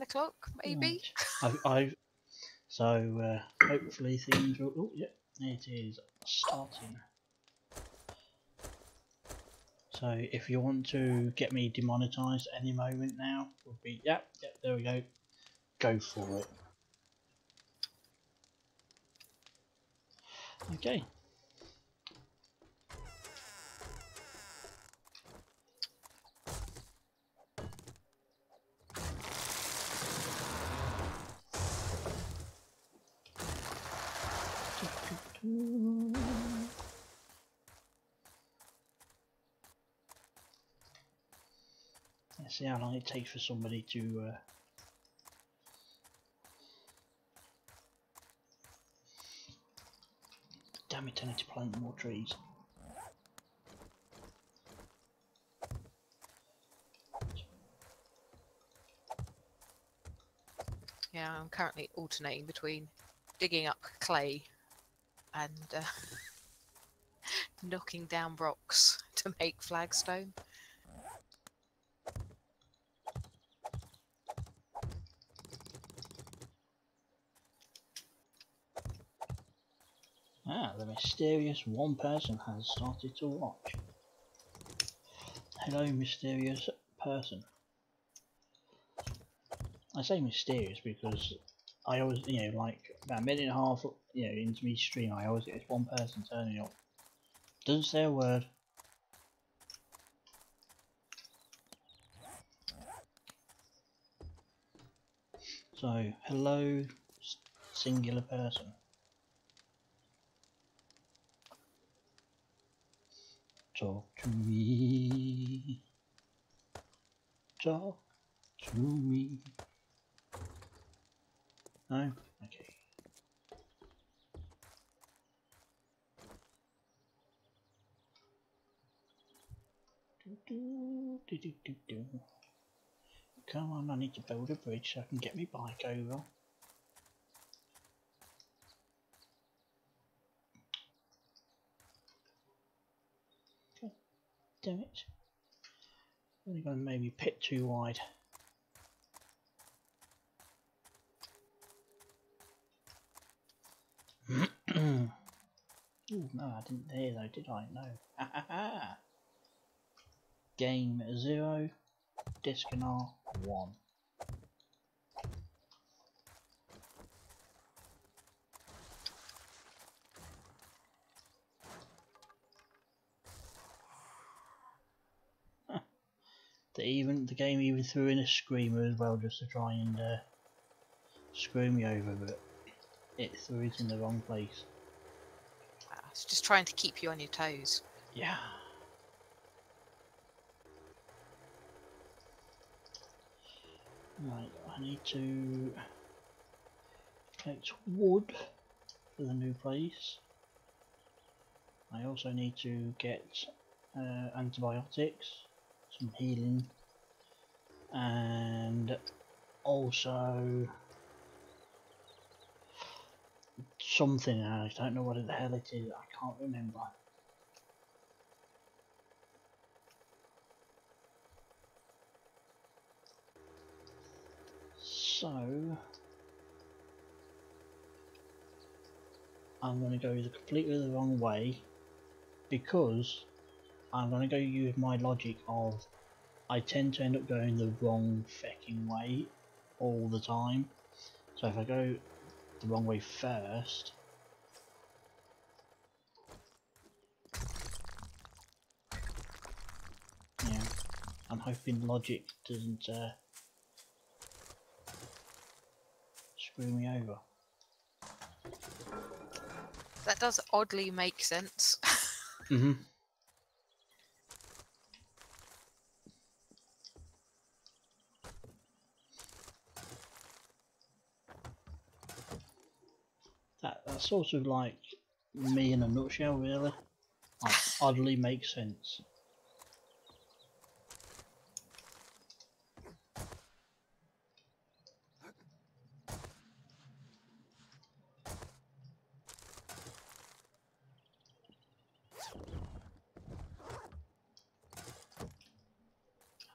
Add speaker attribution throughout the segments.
Speaker 1: o'clock, maybe.
Speaker 2: Right. So hopefully things will. Oh, yeah, it is starting. So if you want to get me demonetized any moment now, would be yep, there we go. Go for it. Okay. Let's see how long it takes for somebody to damn it, I need to plant more trees.
Speaker 1: Yeah, I'm currently alternating between digging up clay and knocking down rocks to make flagstone.
Speaker 2: Ah, the mysterious one person has started to watch. Hello, mysterious person. I say mysterious because I always, like about a minute and a half, into my stream, I always get this one person turning up. Doesn't say a word. So, hello, singular person. Talk to me. Talk to me. No? Okay. Come on, I need to build a bridge so I can get my bike over. God damn it. Only going to maybe pit too wide. Ooh, no, I didn't hear though, did I? No. Ha ha ha! Game 0, Discanar 1. The game even threw in a screamer as well just to try and screw me over, but it threw it in the wrong place.
Speaker 1: It's just trying to keep you on your toes.
Speaker 2: Yeah. Right, I need to collect wood for the new place. I also need to get antibiotics, some healing, and also something. I don't know what the hell it is. I can't remember. So I'm going to go completely the wrong way because I'm going to go use my logic of I tend to end up going the wrong fecking way all the time. So if I go the wrong way first, yeah, I'm hoping logic doesn't screw me over.
Speaker 1: That does oddly make sense.
Speaker 2: That's sort of like me in a nutshell, really. Like, oddly makes sense.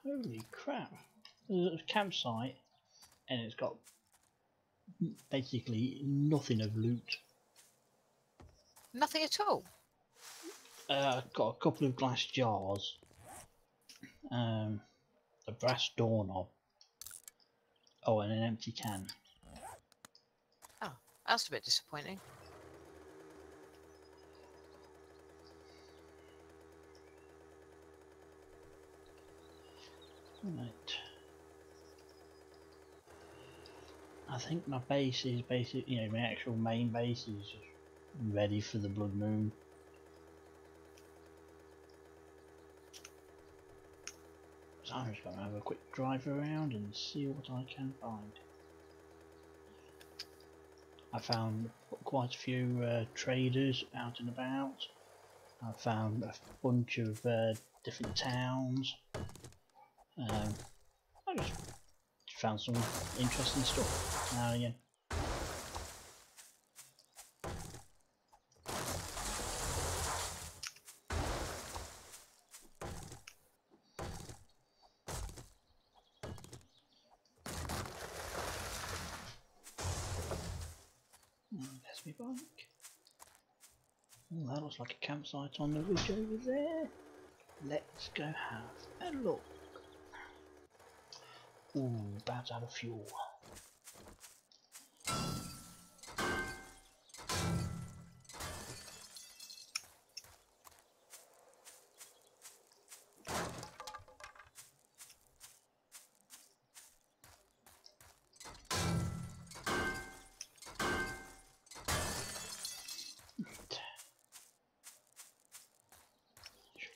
Speaker 2: Holy crap! There's a campsite and it's got basically nothing of loot.
Speaker 1: Nothing at all.
Speaker 2: Got a couple of glass jars, a brass doorknob, oh, and an empty can.
Speaker 1: Oh, that's a bit disappointing.
Speaker 2: Right. I think my base is basically, my actual main base is ready for the blood moon. So I'm just going to have a quick drive around and see what I can find. I found quite a few traders out and about. I found a bunch of different towns. I just found some interesting stuff now and again. There's my bike. Oh, that looks like a campsite on the ridge over there. Let's go have a look. Ooh, about out of fuel.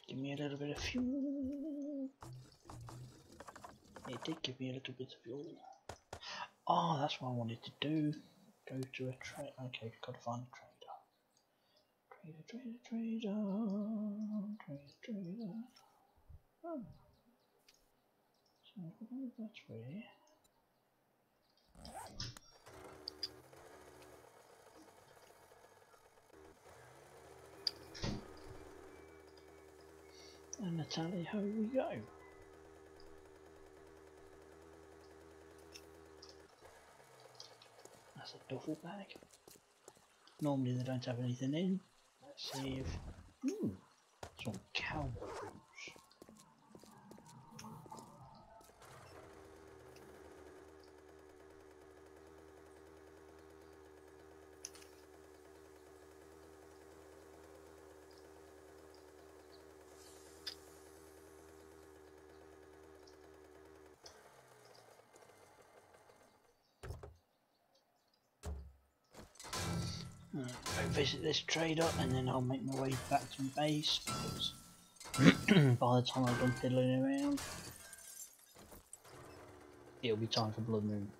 Speaker 2: Give me a little bit of fuel. It did give me a little bit of fuel. Oh, that's what I wanted to do. Go to a trade. Okay, gotta find a trader. Trader. Oh. So that's where. And Natalie, how we go? That's a duffel bag. Normally they don't have anything in. Let's see if... some cowboy boots. Go visit this trader and then I'll make my way back to my base because by the time I'm done fiddling around it'll be time for blood moon.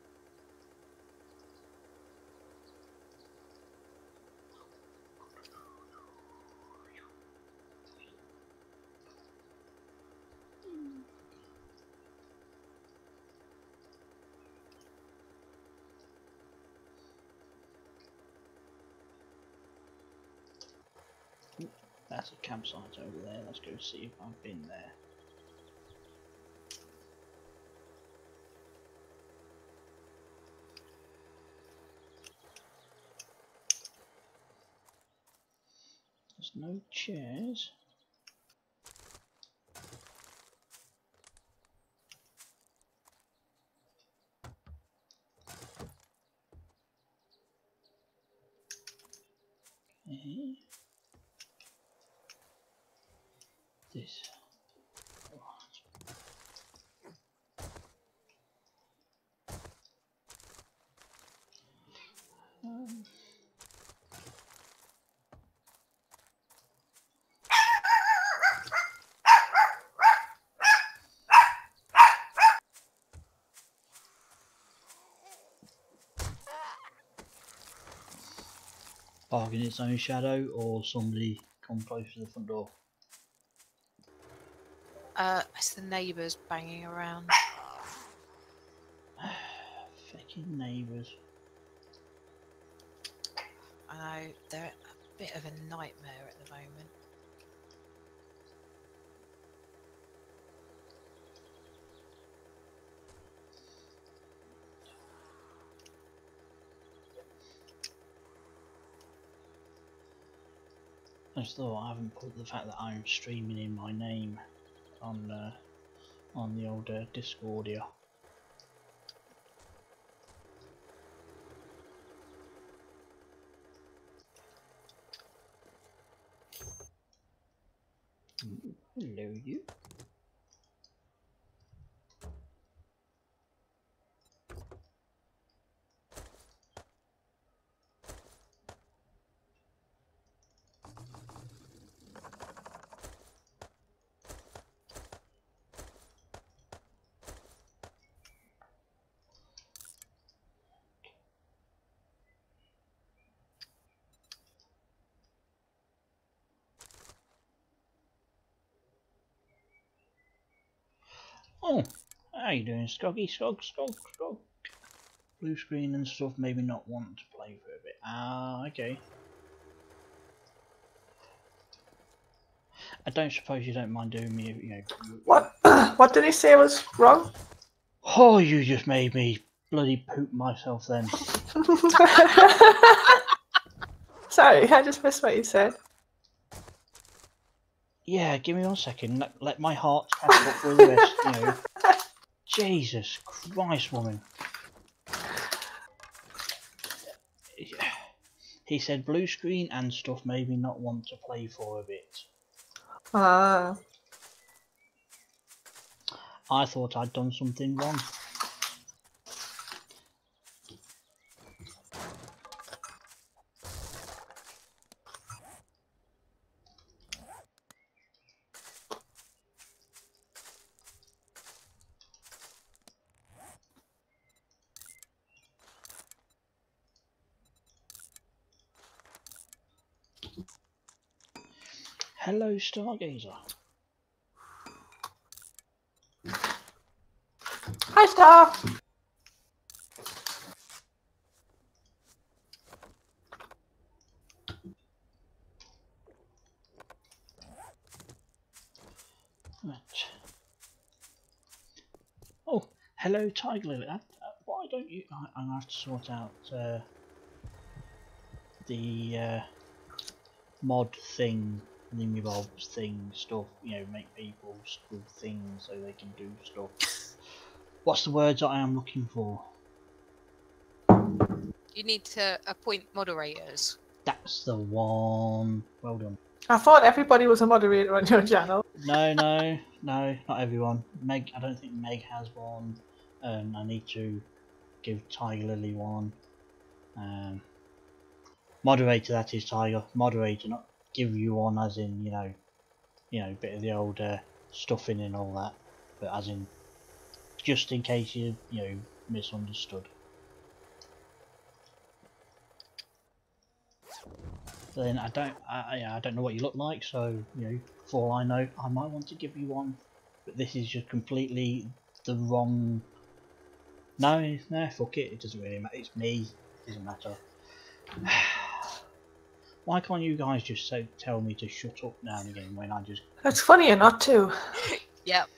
Speaker 2: That's a campsite over there. Let's go see if I've been there. There's no chairs. Okay. This. Barking its own shadow, or somebody come close to the front door.
Speaker 1: It's the neighbours banging around.
Speaker 2: Fucking neighbours.
Speaker 1: I know, they're a bit of a nightmare at the moment.
Speaker 2: I just thought I haven't put the fact that I'm streaming in my name on the old Discord here. Hello, you. Oh, how you doing, Skoggy? Skog. Blue screen and stuff, maybe not want to play for a bit. Ah, okay. I don't suppose you don't mind doing me, you know...
Speaker 3: What? What did he say was wrong?
Speaker 2: Oh, you just made me bloody poop myself then.
Speaker 3: Sorry, I just missed what you said.
Speaker 2: Yeah, give me 1 second. Let my heart catch up with the rest, you know. Jesus Christ, woman. He said blue screen and stuff maybe not want to play for a bit.
Speaker 3: Ah.
Speaker 2: I thought I'd done something wrong. Hello, Stargazer.
Speaker 3: Hi, Star.
Speaker 2: Right. Oh, hello, Tiger Lily. Why don't you... I'm going to have to sort out the mod thing, thingy-bobs thing stuff, you know, make people good things so they can do stuff. What's the words I am looking for?
Speaker 1: You need to appoint moderators.
Speaker 2: That's the one. Well done.
Speaker 3: I thought everybody was a moderator on your channel.
Speaker 2: No, not everyone. Meg, I don't think Meg has one. I need to give Tiger Lily one. Moderator, that is, Tiger. Moderator, not give you one as in, you know, bit of the old stuffing and all that, but as in, just in case you misunderstood. But then I don't know what you look like, so for all I know, I might want to give you one. But this is just completely the wrong. No, fuck it. It doesn't really matter. It's me. It doesn't matter. Why can't you guys just tell me to shut up now and again when I just...
Speaker 3: That's funny or not too.
Speaker 1: Yep.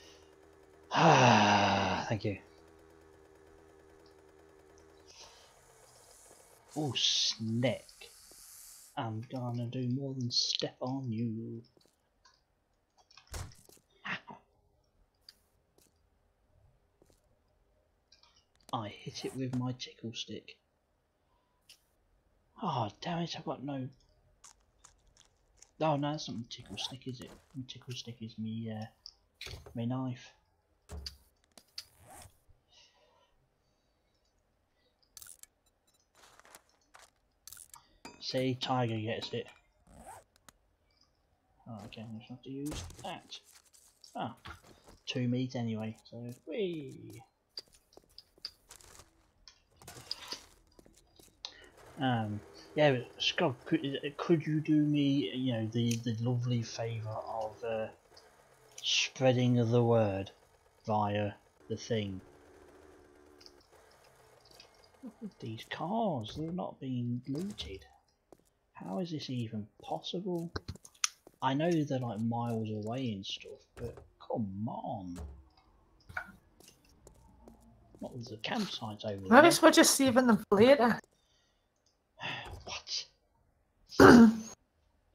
Speaker 2: Thank you. Oh, Snick. I'm gonna do more than step on you. I hit it with my tickle stick. Oh, damn it, I've got no... Oh, no, that's not my tickle stick, is it? My tickle stick is my knife. See, Tiger gets it. Oh, okay, I'm just have to use that. Ah, 2 meat anyway, so whee! Yeah, but Scott, could you do me, the lovely favour of spreading the word via the thing? Look at these cars, they're not being looted. How is this even possible? I know they're like miles away and stuff, but come on. What was the campsite over there?
Speaker 3: Maybe we're just saving them for later.
Speaker 2: What?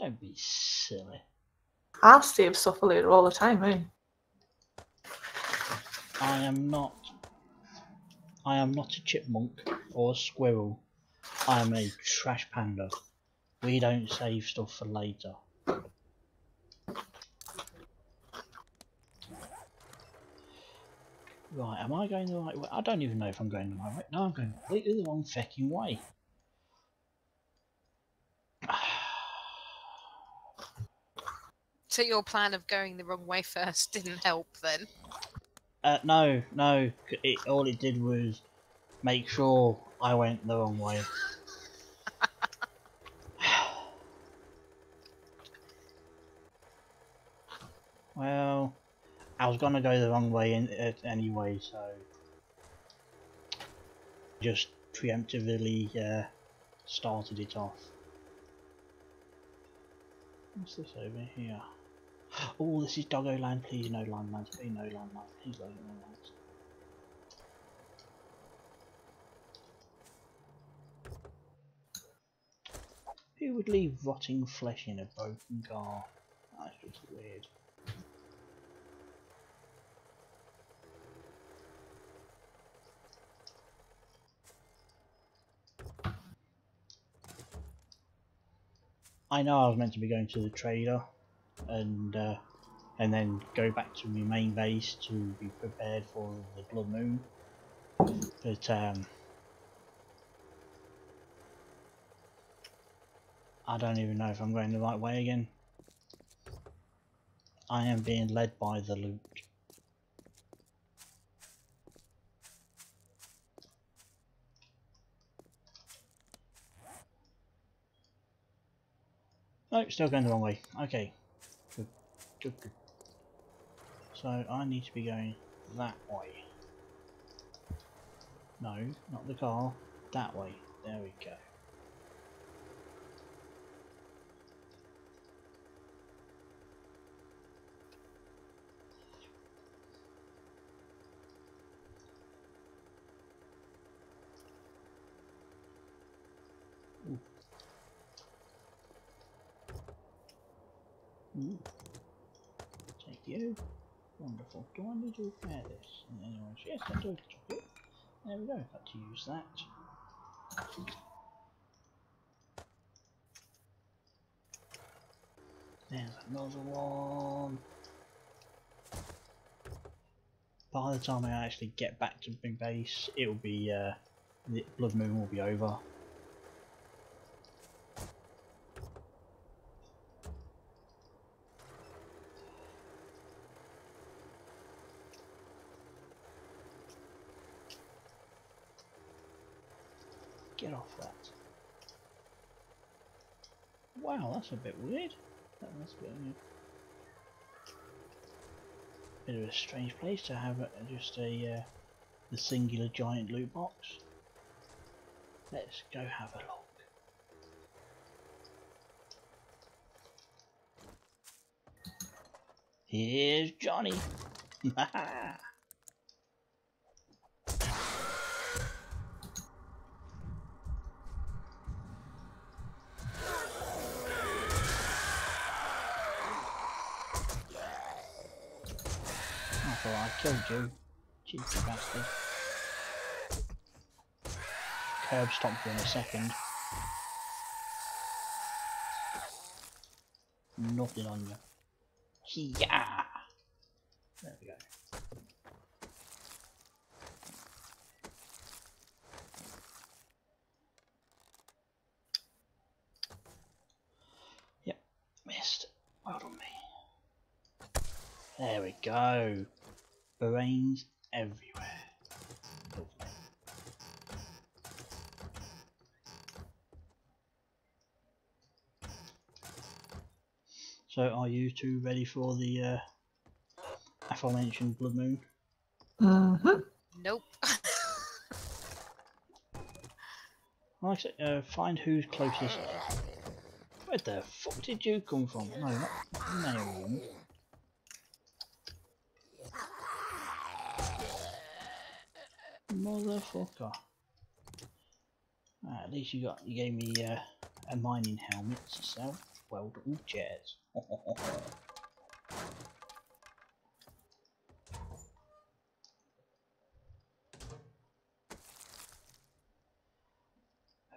Speaker 2: Don't be silly.
Speaker 3: I save stuff for later all the time, eh?
Speaker 2: I am not a chipmunk or a squirrel. I am a trash panda. We don't save stuff for later. Right, am I going the right way? I don't even know if I'm going the right way. No, I'm going completely the wrong fucking way.
Speaker 1: So your plan of going the wrong way first didn't help then?
Speaker 2: No. All it did was make sure I went the wrong way. Well, I was gonna go the wrong way anyway, so just preemptively started it off. What's this over here? Oh, this is Doggo Land. Please no landmines. Please no landmines. Please no landmines. Who would leave rotting flesh in a broken car? That's just weird. I know I was meant to be going to the trader and then go back to my main base to be prepared for the blood moon, but I don't even know if I'm going the right way again. I am being led by the loot. Nope, still going the wrong way. Okay, good. So I need to be going that way. No, not the car. That way. There we go. Ooh. Take you. Wonderful. Do I need to repair this? Anyways, yes, I do. There we go. Got to use that. There's another one. By the time I actually get back to my base, it'll be the blood moon will be over. Get off that. Wow, that's a bit weird. That's a bit of a strange place to have just the singular giant loot box. Let's go have a look. Here's Johnny. I thought I killed you, cheeky bastard. Curb stomp you in a second. Nothing on you. Yeah. There we go. Yep, missed. Well done me. There we go. Brains everywhere. Lovely. So are you two ready for the aforementioned blood moon?
Speaker 3: Mm-hmm.
Speaker 1: Nope.
Speaker 2: Like I said, find who's closest. Where the fuck did you come from? No, not Naomi. Motherfucker. At least you gave me a mining helmet to sell. well done, chairs.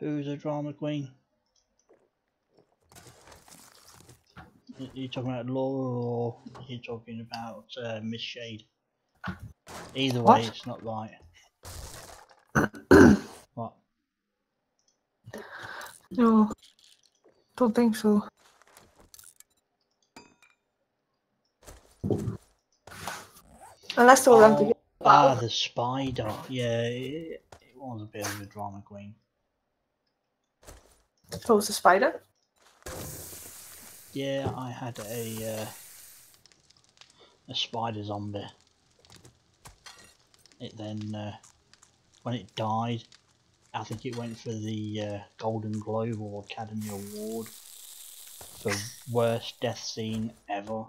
Speaker 2: Who's a drama queen? Are you talking about Laura or are you talking about Miss Shade? Either way,
Speaker 3: What?
Speaker 2: it's not right. What?
Speaker 3: No, don't think so. Unless they were on the
Speaker 2: The spider. Yeah, it was a bit of a drama queen.
Speaker 3: Suppose the spider.
Speaker 2: Yeah, I had a spider zombie. It then, when it died, I think it went for the Golden Globe or Academy Award for worst death scene ever.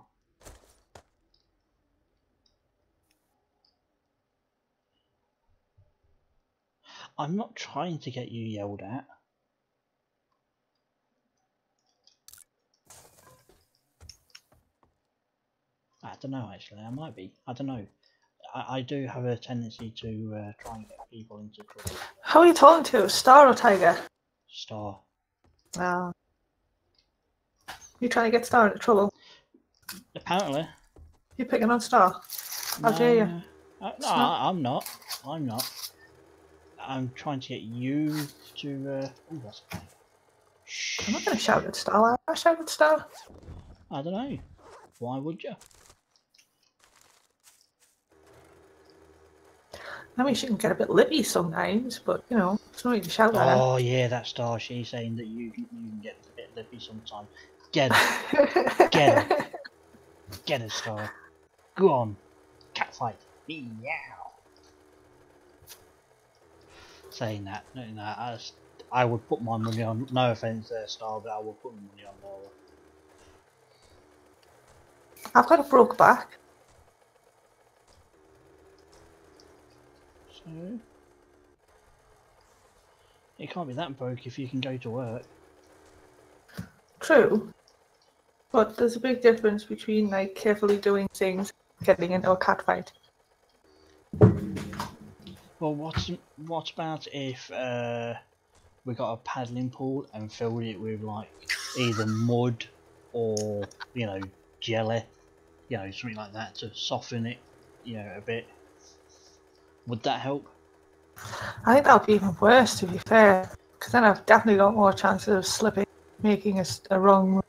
Speaker 2: I'm not trying to get you yelled at. I don't know actually, I might be. I don't know. I do have a tendency to try and get people into trouble.
Speaker 3: How are you talking to? Star or Tiger?
Speaker 2: Star.
Speaker 3: Ah. You trying to get Star into trouble?
Speaker 2: Apparently.
Speaker 3: You picking on Star? How dare you?
Speaker 2: No,
Speaker 3: not-
Speaker 2: I'm not. I'm not. I'm trying to get you to. Oh, that's okay.
Speaker 3: I'm not going to shout at Star. I shout at Star.
Speaker 2: I don't know. Why would you?
Speaker 3: I mean, she can get a bit lippy sometimes, but you know, it's not to shout at
Speaker 2: Oh yeah, that Star. She's saying that you can get a bit lippy sometimes. Get her.
Speaker 3: her.
Speaker 2: Get her. Get her, Star. Go on. Catfight. Meow. Saying that, I would put my money on. No offense there, Star, but I would put my money on Laura.
Speaker 3: I've got a broke back.
Speaker 2: So it can't be that broke if you can go to work.
Speaker 3: True. But there's a big difference between like carefully doing things and getting into a cat fight.
Speaker 2: Well, what about if we got a paddling pool and filled it with like either mud or jelly, something like that to soften it, a bit. Would that help?
Speaker 3: I think that would be even worse, to be fair, because then I've definitely got more chances of slipping, making a wrong move.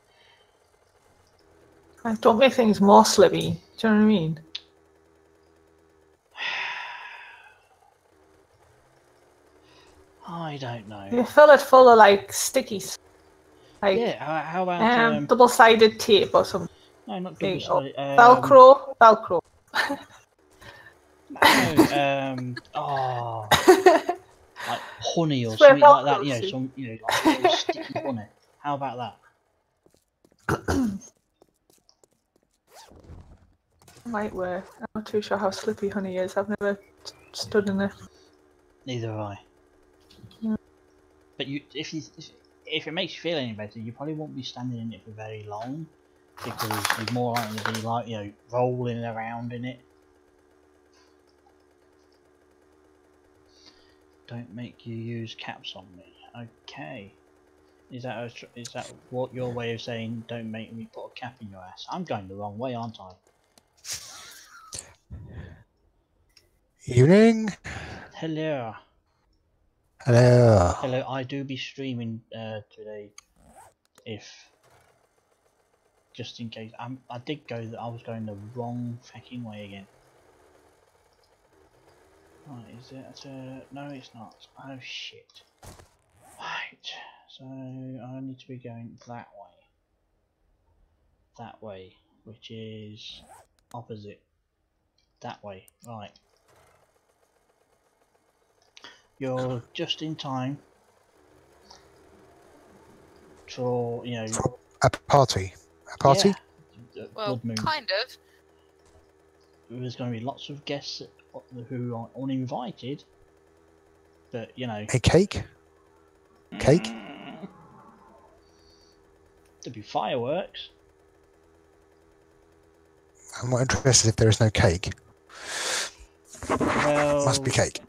Speaker 3: Like, don't make things more slippy. Do you know what I mean?
Speaker 2: I don't know.
Speaker 3: You fill it full of like stickies, like
Speaker 2: Yeah. How about
Speaker 3: double-sided tape or something.
Speaker 2: No, not double-sided.
Speaker 3: Velcro.
Speaker 2: No. Like honey or something like that. Like little sticky honey. How about that?
Speaker 3: Might work. I'm not too sure how slippy honey is. I've never stood in it.
Speaker 2: Neither have I.
Speaker 3: Yeah.
Speaker 2: But if it makes you feel any better, you probably won't be standing in it for very long, because you're more likely to be like rolling around in it. Don't make you use caps on me. Okay. Is that what your way of saying don't make me put a cap in your ass? I'm going the wrong way, aren't I?
Speaker 4: Evening.
Speaker 2: Hello.
Speaker 4: Hello.
Speaker 2: Hello. I do be streaming today, just in case. I was going the wrong fucking way again. Right, is it? No, it's not. Oh shit. Right. So I need to be going that way. That way, which is opposite. That way. Right. You're just in time for
Speaker 4: A party. A party?
Speaker 2: Yeah,
Speaker 1: Well,
Speaker 2: blood moon.
Speaker 1: kind of.
Speaker 2: There's going to be lots of guests who are uninvited, but
Speaker 4: A cake? Cake?
Speaker 2: to be fireworks.
Speaker 4: I'm not interested if there is no cake.
Speaker 2: Well,
Speaker 4: Must be cake.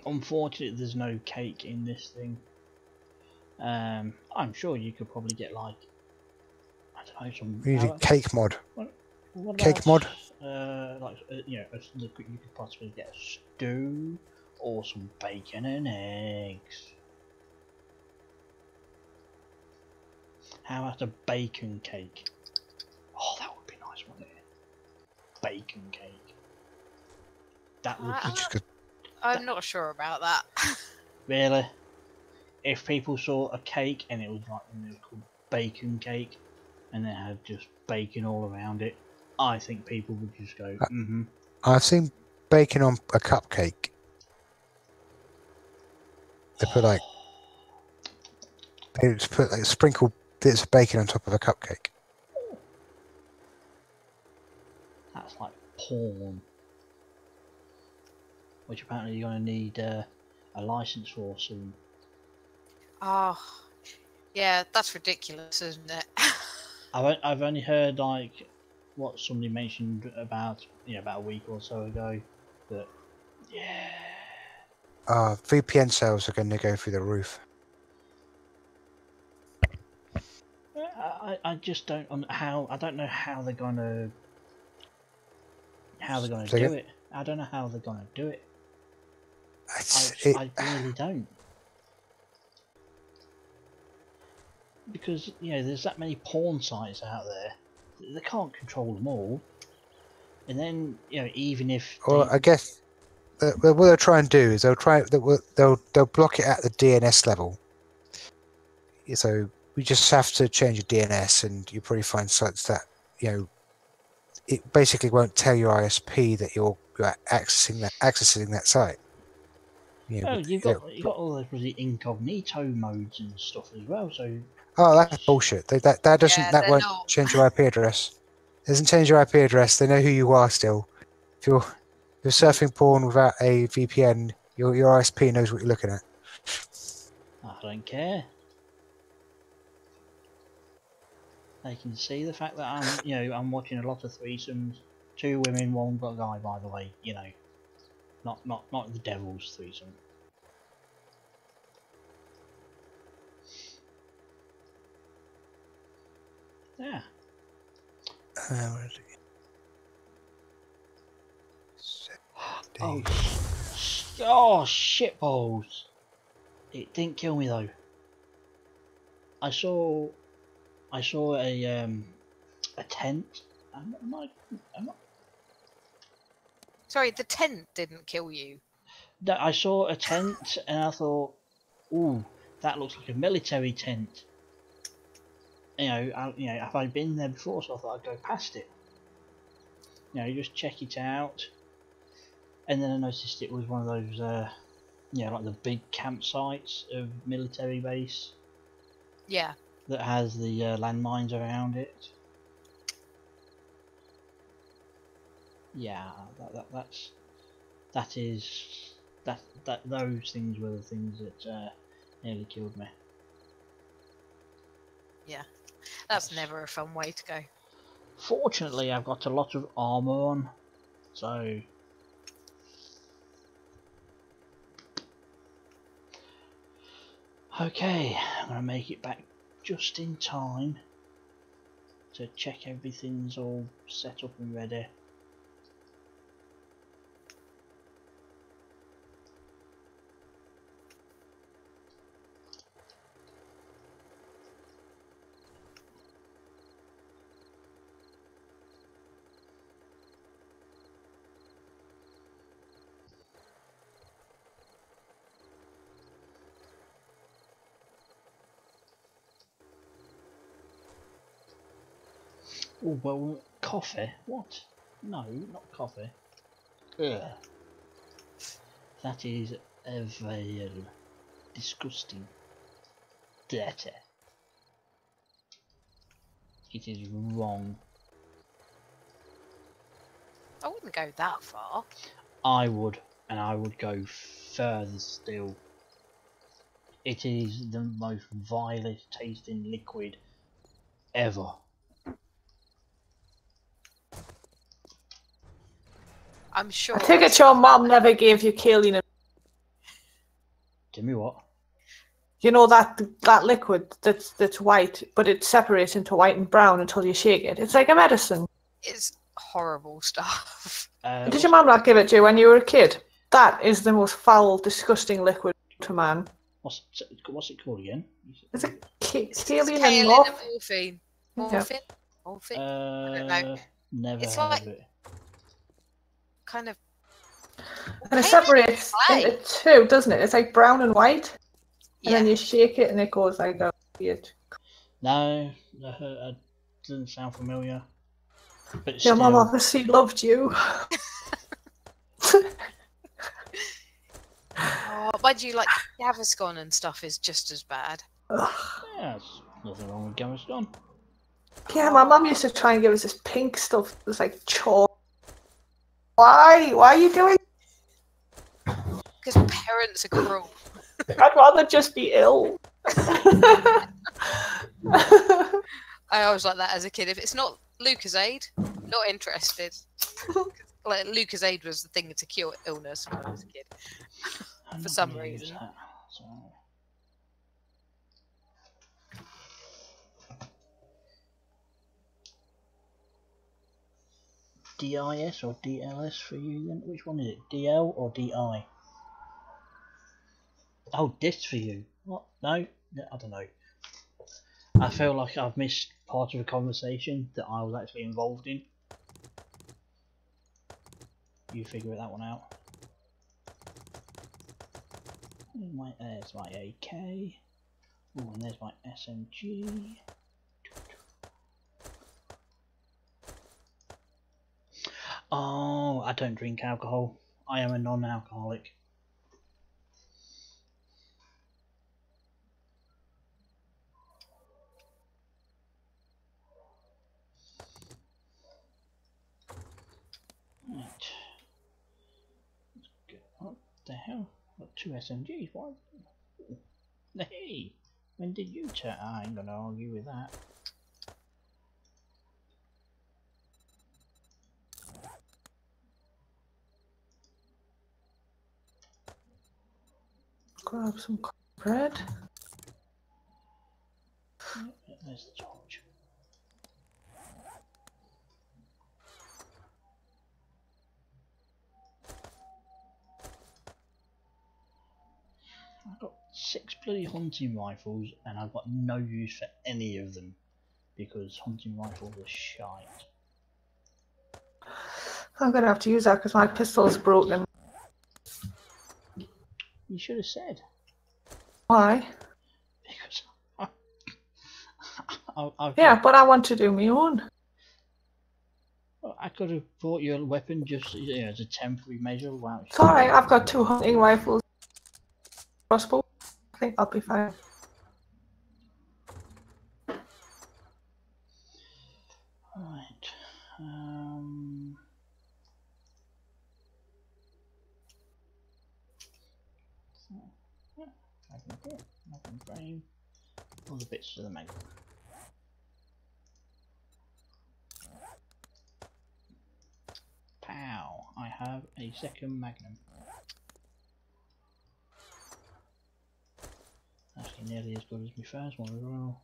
Speaker 2: unfortunately, there's no cake in this thing. I'm sure you could probably get like, I don't know, some.
Speaker 4: We need a cake mod.
Speaker 2: What
Speaker 4: Cake
Speaker 2: about,
Speaker 4: mod?
Speaker 2: You could possibly get a stew or some bacon and eggs. How about a bacon cake? Oh, that would be nice, wouldn't it? Bacon cake. That would
Speaker 1: Ah.
Speaker 4: Just
Speaker 1: I'm not sure about that.
Speaker 2: really. If people saw a cake and it was like called bacon cake, and it had just bacon all around it, I think people would just go, mm-hmm.
Speaker 4: I've seen bacon on a cupcake. They put like sprinkled bits of bacon on top of a cupcake.
Speaker 2: That's like porn. Which apparently you're going to need a license for soon.
Speaker 1: Oh, yeah, that's ridiculous, isn't it?
Speaker 2: I've only heard like what somebody mentioned about about a week or so ago, that yeah.
Speaker 4: VPN sales are going to go through the roof.
Speaker 2: I just don't I don't know how they're gonna
Speaker 4: Say
Speaker 2: do
Speaker 4: again?
Speaker 2: it. I don't know how they're gonna do it.
Speaker 4: It,
Speaker 2: I really don't. Because there's that many porn sites out there, they can't control them all. And then even if
Speaker 4: well, I guess what they'll try and do is they'll block it at the DNS level. So we just have to change your DNS, and you probably find sites that it basically won't tell your ISP that you're accessing that site.
Speaker 2: well, you've got all those bloody incognito modes and stuff as well. So
Speaker 4: that's bullshit. That doesn't
Speaker 1: Yeah,
Speaker 4: that
Speaker 1: they're
Speaker 4: won't
Speaker 1: not.
Speaker 4: change your IP address. It doesn't change your IP address. They know who you are still. If you're surfing porn without a VPN, your ISP knows what you're looking at.
Speaker 2: I don't care. They can see the fact that I'm watching a lot of threesomes, 2 women, 1 guy. By the way, not the devil's threesome. Yeah.
Speaker 4: Where is it?
Speaker 2: Oh shitballs! It didn't kill me though. I saw a tent. I'm not.
Speaker 1: Sorry, the tent didn't kill you.
Speaker 2: No, I saw a tent and I thought, ooh, that looks like a military tent. Have I been there before? So I thought I'd go past it. Just check it out. And then I noticed it was one of those, like the big campsites of military base.
Speaker 1: Yeah.
Speaker 2: That has the landmines around it. Yeah, those things were the things that nearly killed me.
Speaker 1: Yeah. That's never a fun way to go.
Speaker 2: Fortunately, I've got a lot of armor on, so. Okay, I'm gonna make it back just in time to check everything's all set up and ready. Oh, well, coffee? What? No, not coffee. Ugh. That is vile. Disgusting. Dirty. It is wrong.
Speaker 1: I wouldn't go that far.
Speaker 2: I would, and I would go further still. It is the most vilest tasting liquid ever.
Speaker 1: I'm sure.
Speaker 3: I take it
Speaker 1: it's
Speaker 3: your
Speaker 1: not
Speaker 3: mom
Speaker 1: that-
Speaker 3: never gave you kaolin.
Speaker 2: Give me what?
Speaker 3: You know that liquid that's white, but it separates into white and brown until you shake it. It's like a medicine.
Speaker 1: It's horrible stuff.
Speaker 3: Did your mum not give it to you when you were a kid? That is the most foul, disgusting liquid to man.
Speaker 2: What's it called again?
Speaker 3: It's a
Speaker 1: It's
Speaker 3: kaolin
Speaker 1: kaolin
Speaker 3: and
Speaker 1: and
Speaker 3: morph.
Speaker 1: morphine.
Speaker 3: Yeah.
Speaker 1: Morphine? Morphine? don't know.
Speaker 2: Never
Speaker 1: It's
Speaker 2: heard
Speaker 1: like-
Speaker 2: of it.
Speaker 1: Kind of.
Speaker 3: And it
Speaker 1: Kaolin
Speaker 3: separates
Speaker 1: clay.
Speaker 3: into two, doesn't it? It's like brown and white. And
Speaker 1: Yeah.
Speaker 3: then you shake it and it goes like that. Weird.
Speaker 2: No, that doesn't sound familiar. But
Speaker 3: Your
Speaker 2: still,
Speaker 3: mum obviously loved you.
Speaker 1: Oh, mind you, like Gaviscon and stuff is just as bad.
Speaker 3: Ugh.
Speaker 2: yeah, there's nothing wrong with Gaviscon.
Speaker 3: Yeah, my mum used to try and give us this pink stuff. It was like chalk. Why? Why are you doing?
Speaker 1: Because parents are cruel.
Speaker 3: I'd rather just be ill.
Speaker 1: I always like that as a kid. If it's not Lucozade, not interested. Like Lucozade was the thing to cure illness when I was a kid.
Speaker 2: I'm
Speaker 1: For
Speaker 2: not
Speaker 1: some
Speaker 2: gonna use
Speaker 1: reason.
Speaker 2: that, so. DIS or DLS for you then? Which one is it? DL or DI? Oh, DIS for you. What? No? I don't know. I feel like I've missed part of a conversation that I was actually involved in. You figure that one out. There's my AK. Oh, and there's my SMG. Oh, I don't drink alcohol. I am a non-alcoholic. Right. Let's go. What the hell? Got two SMGs. Why? Hey, when did you turn? I ain't gonna argue with that.
Speaker 3: Grab some bread.
Speaker 2: There's the torch. I've got 6 bloody hunting rifles and I've got no use for any of them because hunting rifles are shite.
Speaker 3: I'm gonna have to use that because my pistol's broken.
Speaker 2: You should have said.
Speaker 3: Why?
Speaker 2: Because I've
Speaker 3: Yeah, but I want to do my own.
Speaker 2: I could have bought you a weapon just as a temporary measure. Wow.
Speaker 3: It's alright, I've got 2 hunting rifles. Crossbow. I think I'll be fine.
Speaker 2: Right. So, yeah, magnum grip, magnum frame, all the bits of the magnum. Pow! I have a second magnum. Actually, nearly as good as my first one as well.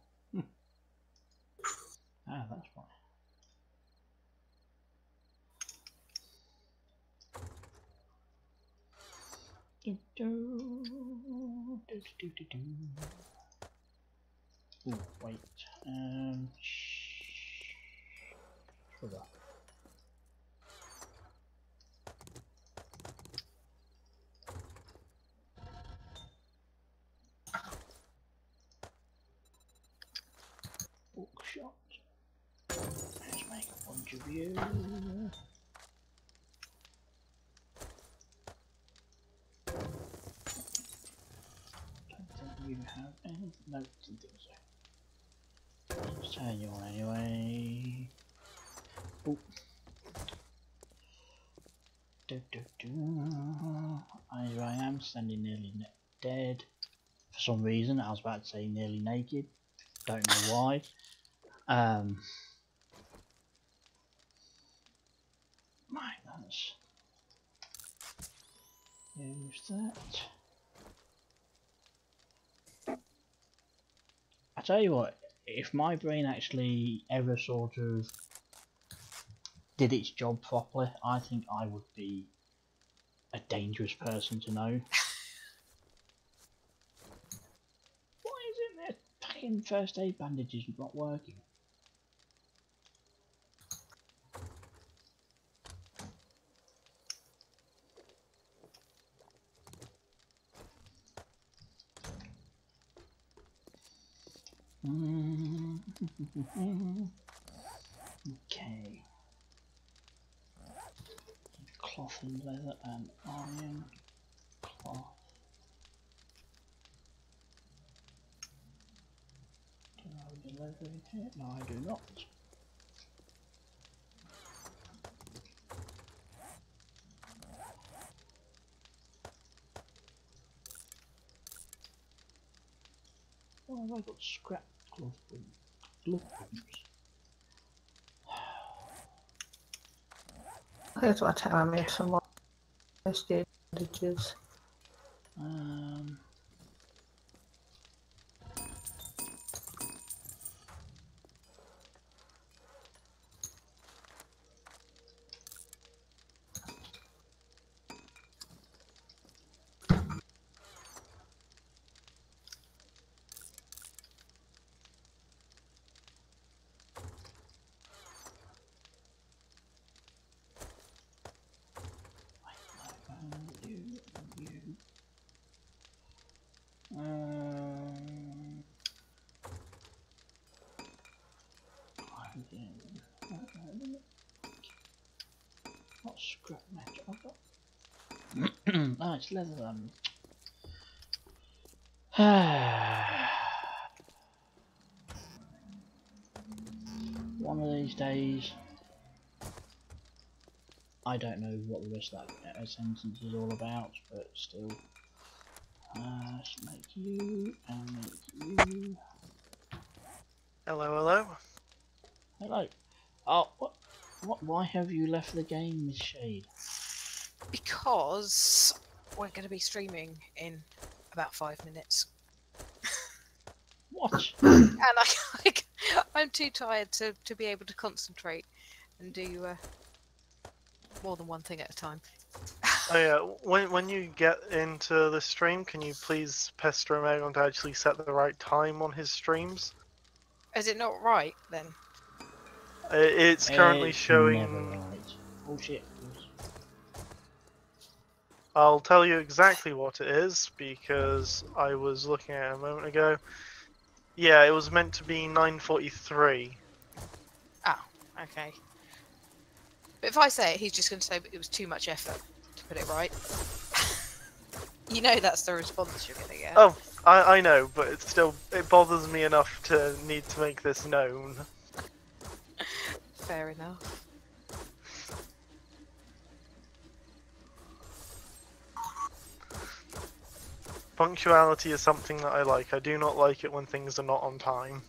Speaker 2: Ah, that's why. Do, do, do, do, do, do. Ooh, wait. Sugar. Bookshot. Let's make a bunch of you. You have any? No, didn't think so. Let's turn you on anyway. Oh. Here I am, standing nearly dead. for some reason. I was about to say nearly naked. Don't know why. Right, let's use that. I tell you what, if my brain actually ever sort of did its job properly, I think I would be a dangerous person to know. Why isn't their fucking first aid bandages not working? Okay. Cloth and leather and iron. Cloth. Do I have the leather in here? No, I do not. Oh, have I got scrap glove boots?
Speaker 3: Here's what time I made some more first aid bandages. What scrap metal I've got? Oh, it's leather. One of these days, I don't know what the rest of that sentence is all about, but still. Let's make you and make you.
Speaker 5: Hello, hello.
Speaker 2: Hello. Oh, what? Why have you left the game, Miss Shade?
Speaker 1: Because we're going to be streaming in about 5 minutes.
Speaker 2: What?
Speaker 1: And I'm too tired to be able to concentrate and do more than one thing at a time.
Speaker 5: Oh yeah, when you get into the stream, can you please pester Megan to actually set the right time on his streams?
Speaker 1: Is it not right then?
Speaker 5: It's currently
Speaker 2: It's
Speaker 5: showing...
Speaker 2: never right. Bullshit.
Speaker 5: I'll tell you exactly what it is, because I was looking at it a moment ago. Yeah, it was meant to be 9:43.
Speaker 1: Oh, okay. But if I say it, he's just going to say it was too much effort to put it right. You know that's the response you're going to get.
Speaker 5: Oh, I know, but it bothers me enough to need to make this known.
Speaker 1: Fair enough.
Speaker 5: Punctuality is something that I like. I do not like it when things are not on time.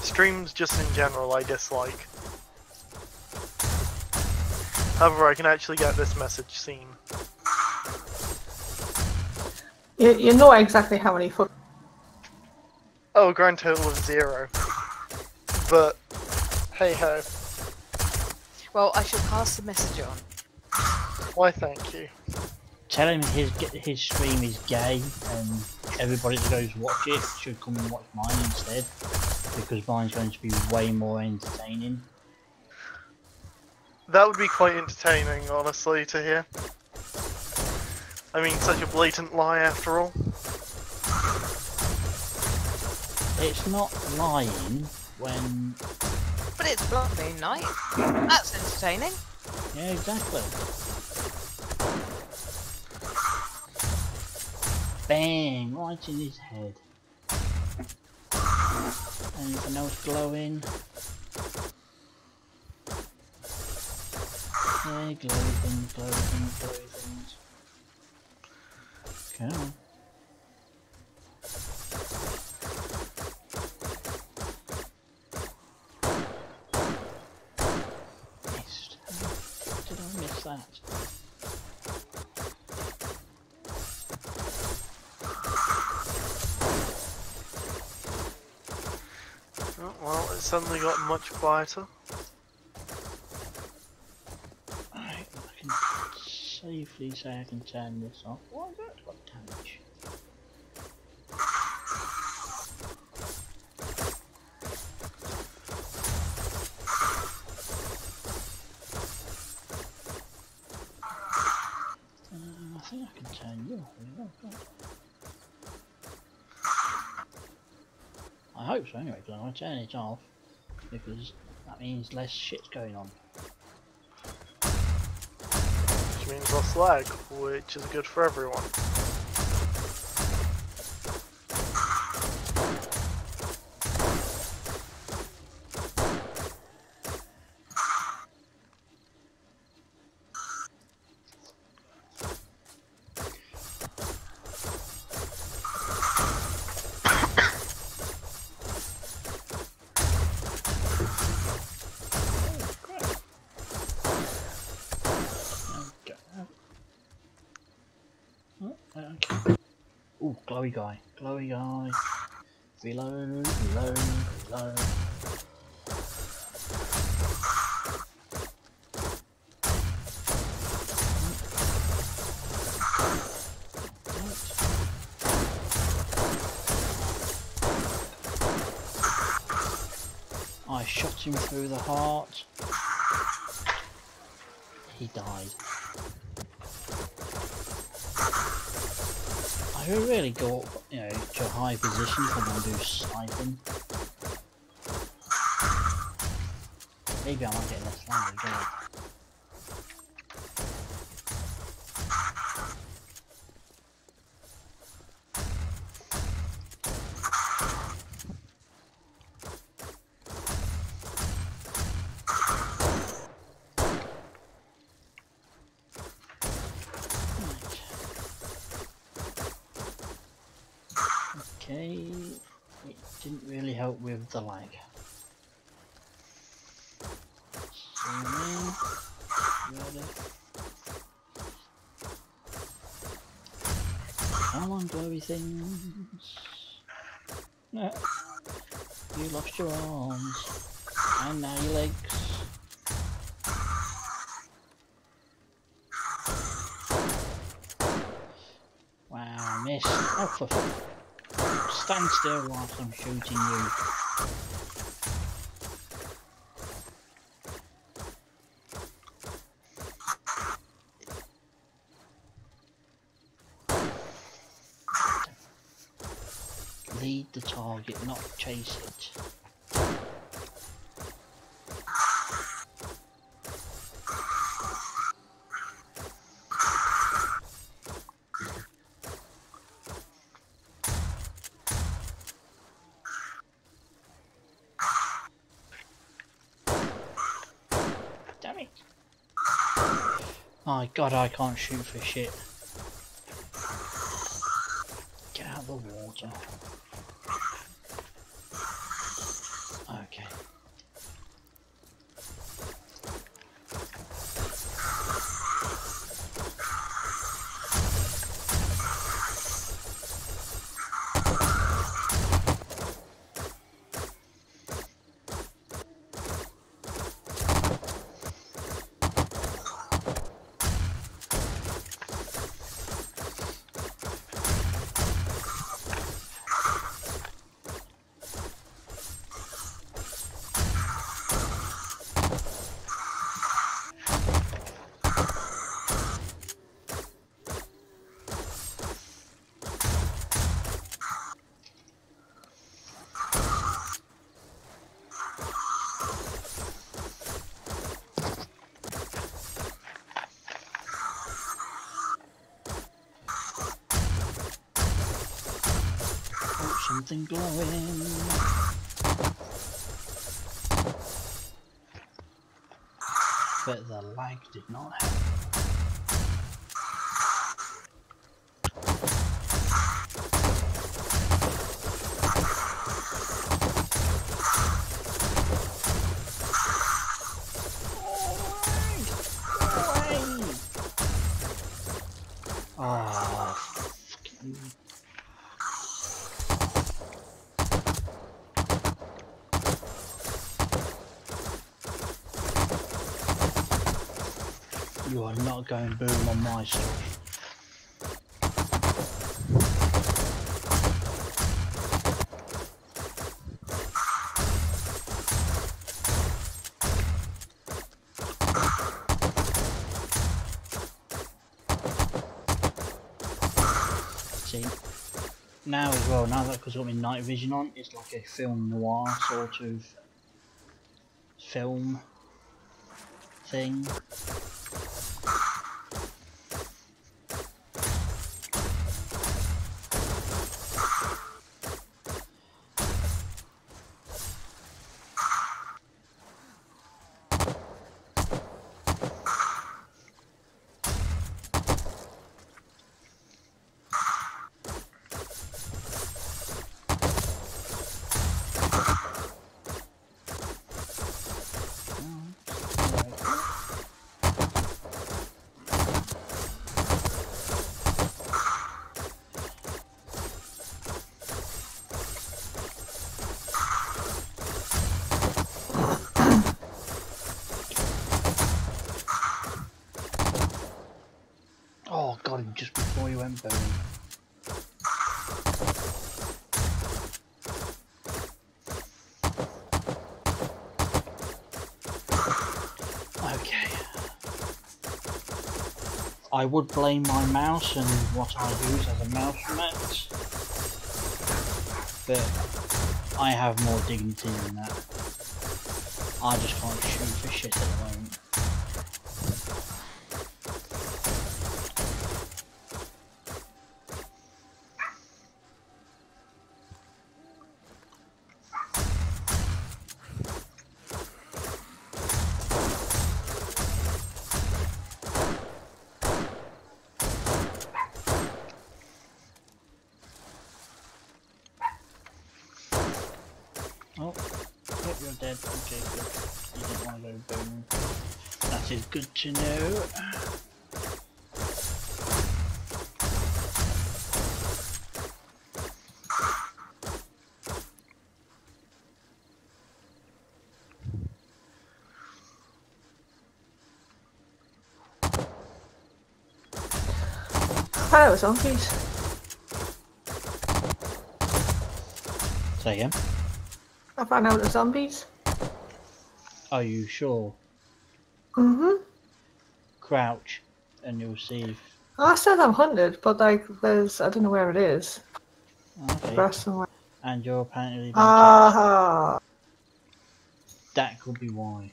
Speaker 5: Streams just in general I dislike. However, I can actually get this message seen.
Speaker 3: You know exactly how many foot.
Speaker 5: Oh, a grand total of 0. But, hey ho.
Speaker 1: Well, I shall pass the message on.
Speaker 5: Why thank you.
Speaker 2: Tell him his stream is gay, and everybody that goes watch it should come and watch mine instead, because mine's going to be way more entertaining.
Speaker 5: That would be quite entertaining, honestly, to hear. I mean, such a blatant lie after all.
Speaker 2: It's not lying when...
Speaker 1: But it's Blood Moon Night. That's entertaining.
Speaker 2: Yeah, exactly. Bang! Right in his head. Anything else glowing? Yeah, glowy things, glowy things, glowy things. Come on. Missed. How did I miss that?
Speaker 5: Oh, well, it suddenly got much quieter.
Speaker 2: Alright, I can safely say I can turn this off. Why has that got damage? I think I can turn you off. Oh, God. I hope so anyway, because I want to turn it off, because that means less shit's going on.
Speaker 5: Which means less lag, which is good for everyone.
Speaker 2: Ooh, glowy guy, glowy guy. Reload, reload, reload. I shot him through the heart. He died. I could really go up, you know, to a high position if I'm going to do sniping. Maybe I might get less land as well. Okay, it didn't really help with the lag. Zoom in, ready. Come on, glowy things. No. You lost your arms, and now your legs. Wow, miss. Oh, for fuck. Stand still whilst I'm shooting you. Lead the target, not chase it. Damn it! My God, I can't shoot for shit. Get out of the water. Okay. Something glowing. But the lag did not help. Oh, fucking... You are not going boom on my stuff. See, now as well, now that because I've got my night vision on, it's like a film noir sort of film thing. Oh, got him just before he went boom. Okay. I would blame my mouse and what I use as a mouse mat, but I have more dignity than that. I just can't shoot for shit at the moment. Oh, yep, you're dead. Okay, good. You didn't want to go boom. That is good to know.
Speaker 6: Hello, zombies.
Speaker 2: Say again?
Speaker 6: I found out the zombies.
Speaker 2: Are you sure?
Speaker 6: Mm-hmm.
Speaker 2: Crouch and you'll see if...
Speaker 6: I said I'm hunted, but like, there's, I don't know where it is.
Speaker 2: Okay.
Speaker 6: Grass somewhere.
Speaker 2: And you're apparently being
Speaker 6: Ah.
Speaker 2: touched. That could be why.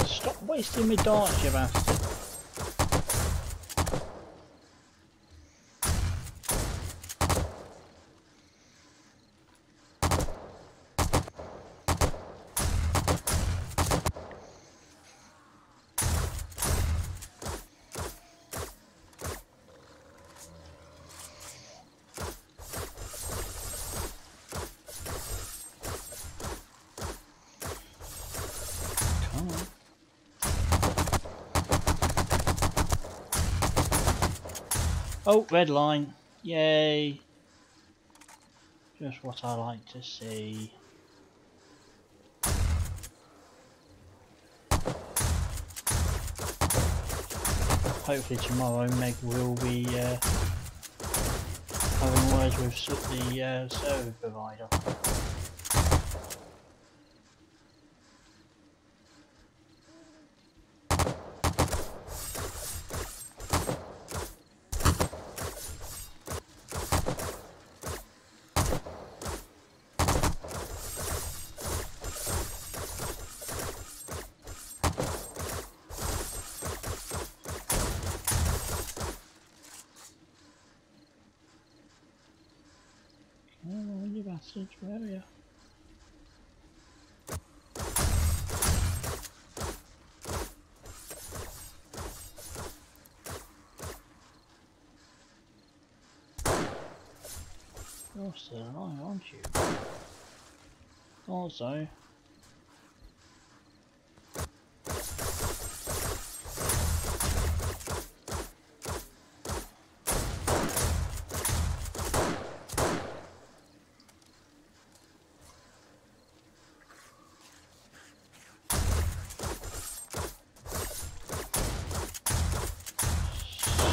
Speaker 2: Stop wasting me darts, you bastard. Come on. Oh, red line. Yay. Just what I like to see. Hopefully tomorrow Meg will be having words with the server provider. Oh, you bastards, where are you? still alive, aren't you? Also,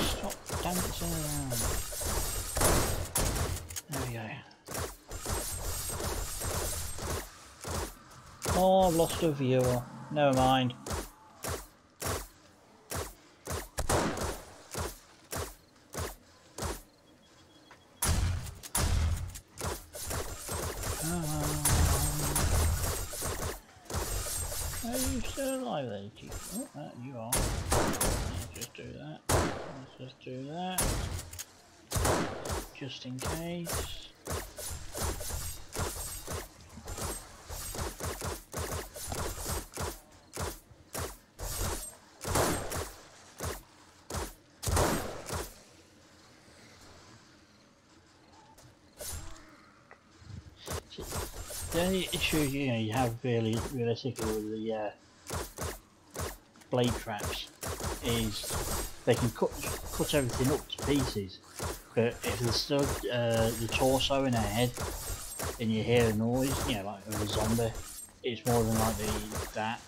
Speaker 2: stop dancing around. There we go. Oh, I've lost a viewer. Never mind. Are you still alive there, Chief? Oh, you are. Let's just do that. Let's just do that. Just in case. The only issue you have really realistically with the blade traps is they can cut everything up to pieces, but if there's still the torso and a head and you hear a noise, you know, like of a zombie, it's more than likely that.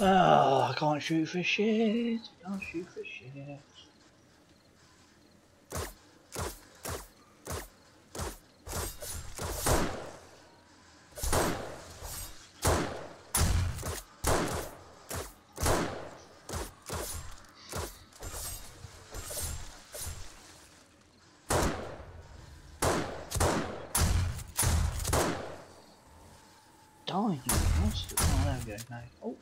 Speaker 2: Oh, I can't shoot for shit. Can't shoot for shit. Die, you monster. Oh, there we go. No. Oh.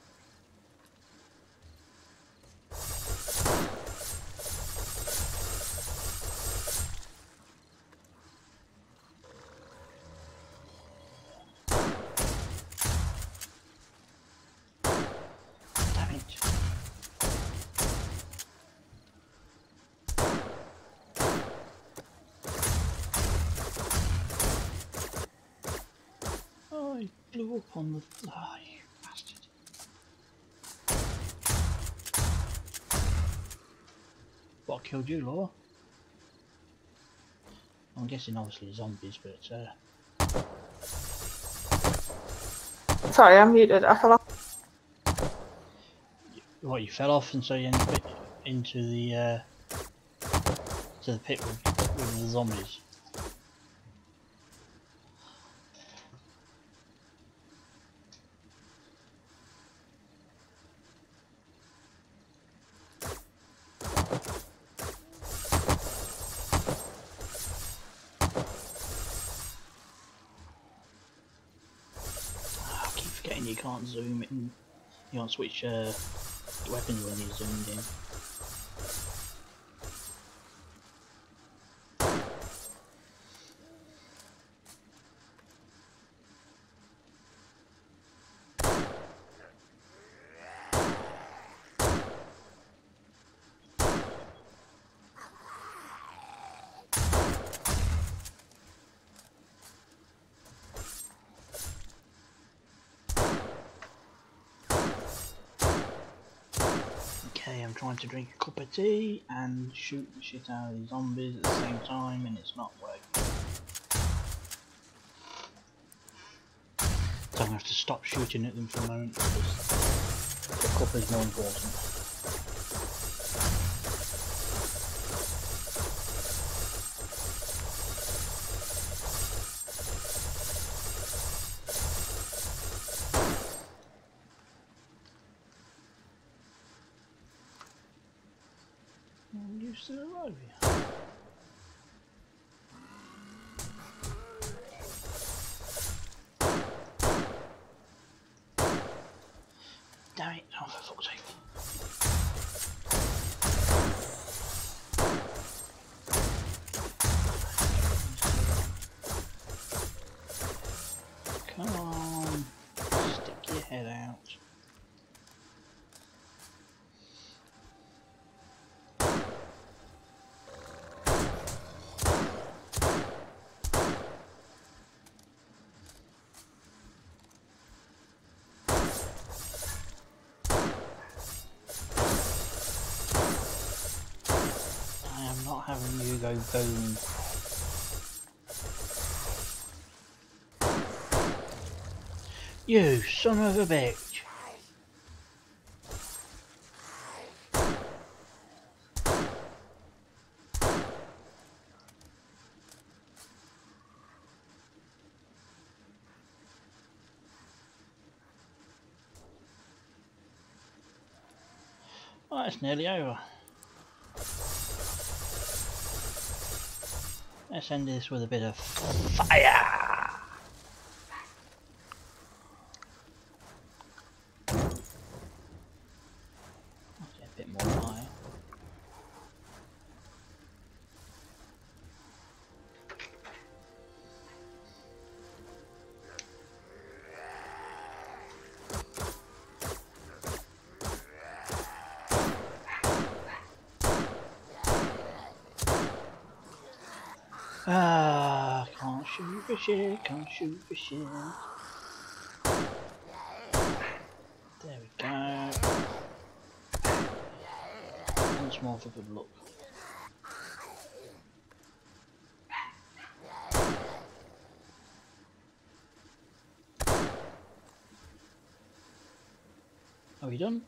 Speaker 2: Damn it. Oh, he blew up on the fly, you bastard. What killed you, Laura? I'm guessing obviously zombies, but
Speaker 6: Sorry, I'm muted. I fell off.
Speaker 2: what, you fell off and so you ended up into the pit with the zombies. can't zoom in. You can't switch weapons when you're zoomed in. Okay, I'm trying to drink a cup of tea and shoot the shit out of these zombies at the same time, and it's not working. So I'm going to have to stop shooting at them for a moment because the cup is more important. You still alive here? Damn it, oh for fuck's sake. Come on, stick your head out. Not having you go boom. You son of a bitch. Well, it's nearly over. Let's end this with a bit of fire! Okay, a bit more fire. Ah, can't shoot for shit, can't shoot for shit. There we go. Once more for good luck. Are we done?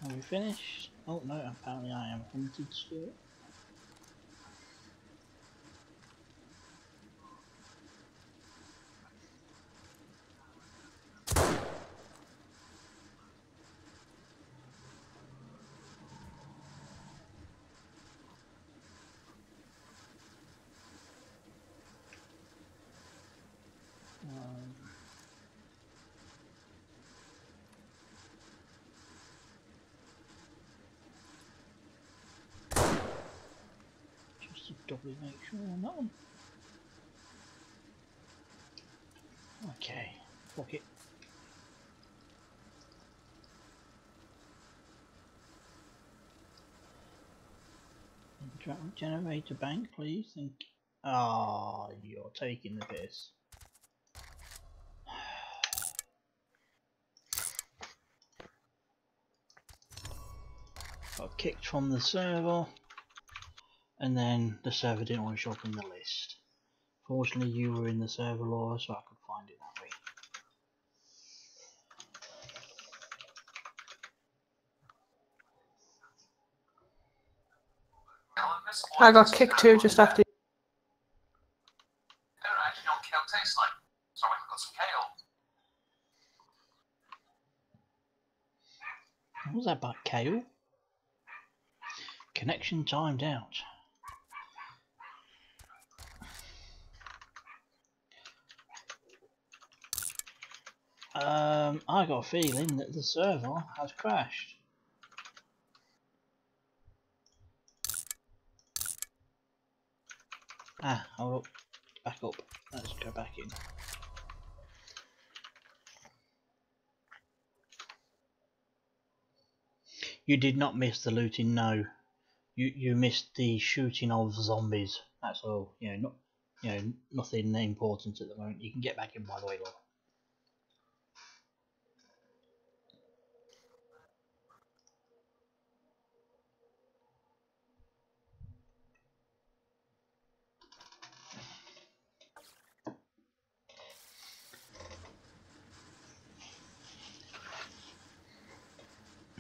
Speaker 2: Are we finished? Oh no, apparently I am hunted still. Just to doubly make sure on that one. Okay, fuck it. Generator bank, please. Thank you. Ah, you're taking the piss. Got kicked from the server, and then the server didn't want to show up in the list. Fortunately, you were in the server, Laura, so I could find it that way.
Speaker 6: I got kicked too just after.
Speaker 2: What was that about kale? Connection timed out. I got a feeling that the server has crashed. Ah, hold up. Back up. Let's go back in. You did not miss the looting, no. You missed the shooting of zombies. That's all. Nothing important at the moment. You can get back in, by the way, Laura.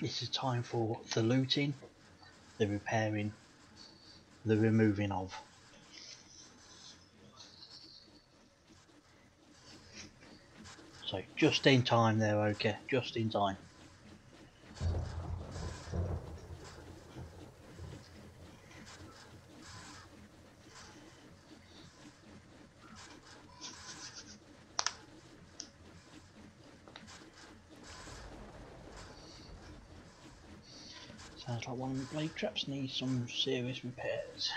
Speaker 2: This is time for the looting, the repairing, the removing of. So just in time there, okay, just in time. Sounds like one of the blade traps needs some serious repairs.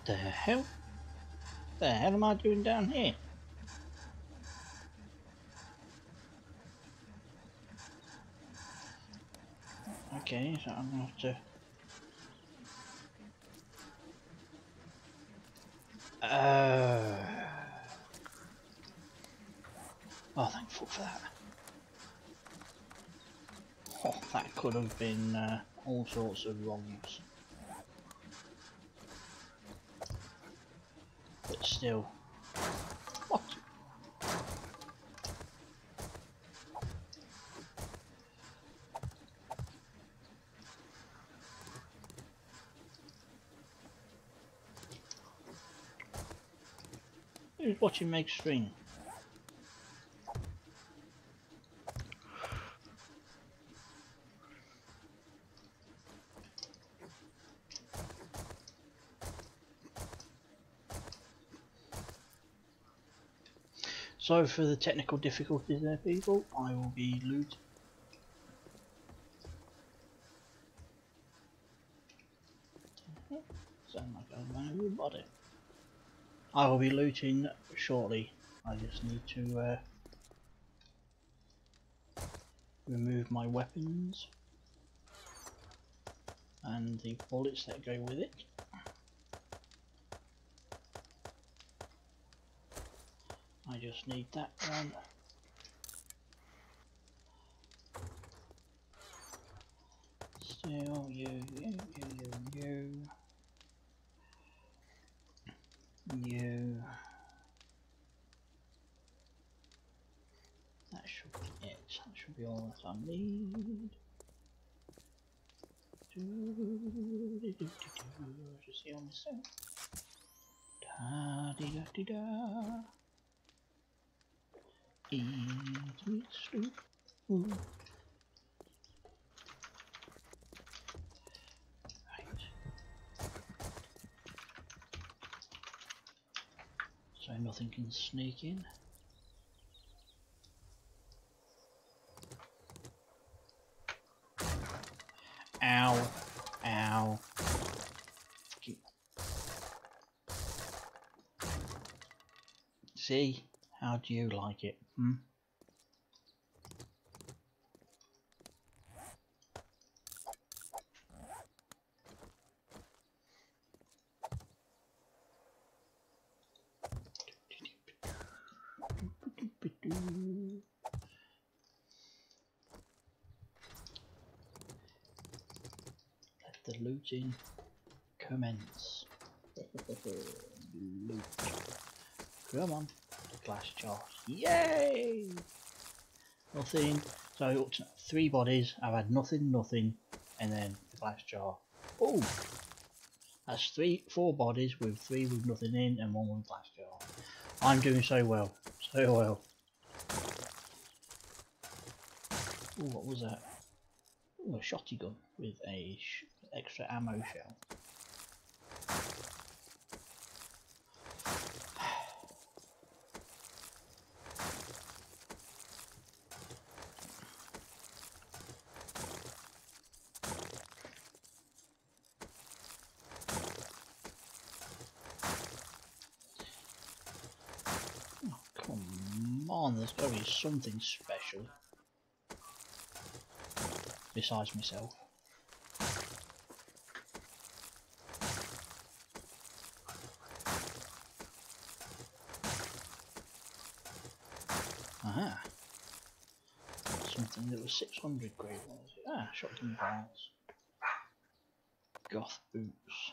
Speaker 2: The hell? The hell am I doing down here? Okay, so I'm gonna have to. Oh, thank fuck for that. Oh, that could have been all sorts of wrongs. But still. What? Who's watching Meg stream? Sorry for the technical difficulties there, people. I will be looting. Sound like I know everybody. I will be looting shortly. I just need to remove my weapons and the bullets that go with it. I just need that one. Still, you. That should be it. That should be all that I need. Just see on this thing. Da dee da dee da. Eat meat soup. Right. So nothing can sneak in. Ow. Ow. See? How do you like it? Hmm? Let the looting commence. Loot. Come on. Glass jar. Yay! Nothing. So up to 3 bodies. I've had nothing, and then the glass jar. Oh! That's 4 bodies with 3 with nothing in and 1 with glass jar. I'm doing so well. So well. Ooh, what was that? Ooh, a shotty gun with a extra ammo shell. on, there's got to be something special. Besides myself. Aha. Something that was 600 grade, what was it? Ah, shotgun balls. Goth boots.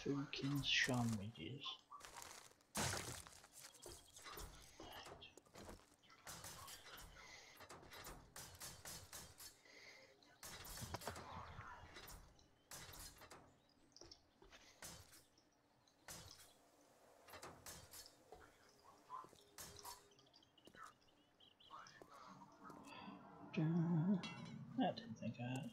Speaker 2: Fookins sandwiches. I didn't think I had.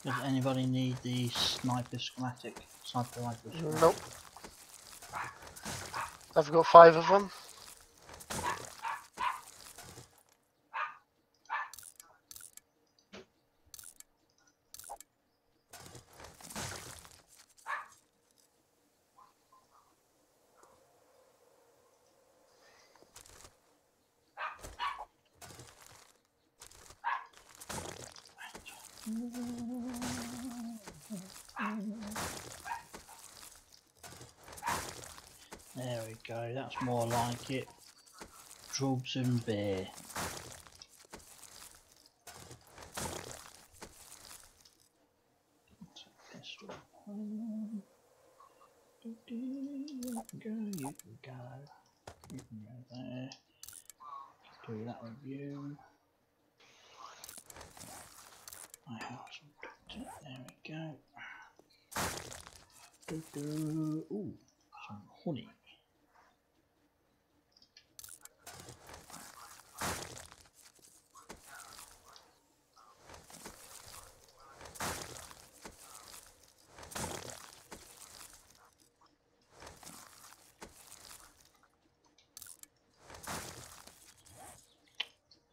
Speaker 2: Does anybody need the sniper schematic? Sniper rifle schematic?
Speaker 5: Nope. I've got 5 of them.
Speaker 2: There we go, that's more like it. Drugs and beer. Pistol. You can go, you can go. You can go there. Do that review. I have some content. There we go. Ooh, some honey.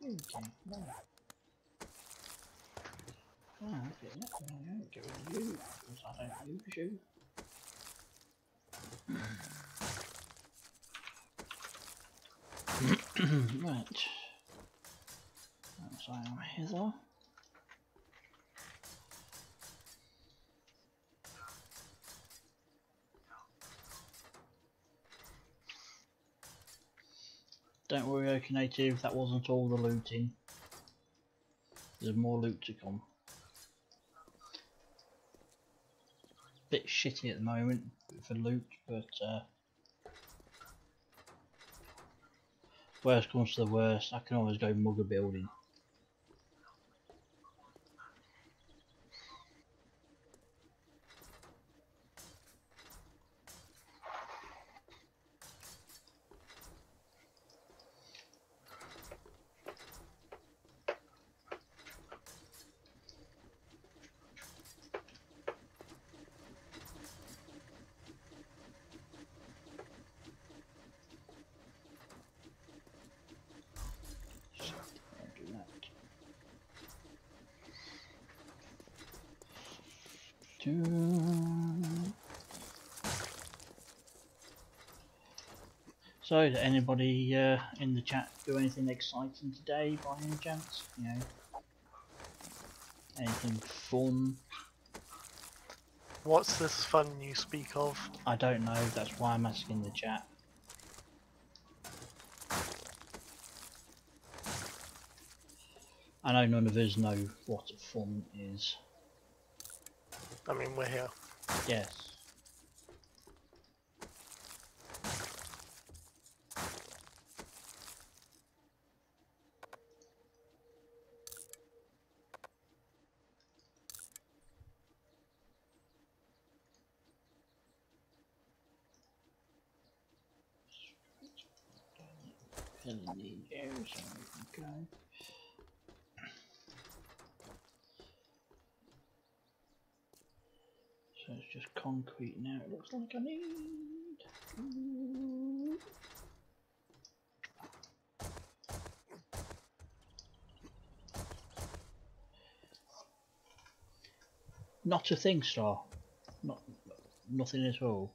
Speaker 2: Okay, no. Okay, no, I don't get rid of you, because I don't use you. Right. So I'm hither. Don't worry, OK Native, that wasn't all the looting. There's more loot to come. Bit shitty at the moment for loot, but worst comes to the worst, I can always go mug a building. So, did anybody in the chat do anything exciting today by any chance? You know, anything fun?
Speaker 5: What's this fun you speak of?
Speaker 2: I don't know, that's why I'm asking the chat. I know none of us know what fun is.
Speaker 5: I mean, we're here.
Speaker 2: Yes. Really need you, so we can go. So it's just concrete now, it looks like I need. Not a thing, Star. Nothing at all.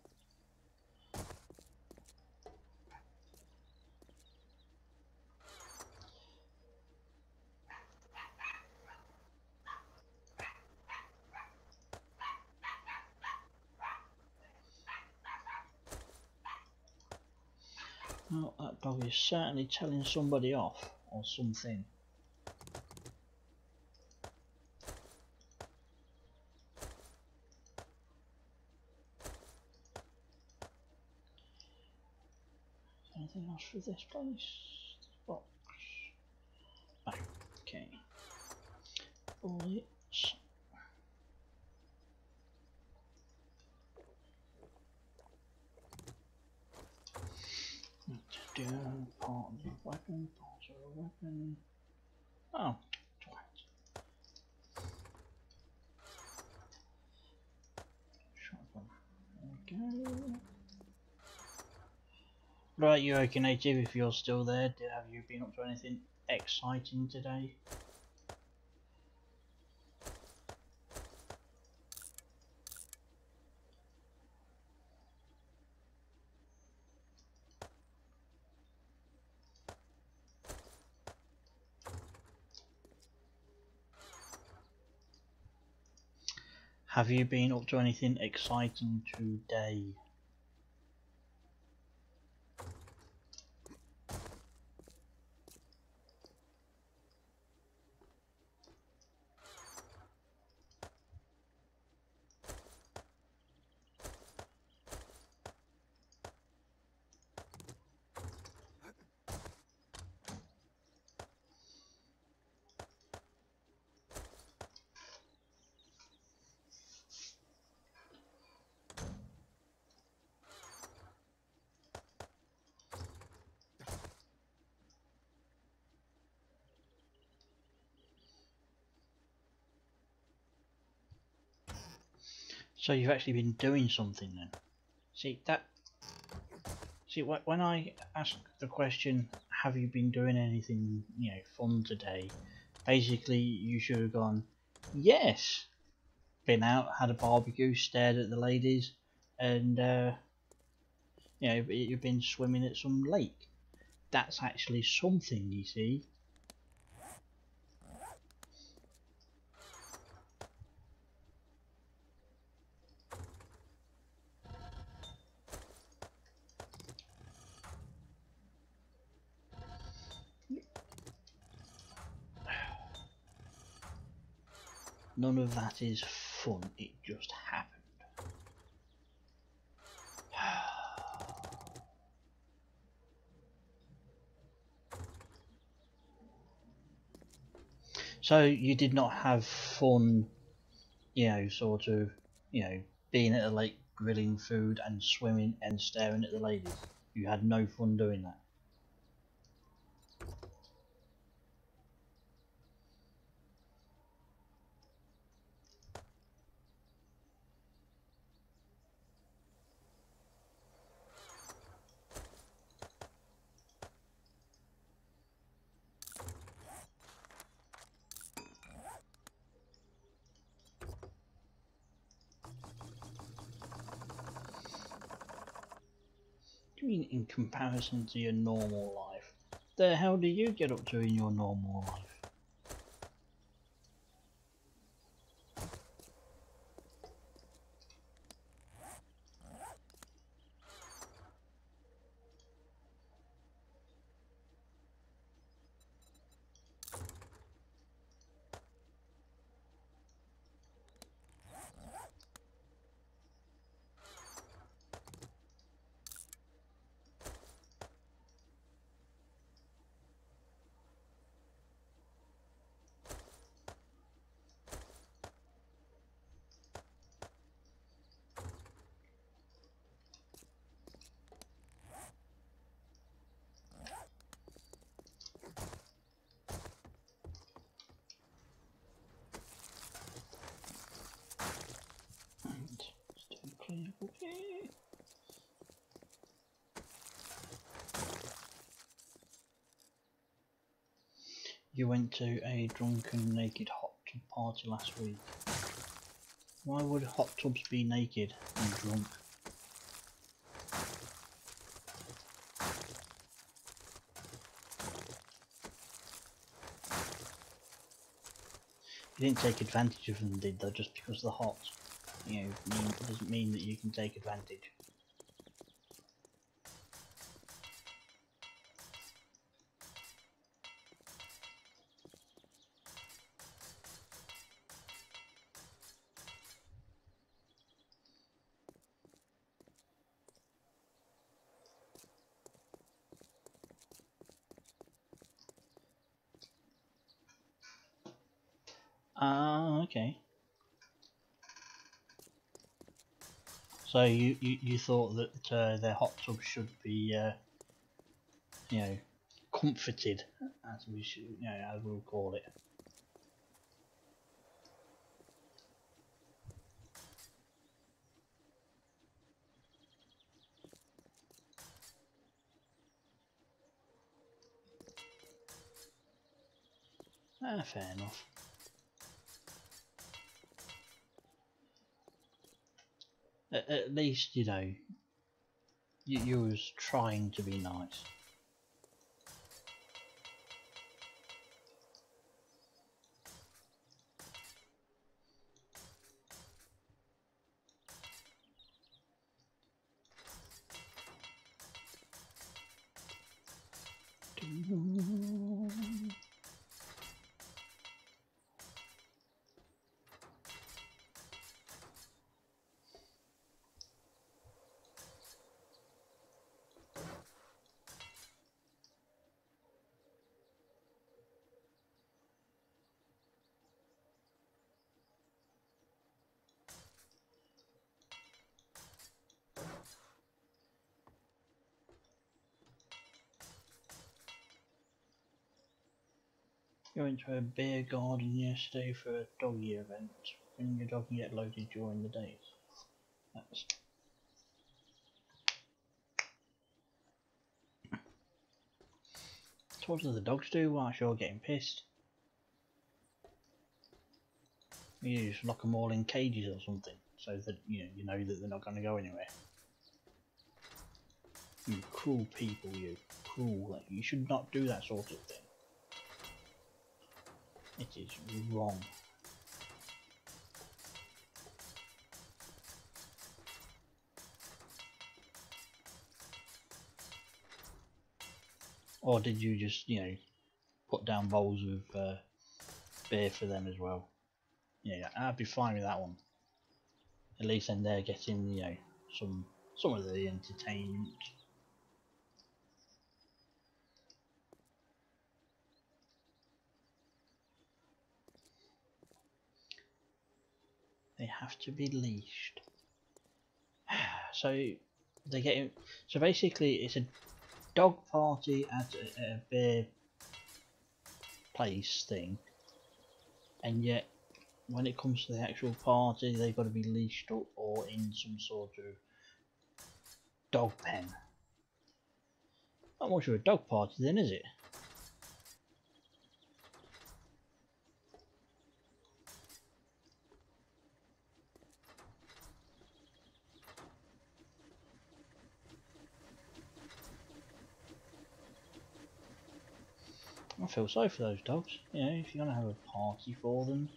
Speaker 2: Well, that dog is certainly telling somebody off, or something. Anything else for this place? This box. Okay. Bullets. Do part of the weapon, parts of the weapon. Oh, twat. Shotgun. There we go. Right, you okay, Native? If you're still there, have you been up to anything exciting today? Have you been up to anything exciting today? So you've actually been doing something then. See when I ask the question, have you been doing anything, fun today? Basically, you should have gone, yes. Been out, had a barbecue, stared at the ladies, and you've been swimming at some lake. That's actually something, you see. None of that is fun, it just happened. So you did not have fun, sort of, being at a lake grilling food and swimming and staring at the ladies. You had no fun doing that. What do you mean in comparison to your normal life? The hell do you get up to in your normal life? You went to a drunken naked hot tub party last week. Why would hot tubs be naked and drunk? You didn't take advantage of them, did they? Just because they're hot, you know, doesn't mean that you can take advantage. Ah, okay. So you thought that their hot tub should be, you know, comforted, as we should, you know, as we'll call it. Ah, fair enough. At least, you know, you was trying to be nice. You went to a beer garden yesterday for a doggy event, and your dog can get loaded during the days. That's... So what do the dogs do whilst you're getting pissed? You just lock them all in cages or something, so that you know that they're not going to go anywhere. You cruel people, you cruel. Like, you should not do that sort of thing. It is wrong. Or did you just, you know, put down bowls of beer for them as well? Yeah, I'd be fine with that one. At least then they're getting, you know, some of the entertainment. They have to be leashed. So they get. So basically, it's a dog party at a beer place thing, and yet when it comes to the actual party, they've got to be leashed up or in some sort of dog pen. Not much of a dog party then, is it? I feel sorry for those dogs. You know, if you're gonna have a party for them.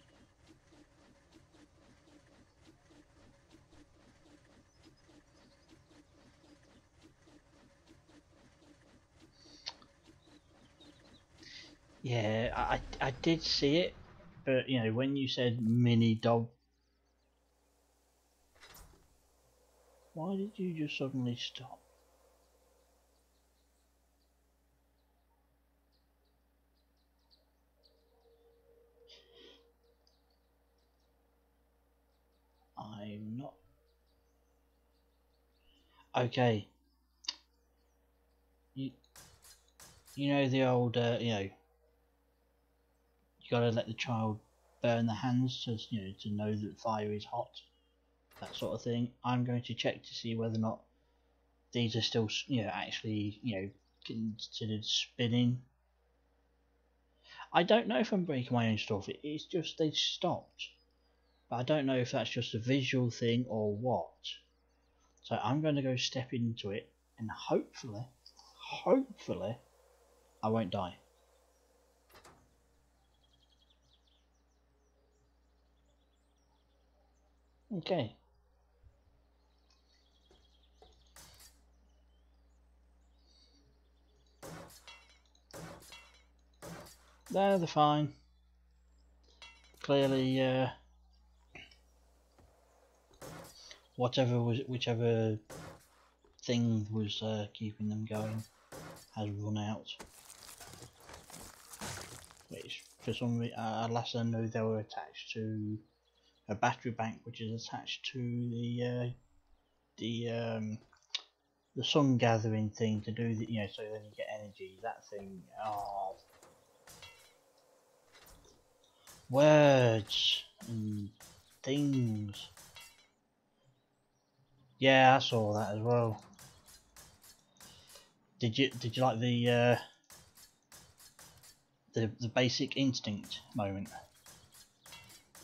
Speaker 2: Yeah, I did see it, but you know, when you said mini dog, why did you just suddenly stop? I'm not. Okay. You know the old, you know, you gotta let the child burn the hands to, you know, to know that fire is hot. That sort of thing. I'm going to check to see whether or not these are still, you know, actually, you know, considered spinning. I don't know if I'm breaking my own stuff. It's just they stopped. But I don't know if that's just a visual thing or what. So I'm going to go step into it, and hopefully, I won't die. Okay. No, they're fine. Clearly, whichever thing was keeping them going has run out. Which, for some reason, last I know, they were attached to a battery bank, which is attached to the sun gathering thing to do the, so then you get energy. That thing. Oh, words and things. Yeah, I saw that as well. Did you like the Basic Instinct moment?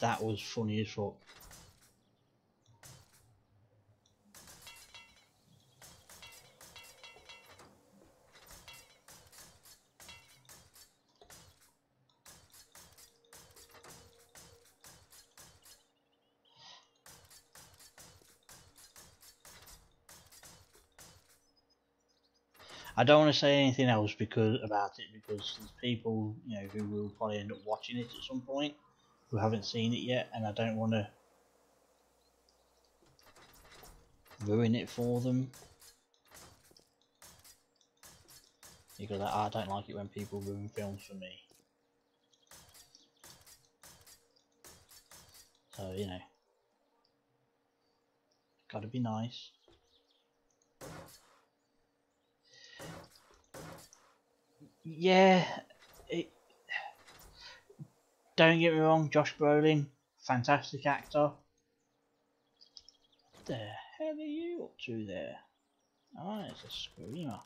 Speaker 2: That was funny as fuck. I don't want to say anything else about it because there's people who will probably end up watching it at some point who haven't seen it yet, and I don't want to ruin it for them because I don't like it when people ruin films for me. So gotta be nice. Yeah, don't get me wrong, Josh Brolin, fantastic actor. What the hell are you up to there? Oh, it's a screamer.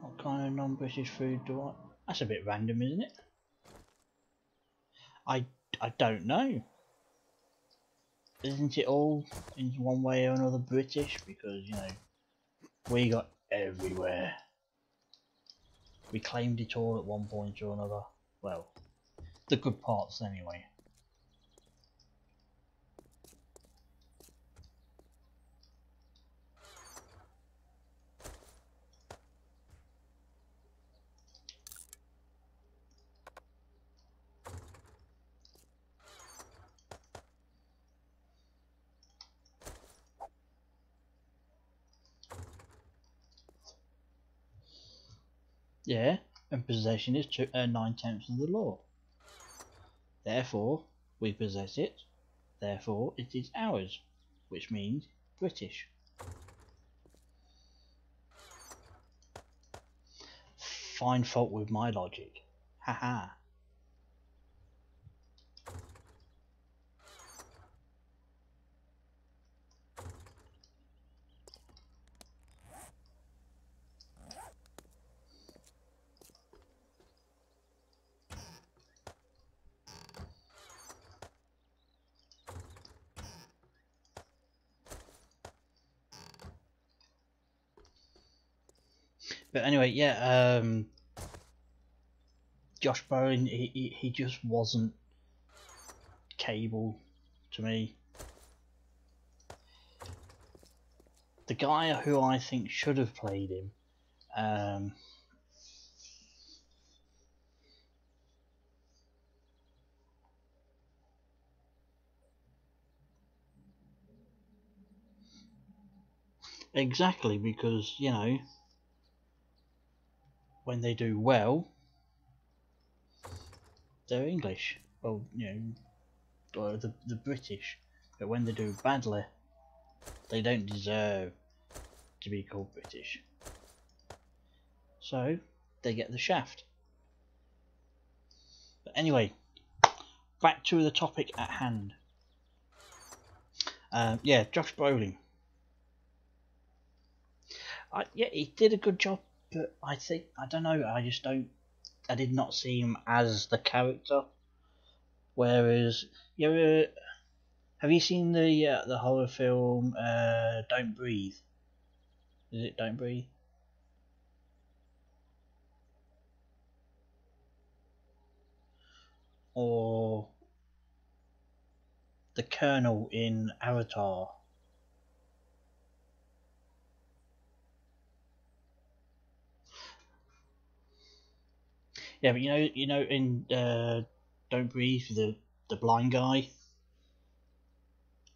Speaker 2: What kind of non-British food do I... That's a bit random, isn't it? I don't know. Isn't it all in one way or another British? Because, we got everywhere. We claimed it all at one point or another. Well, the good parts anyway. Yeah, and possession is 9/10 of the law. Therefore, we possess it. Therefore, it is ours, which means British. Find fault with my logic. Haha. But anyway, yeah, Josh Brolin, he just wasn't Cable to me. The guy who I think should have played him, exactly, because when they do well, they're English. Well, or the British. But when they do badly, they don't deserve to be called British. So they get the shaft. But anyway, back to the topic at hand. Yeah, Josh Brolin. Yeah, he did a good job, but I don't know. I did not see him as the character. Whereas, have you seen the horror film Don't Breathe? Is it Don't Breathe? Or the Colonel in Avatar? Yeah, but in Don't Breathe, the blind guy.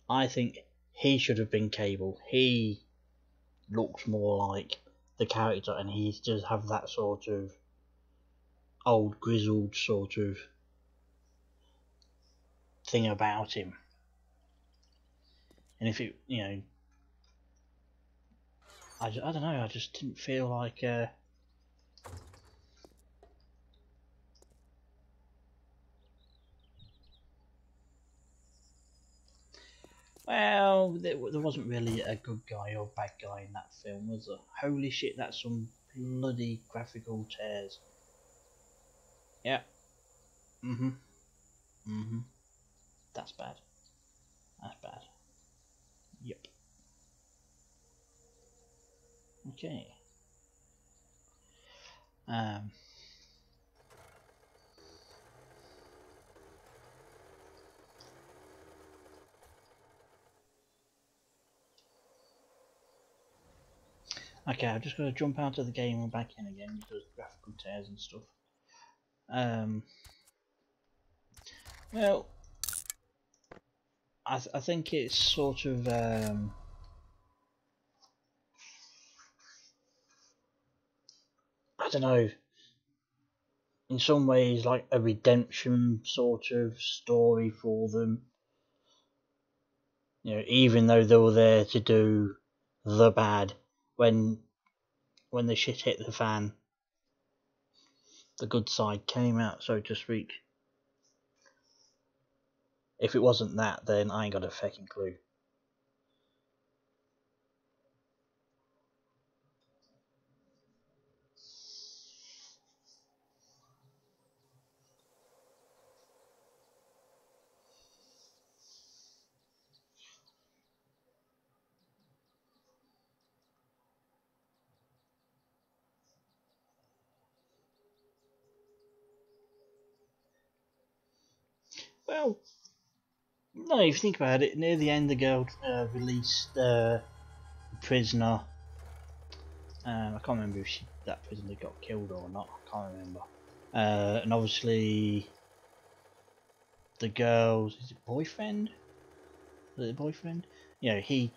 Speaker 2: I think he should have been Cable. He looks more like the character, and he does have that sort of old grizzled sort of thing about him. And if it, I don't know. I just didn't feel like. Well, there wasn't really a good guy or bad guy in that film, was there? Holy shit, that's some bloody graphical tears. Yeah. That's bad. That's bad. Yep. Okay. Okay, I've just got to jump out of the game and back in again because graphical tears and stuff. Well, I think it's sort of I don't know. In some ways, like a redemption sort of story for them. Even though they were there to do the bad, when the shit hit the fan, the good side came out, so to speak. If it wasn't that, then I ain't got a fucking clue. Well, no, if you think about it, near the end the girl released the prisoner. I can't remember if that prisoner got killed or not. I can't remember. And obviously, the girl's boyfriend. The boyfriend. He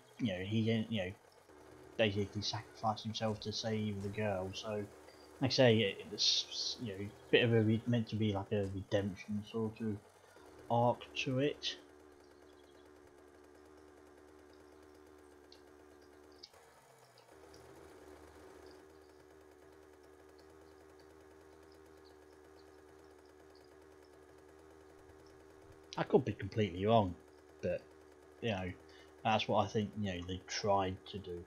Speaker 2: basically sacrificed himself to save the girl. So, like I say, it's bit of meant to be like a redemption sort of arc to it. I could be completely wrong, but that's what I think they tried to do.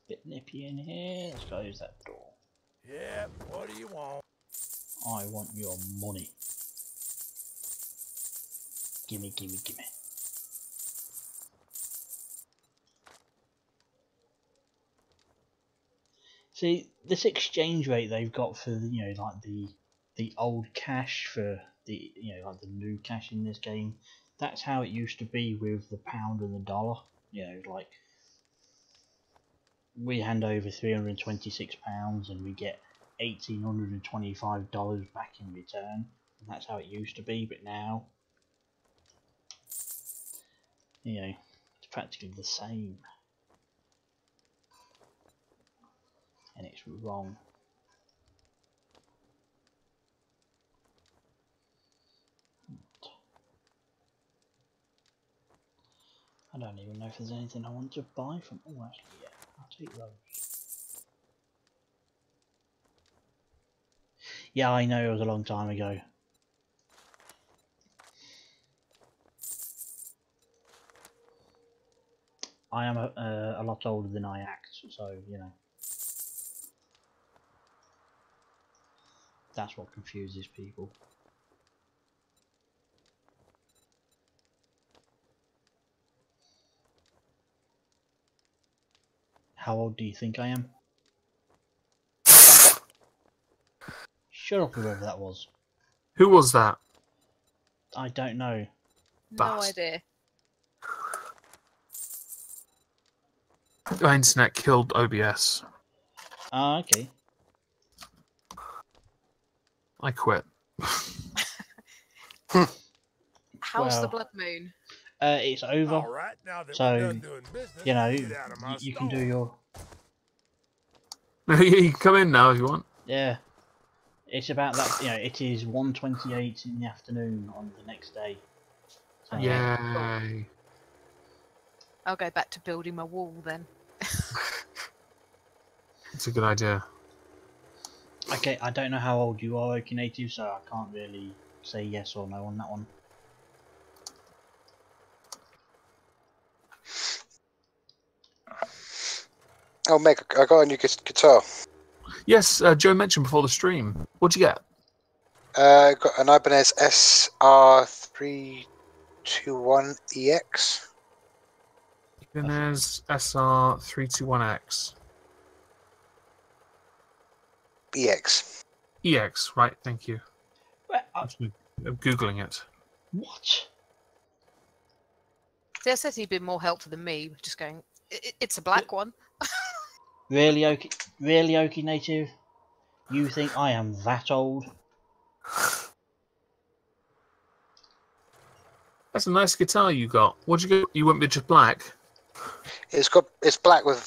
Speaker 2: Bit nippy in here. Let's close that door.
Speaker 7: Yeah, what do you want?
Speaker 2: I want your money. Gimme, gimme, gimme. See, this exchange rate they've got for like the old cash for the like the new cash in this game. That's how it used to be with the pound and the dollar. Like we hand over £326 and we get $1,825 back in return. And that's how it used to be, but now it's practically the same. And it's wrong. I don't even know if there's anything I want to buy from. Oh, actually, yeah, I'll take those. Yeah, I know it was a long time ago. I am a lot older than I act, so you know. That's what confuses people. How old do you think I am? Shut up, whoever that was.
Speaker 8: Who was that?
Speaker 2: I don't know.
Speaker 1: No
Speaker 8: Bastard.
Speaker 1: idea.
Speaker 8: My internet killed OBS.
Speaker 2: Ah, okay.
Speaker 8: I quit.
Speaker 1: How's the
Speaker 2: Well,
Speaker 1: blood moon?
Speaker 2: It's over.
Speaker 7: All right, now that
Speaker 2: So,
Speaker 7: we're done doing business,
Speaker 2: you know,
Speaker 7: get out of my
Speaker 2: you can
Speaker 7: store.
Speaker 2: do your.
Speaker 8: You can come in now if you want.
Speaker 2: Yeah. It's about that. You know, it is 1:28 in the afternoon on the next day. So,
Speaker 8: Yay.
Speaker 1: I'll go back to building my wall then.
Speaker 8: It's a good idea.
Speaker 2: Okay, I don't know how old you are, Okie Native, so I can't really say yes or no on that one.
Speaker 4: Oh, Meg, I got a new guitar.
Speaker 8: Yes, Joe mentioned before the stream. What'd you get?
Speaker 4: Got an Ibanez SR321EX.
Speaker 8: Ibanez SR321X.
Speaker 4: EX.
Speaker 8: EX, right, thank you.
Speaker 2: Well,
Speaker 8: I'm Googling it.
Speaker 2: what?
Speaker 1: See, I said he'd been more helpful than me. Just going, it's a black one.
Speaker 2: Really, Okie Native? You think I am that old?
Speaker 8: That's a nice guitar you got. What'd you go? You went with just black?
Speaker 4: It's black with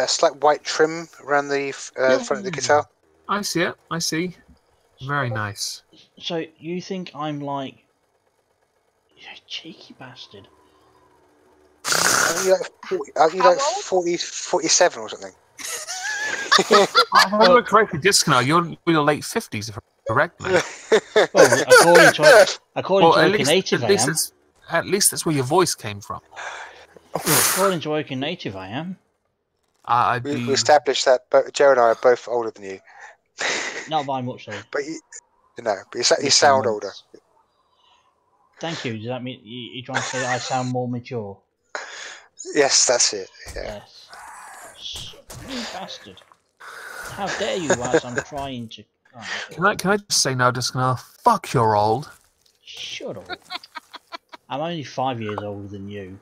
Speaker 4: slight white trim around the front of the guitar.
Speaker 8: I see it. I see. Very nice.
Speaker 2: So, you think I'm like... You cheeky bastard.
Speaker 4: Are you
Speaker 1: How
Speaker 4: like
Speaker 1: old?
Speaker 4: 47 or something?
Speaker 8: If I remember correctly, Discount, you're in your late 50s, if I'm correct, mate.
Speaker 2: Well, according to Okie Native, I am.
Speaker 8: At least that's where your voice came from.
Speaker 2: According to Okie Native, I am.
Speaker 8: I'd
Speaker 4: We
Speaker 8: be...
Speaker 4: established that Joe and I are both older than you.
Speaker 2: Not by much, though.
Speaker 4: But you sound older.
Speaker 2: Thank you. Does that mean you're trying to say I sound more mature?
Speaker 4: Yes, that's it. Yeah.
Speaker 2: Yes. You bastard. How dare you whilst I'm trying to... Oh,
Speaker 8: Can I just say now, Discount, fuck, you're old.
Speaker 2: shut up. I'm only 5 years older than you.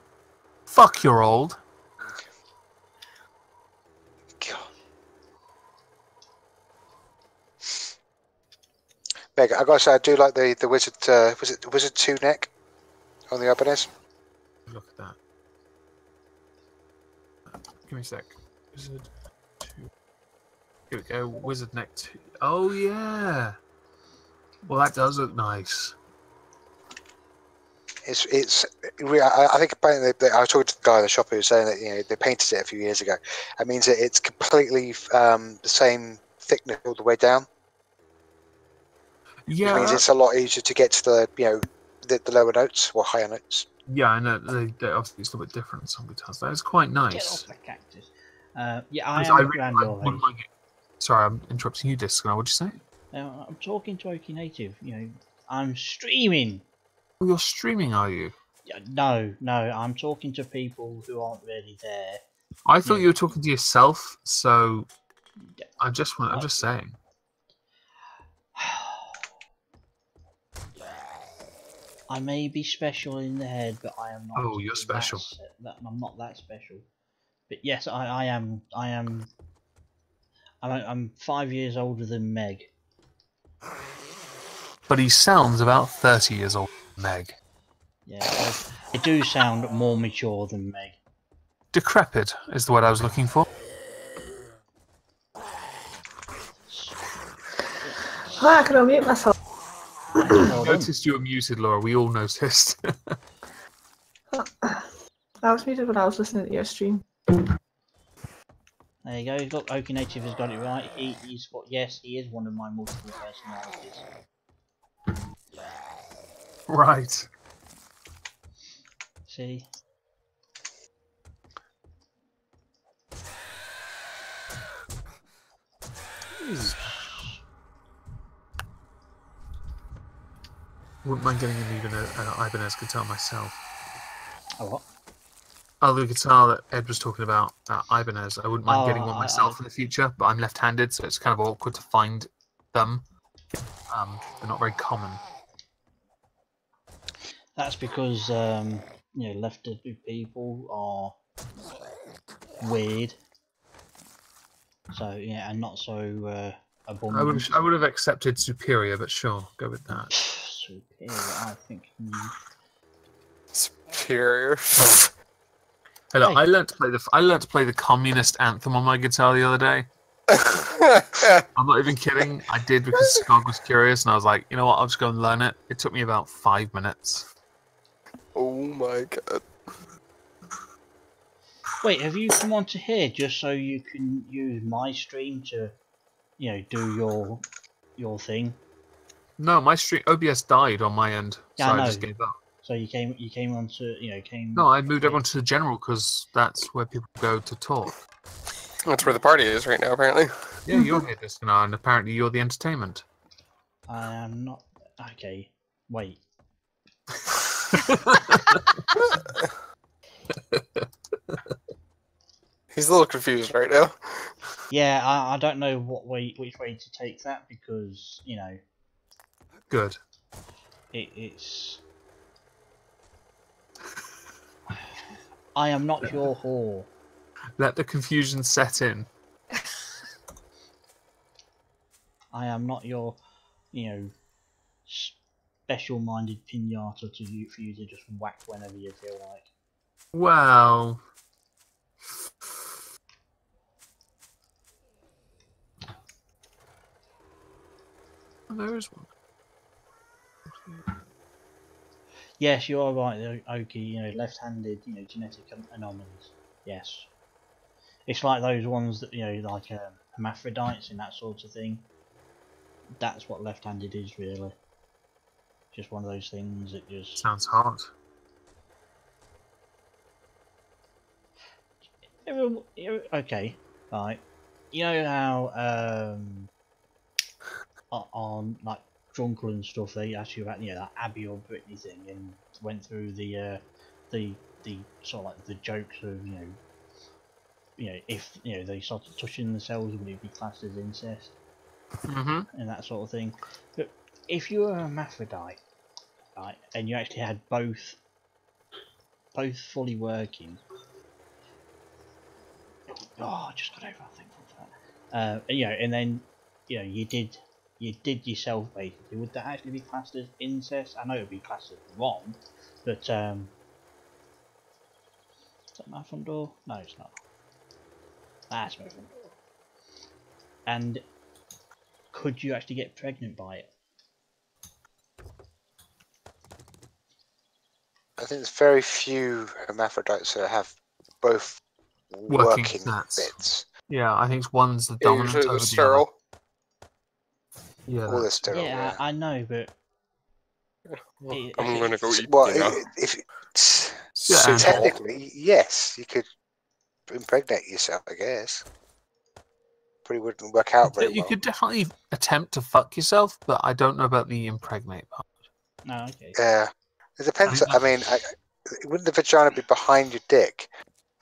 Speaker 8: Fuck, you're old.
Speaker 4: God. Meg, I gotta say, I do like the Wizard. Was it the Wizard 2 neck on the Ibanez?
Speaker 8: Look at that. Give me a sec. Wizard 2. Here we go. Wizard neck 2. Oh, yeah. Well, that does look nice.
Speaker 4: I think apparently I was talking to the guy in the shop who was saying that they painted it a few years ago. That means that it's completely the same thickness all the way down.
Speaker 8: Yeah.
Speaker 4: Which means it's a lot easier to get to the the lower notes or higher notes.
Speaker 8: Yeah, I know. They obviously it's a little bit different on some guitars. That is quite
Speaker 2: Get
Speaker 8: nice.
Speaker 2: off the cactus. Yeah, I
Speaker 8: Because
Speaker 2: am a
Speaker 8: really
Speaker 2: grand
Speaker 8: like-
Speaker 2: old
Speaker 8: wouldn't like it. Sorry, I'm interrupting you, Disc. What'd you say?
Speaker 2: Now, I'm talking to Okie Native. I'm streaming.
Speaker 8: Oh, you're streaming, are you?
Speaker 2: Yeah, no, I'm talking to people who aren't really there.
Speaker 8: I thought
Speaker 2: Yeah.
Speaker 8: you were talking to yourself, so
Speaker 2: Yeah.
Speaker 8: I'm just saying.
Speaker 2: I may be special in the head, but I am not.
Speaker 8: Oh, you're special.
Speaker 2: I'm not that special. But yes, I am. I'm 5 years older than Meg.
Speaker 8: But he sounds about 30 years old, Meg.
Speaker 2: Yeah, I do sound more mature than Meg.
Speaker 8: Decrepit is the word I was looking for.
Speaker 6: I can unmute myself.
Speaker 2: Well done.
Speaker 8: Noticed you were muted, Laura. We all noticed.
Speaker 6: I was muted when I was listening to your stream.
Speaker 2: There you go. Look, Oaky Native has got it right. He's what? Yes, he is one of my multiple personalities.
Speaker 8: Right.
Speaker 2: See?
Speaker 8: Wouldn't mind getting an Ibanez guitar myself.
Speaker 2: Oh, what?
Speaker 8: Oh, the guitar that Ed was talking about, Ibanez. I wouldn't mind getting one
Speaker 2: I-
Speaker 8: myself in the future, but I'm left-handed, so it's kind of awkward to find them. They're not very common.
Speaker 2: That's because left-handed people are weird. So yeah, and not so abundant.
Speaker 8: I would have accepted Superior, but sure, go with that.
Speaker 2: Superior, I think.
Speaker 9: Superior.
Speaker 8: Hey, look,
Speaker 2: Hey.
Speaker 8: I learned to play the Communist Anthem on my guitar the other day. I'm not even kidding. I did because Skog was curious, and I was like, you know what? I'll just go and learn it. It took me about 5 minutes.
Speaker 9: Oh my god.
Speaker 2: Wait, have you come onto here just so you can use my stream to, do your thing?
Speaker 8: No, my stream OBS died on my end,
Speaker 2: Yeah,
Speaker 8: so
Speaker 2: I
Speaker 8: I
Speaker 2: know.
Speaker 8: just gave up.
Speaker 2: So you came onto
Speaker 8: No, I moved everyone to the general because that's where people go to talk.
Speaker 9: That's where the party is right now, apparently.
Speaker 8: Yeah, you're here, Discana, and apparently you're the entertainment.
Speaker 2: I am not. Okay, wait.
Speaker 9: He's a little confused right now.
Speaker 2: Yeah, I don't know which way to take that because
Speaker 8: Good.
Speaker 2: it's. I am not your whore.
Speaker 8: Let the confusion set in.
Speaker 2: I am not your, special-minded pinata for you to just whack whenever you feel like.
Speaker 8: Well, there is one.
Speaker 2: Yes, you are right, Oki. Left-handed, genetic anomalies. Yes, it's like those ones that like hermaphrodites and that sort of thing. That's what left-handed is really. Just one of those things that just
Speaker 8: Sounds hard.
Speaker 2: Okay, right. You know how on like Drunkle and stuff they asked you about that Abby or Britney thing and went through the sort of like the jokes of if they started touching themselves would it be classed as incest and that sort of thing. But if you were a hermaphrodite, right, and you actually had both fully working. Oh, I just got over a thing for that. And then you did yourself basically. Would that actually be classed as incest? I know it would be classed as wrong, but is that my front door? No, it's not. That's my front door. And could you actually get pregnant by it?
Speaker 4: I think there's very few hermaphrodites that have both
Speaker 8: Working
Speaker 4: working
Speaker 8: stats.
Speaker 4: bits.
Speaker 8: Yeah, I think one's the
Speaker 9: Yeah,
Speaker 8: dominant
Speaker 9: usually
Speaker 8: over
Speaker 9: they're
Speaker 8: the
Speaker 9: sterile.
Speaker 8: other. Yeah,
Speaker 4: All the sterile.
Speaker 2: Yeah, I know, but
Speaker 9: Well, I'm gonna go eat
Speaker 4: Well,
Speaker 9: dinner.
Speaker 4: so
Speaker 8: and-
Speaker 4: technically, yes, you could impregnate yourself, I guess. Probably wouldn't work out very
Speaker 8: you
Speaker 4: well.
Speaker 8: could definitely attempt to fuck yourself, but I don't know about the impregnate part.
Speaker 2: no, okay.
Speaker 4: Yeah, it depends.
Speaker 8: I
Speaker 4: I mean, wouldn't the vagina be behind your dick?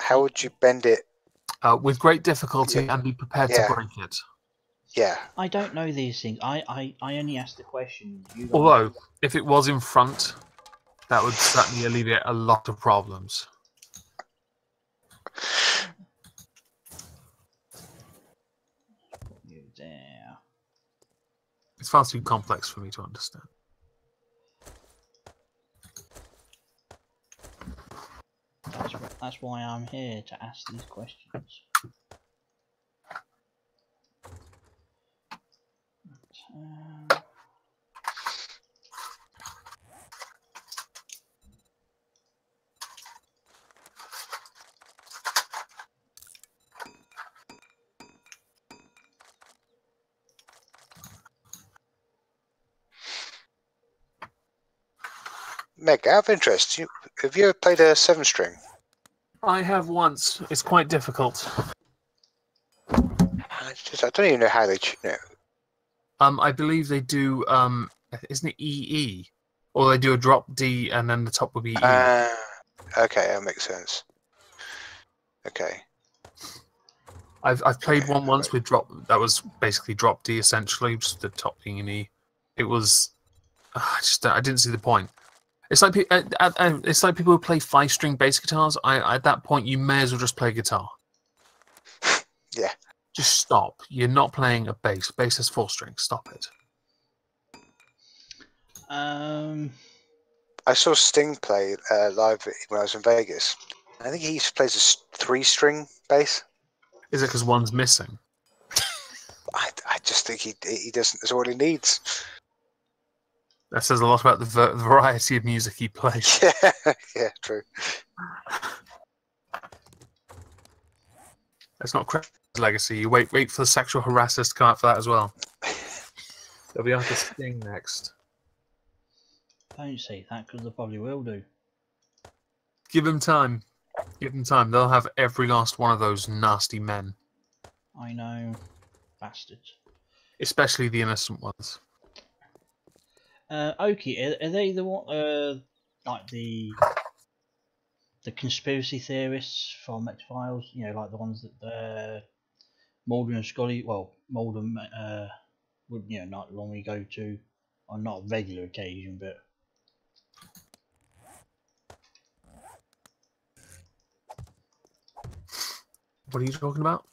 Speaker 4: How would you bend it?
Speaker 8: With great difficulty and be prepared
Speaker 4: Yeah.
Speaker 8: to break it.
Speaker 4: Yeah,
Speaker 2: I don't know these things. I only asked the question. You guys-
Speaker 8: Although, if it was in front, that would certainly alleviate a lot of problems.
Speaker 2: You there.
Speaker 8: It's far too complex for me to understand.
Speaker 2: That's why I'm here to ask these questions.
Speaker 4: Meg, out of interest, have you ever played a 7-string?
Speaker 8: I have once. It's quite difficult.
Speaker 4: I don't even know how they tune it.
Speaker 8: I believe they do. Isn't it EE? Or they do a drop D and then the top will be E.
Speaker 4: Okay, that makes sense. Okay.
Speaker 8: I've played one once with drop. That was basically drop D essentially, just the top being an E. It was. I didn't see the point. It's like it's like people who play 5-string bass guitars. At that point, you may as well just play guitar.
Speaker 4: Yeah.
Speaker 8: Just stop. You're not playing a bass. Bass has 4 strings. Stop it.
Speaker 2: I
Speaker 4: saw Sting play live when I was in Vegas. I think he plays a 3-string bass.
Speaker 8: Is it because one's missing?
Speaker 4: I just think he doesn't. That's all he needs.
Speaker 8: That says a lot about the variety of music he plays.
Speaker 4: Yeah, true.
Speaker 8: That's not Craig's legacy. You wait for the sexual harassers to come out for that as well. They'll be after Sting next.
Speaker 2: Don't say that because they probably will do.
Speaker 8: Give them time. Give them time. They'll have every last one of those nasty men.
Speaker 2: I know. Bastards.
Speaker 8: Especially the innocent ones.
Speaker 2: Oki, are they the one, like the conspiracy theorists from X-Files? You know, like the ones that Mulder and Scully, well, Mulder would, you know, not normally go to on not a regular occasion, but
Speaker 8: what are you talking about?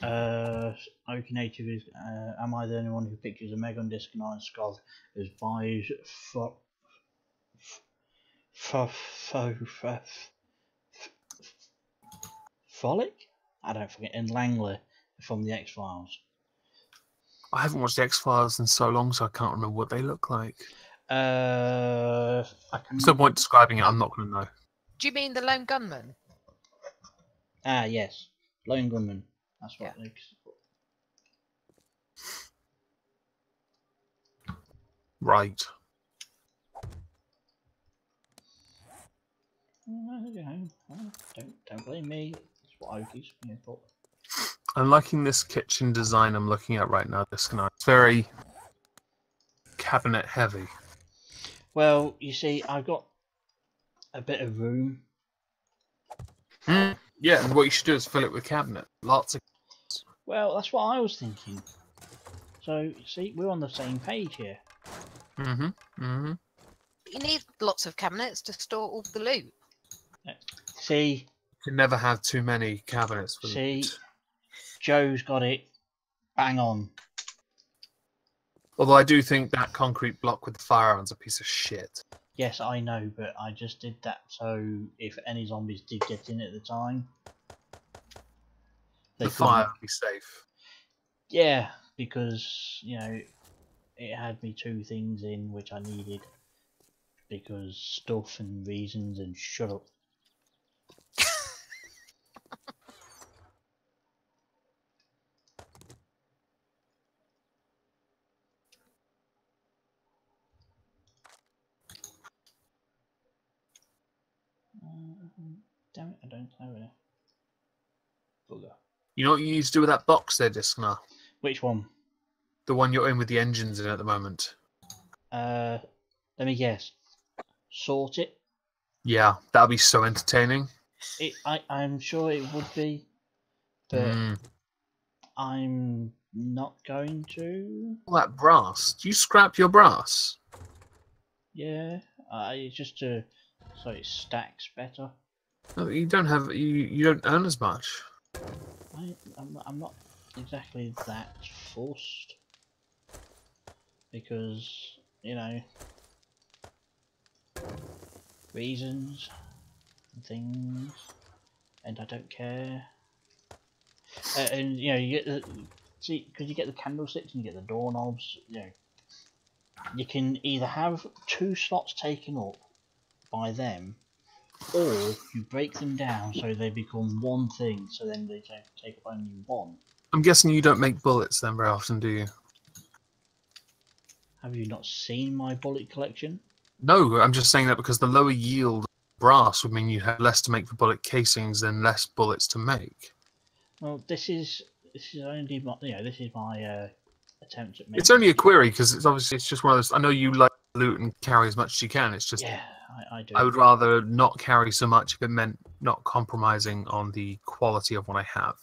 Speaker 2: Oki Native is, am I the only one who pictures a Megan Disc and Iron Skull as buys Frolic? I don't forget, and Langley from the X-Files.
Speaker 8: I haven't watched the X-Files in so long, so I can't remember what they look like.
Speaker 2: I can...
Speaker 8: There's no point describing it, I'm not going to know.
Speaker 1: Do you mean the Lone Gunman?
Speaker 2: Ah, yes. Lone Gunman. That's what they...
Speaker 8: Right.
Speaker 2: Don't blame me. That's what Oki's here for.
Speaker 8: I'm liking this kitchen design I'm looking at right now. This night, it's very cabinet heavy.
Speaker 2: Well, you see, I've got a bit of room.
Speaker 8: Yeah, and what you should do is fill it with cabinet. Lots of.
Speaker 2: Well, that's what I was thinking. So, you see, we're on the same page here.
Speaker 1: You need lots of cabinets to store all the loot.
Speaker 2: See,
Speaker 8: you can never have too many cabinets. For
Speaker 2: loot. Joe's got it bang on.
Speaker 8: Although I do think that concrete block with the fire iron's a piece of shit.
Speaker 2: Yes, I know, but I just did that so if any zombies did get in at the time,
Speaker 8: the fire would be safe.
Speaker 2: Yeah, because, you know, it had me 2 things in which I needed because stuff and reasons and shut up. Damn it, I don't have any. Bugger.
Speaker 8: You know what you need to do with that box there, Discner?
Speaker 2: Which one?
Speaker 8: The one you're in with the engines in at the moment.
Speaker 2: Let me guess. Sort it?
Speaker 8: Yeah, that'll be so entertaining.
Speaker 2: I'm sure it would be, but I'm not going to.
Speaker 8: All that brass. Do you scrap your brass?
Speaker 2: Yeah, it's just to so it stacks better.
Speaker 8: No, you don't have. You don't earn as much.
Speaker 2: I'm not exactly that forced because, you know, reasons and things, and I don't care. And you know, you get because you get the candlesticks and you get the doorknobs. You know, you can either have 2 slots taken up by them, or you break them down so they become one thing. So then they take up only one.
Speaker 8: I'm guessing you don't make bullets then very often, do you?
Speaker 2: Have you not seen my bullet collection?
Speaker 8: No, I'm just saying that because the lower yield brass would mean you have less to make for bullet casings and less bullets to make.
Speaker 2: Well, this is only my, this is my attempt at making.
Speaker 8: It's only a query because it's just one of those. I know you like to loot and carry as much as you can. It's just
Speaker 2: yeah, I do.
Speaker 8: I would rather not carry so much if it meant not compromising on the quality of what I have,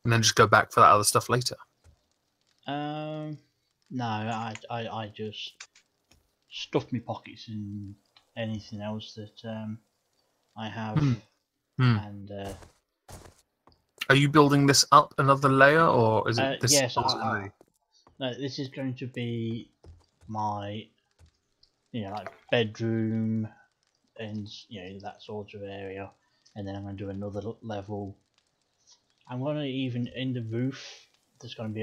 Speaker 8: and then just go back for that other stuff later.
Speaker 2: No, I just stuff my pockets in anything else that I have, and.
Speaker 8: Are you building this up another layer, or is it this?
Speaker 2: Yes, no, this is going to be my, like bedroom, and that sort of area, and then I'm going to do another level. I'm going to even in the roof. There's going to be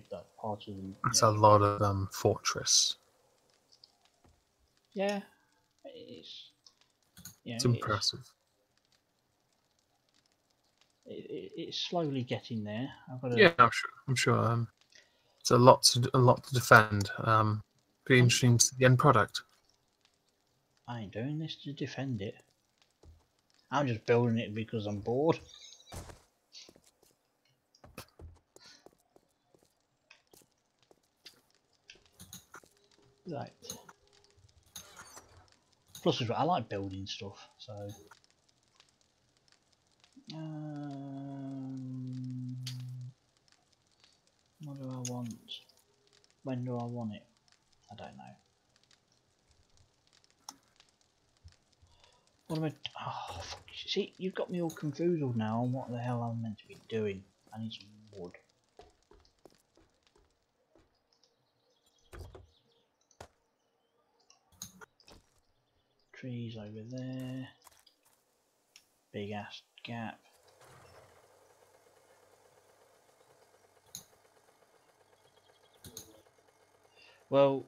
Speaker 2: that part of the.
Speaker 8: That's a lot of fortress.
Speaker 2: Yeah,
Speaker 8: it's impressive.
Speaker 2: It's slowly getting there.
Speaker 8: Yeah, I'm sure. It's a lot to defend. Be interesting to see the end product.
Speaker 2: I ain't doing this to defend it. I'm just building it because I'm bored. Right. Plus, I like building stuff, so. What do I want? When do I want it? I don't know. What am I? Oh, fuck. See, you've got me all confused now on what the hell I'm meant to be doing. I need some wood. Trees over there. Big ass gap. Well,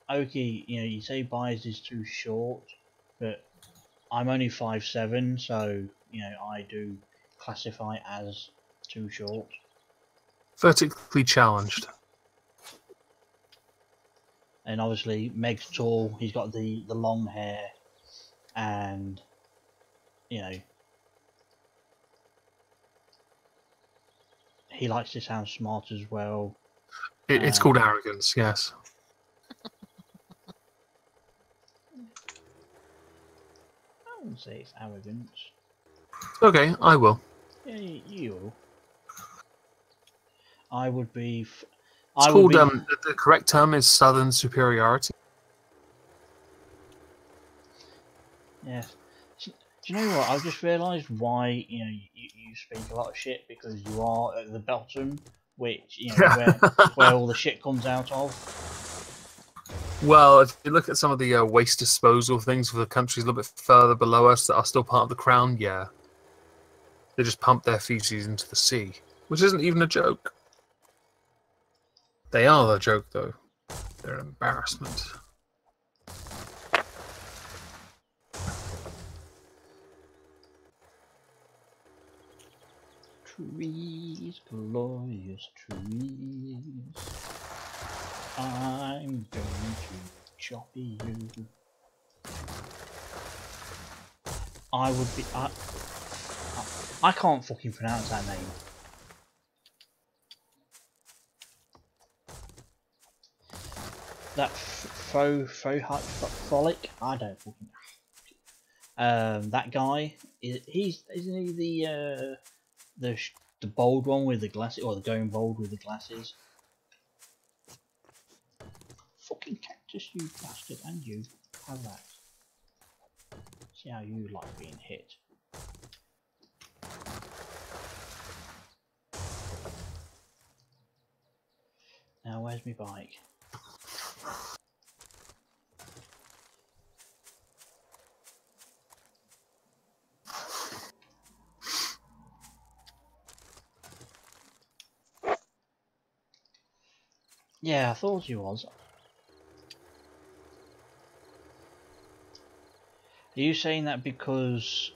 Speaker 2: okay, you say Byers is too short, but I'm only 5'7", so I do classify as too short.
Speaker 8: Vertically challenged.
Speaker 2: And obviously Meg's tall, he's got the long hair, and he likes to sound smart as well.
Speaker 8: It's called arrogance, yes.
Speaker 2: I wouldn't say it's arrogance.
Speaker 8: Okay, I will.
Speaker 2: Yeah, you will. I would be.
Speaker 8: It's called. The correct term is Southern superiority.
Speaker 2: Yes. Do you know what? I've just realised why you speak a lot of shit, because you are at the bottom, which where all the shit comes out of.
Speaker 8: Well, if you look at some of the waste disposal things for the countries a little bit further below us that are still part of the crown, yeah, they just pump their feces into the sea, which isn't even a joke. They are the joke, though. They're an embarrassment.
Speaker 2: Trees, glorious trees. I'm going to chop you. I would be. I can't fucking pronounce that name. That frolic. I don't fucking. That guy isn't he the bold one with the glasses, or the going bold with the glasses? Fucking cactus, you bastard, and you have that. See how you like being hit. Now where's my bike? Yeah, I thought he was. Are you saying that because,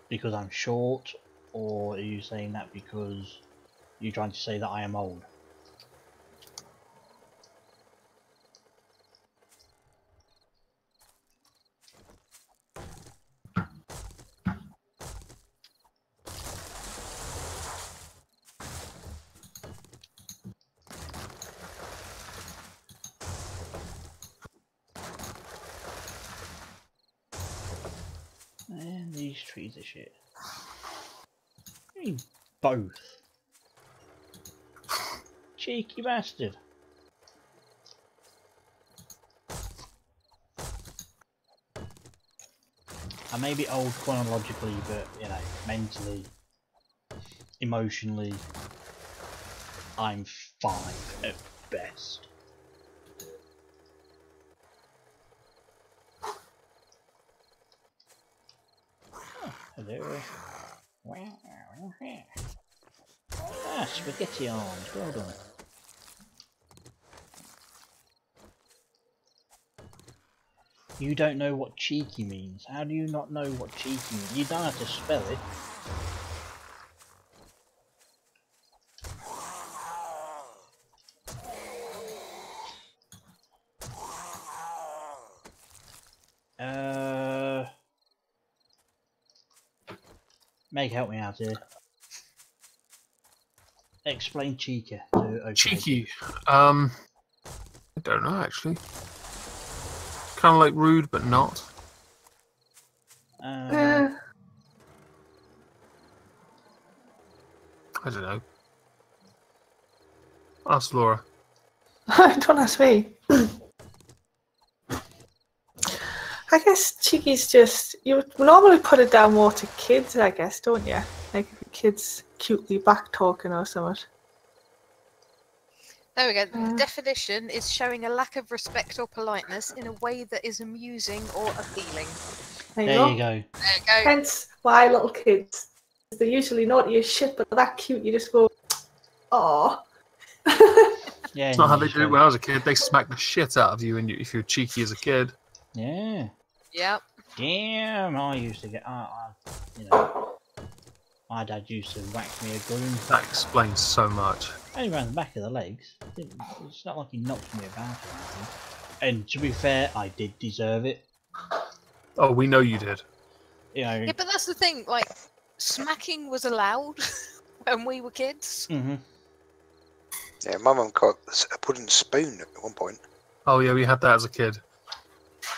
Speaker 2: because I'm short, or are you saying that because you're trying to say that I am old? trees are shit. You mean both? Cheeky bastard. I may be old chronologically, but you know, mentally, emotionally, I'm 5 at best. Oh, hello. Ah, spaghetti arms, well done. You don't know what cheeky means. How do you not know what cheeky means? You don't have to spell it. Meg, help me out here. Explain cheeky to OK.
Speaker 8: Cheeky. I don't know actually. Kind of like rude, but not.
Speaker 6: Yeah.
Speaker 8: I don't know. Ask Laura.
Speaker 6: Don't ask me. I guess cheeky's just, you normally put it down more to kids, I guess, don't you? Like if your kid's cutely back talking or something.
Speaker 1: There we go. The definition is showing a lack of respect or politeness in a way that is amusing or appealing.
Speaker 6: There
Speaker 2: There you go.
Speaker 1: There you go.
Speaker 6: Hence why little kids, they're usually naughty as shit, but they're that cute, you just go, aww.
Speaker 2: Yeah,
Speaker 8: It's not how they did it when I was a kid. They smacked the shit out of you if you're cheeky as a kid.
Speaker 2: Yeah.
Speaker 1: Yep.
Speaker 2: Damn, I used to get, you know, my dad used to whack me a gun.
Speaker 8: That explains so much.
Speaker 2: Only around the back of the legs. It's not like he knocked me about or anything. And to be fair, I did deserve it.
Speaker 8: Oh, we know you did.
Speaker 2: You know.
Speaker 1: Yeah, but that's the thing. Like, smacking was allowed when we were kids.
Speaker 2: Mm-hmm.
Speaker 4: Yeah, my mum got a wooden spoon at one point.
Speaker 8: Oh yeah, we had that as a kid.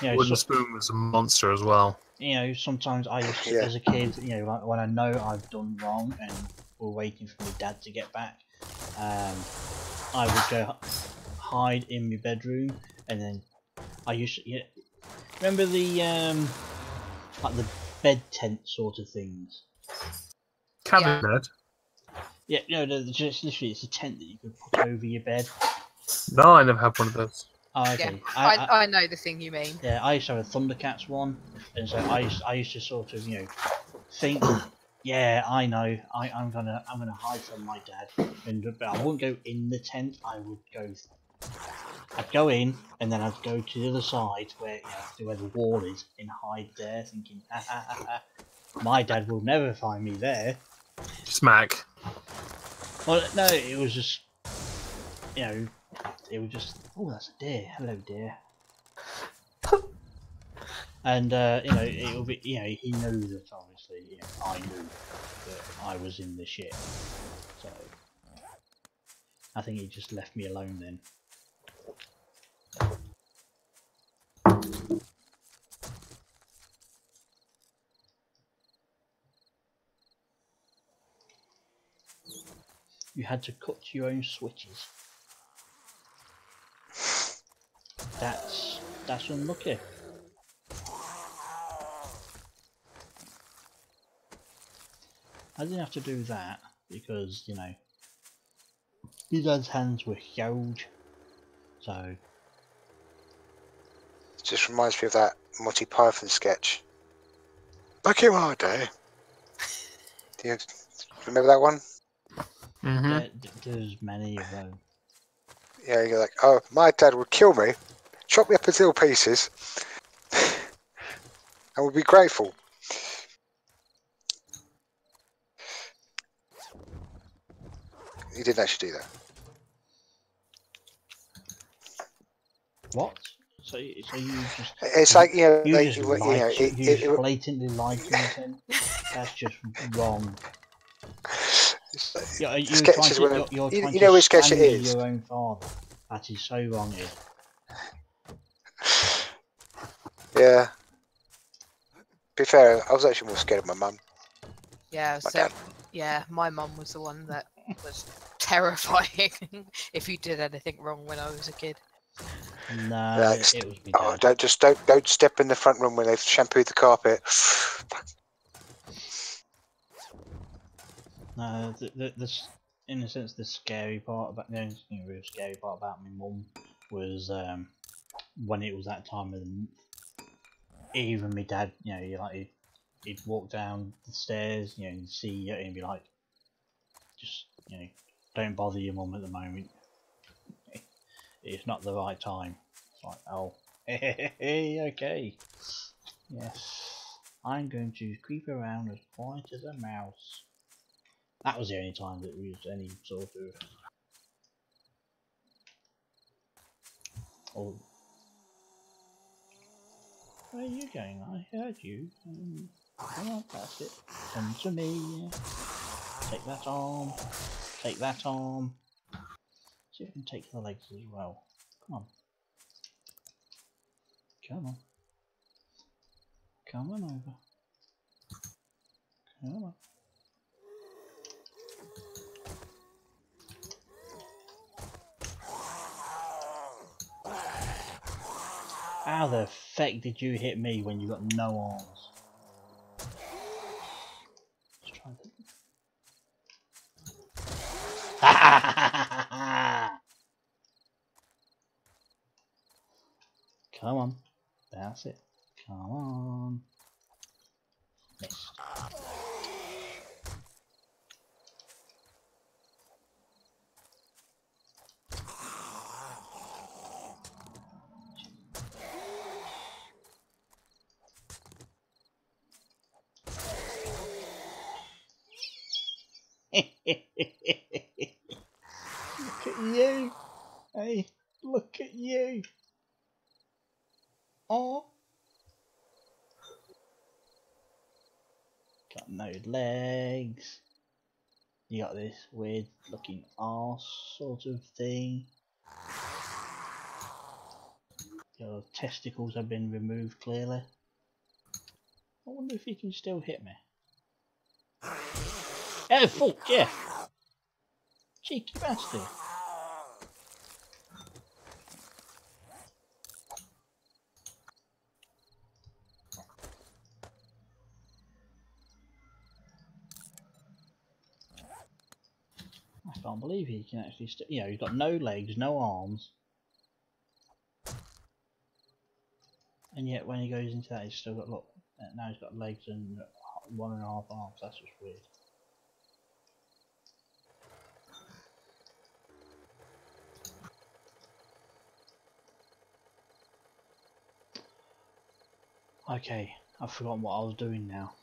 Speaker 2: You know,
Speaker 8: Wooden spoon was a monster as well.
Speaker 2: You know, sometimes I used to, as a kid, you know, like when I know I've done wrong and we're waiting for my dad to get back, I would go hide in my bedroom, and then I used to, remember the like the bed tent sort of things.
Speaker 8: Cabin bed.
Speaker 2: Yeah, you know, just literally it's a tent that you could put over your bed.
Speaker 8: No, I never had one of those.
Speaker 2: Oh, okay.
Speaker 1: Yeah, I know the thing you mean.
Speaker 2: Yeah, I used to have a Thundercats one, and so I used to sort of, you know, think, yeah, I know, I'm gonna hide from my dad, but I wouldn't go in the tent. I'd go in, and then I'd go to the other side where, you know, where the wall is, and hide there, thinking, my dad will never find me there.
Speaker 8: Smack.
Speaker 2: Well, no, it was just, you know, it was just, oh, that's a deer. Hello, deer. And you know, it will be, you know, he knew that obviously, you know, I knew that I was in the shit. So I think he just left me alone then. You had to cut your own switches. That's unlucky. I didn't have to do that because, you know, his dad's hands were huge. So
Speaker 4: It just reminds me of that Monty Python sketch. Back in my day. Do you remember that one?
Speaker 8: Mm-hmm.
Speaker 2: There's many of them.
Speaker 4: Yeah, you're like, oh, my dad would kill me, chop me up into little pieces, and would be grateful. He didn't actually do that.
Speaker 2: What? So you just...
Speaker 4: It's like, you know,
Speaker 2: You
Speaker 4: like,
Speaker 2: just
Speaker 4: you know,
Speaker 2: lied, you just
Speaker 4: it,
Speaker 2: blatantly lied to him. That's just wrong. You're
Speaker 4: sketches
Speaker 2: trying
Speaker 4: when
Speaker 2: to,
Speaker 4: you know which sketch it
Speaker 2: slander
Speaker 4: is.
Speaker 2: your own father. That is so wrong, Ed.
Speaker 4: Yeah. be fair, I was actually more scared of my mum.
Speaker 1: Yeah,
Speaker 4: My
Speaker 1: so
Speaker 4: dad.
Speaker 1: yeah, my mum was the one that was terrifying if you did anything wrong when I was a kid.
Speaker 2: No,
Speaker 4: Like,
Speaker 2: it was me
Speaker 4: oh,
Speaker 2: dad.
Speaker 4: don't step in the front room when they've shampooed the carpet.
Speaker 2: No, in a sense, the scary part about the only real scary part about my mum was when it was that time of the month. Even my dad, you know, he'd walk down the stairs, you know, and see you, and be like, just, you know, don't bother your mum at the moment. It's not the right time. It's like, oh, hey, okay, yes, I'm going to creep around as quiet as a mouse. That was the only time that we used any sort of. Oh, where are you going? I heard you. Come on, that's it. Come to me. Take that arm. Take that arm. See if I can take the legs as well. Come on. Come on. Come on over. Come on. How the feck did you hit me when you got no arms? Let's try that. Come on. That's it. Come on. Missed. Look at you. Hey, look at you. Oh. Got no legs. You got this weird looking arse sort of thing. Your testicles have been removed clearly. I wonder if he can still hit me. Oh fuck, Jeff! Cheeky bastard. I can't believe he can actually you know, he's got no legs, no arms. And yet when he goes into that he's still got, look, now he's got legs and 1.5 arms, that's just weird. Okay, I've forgotten what I was doing now.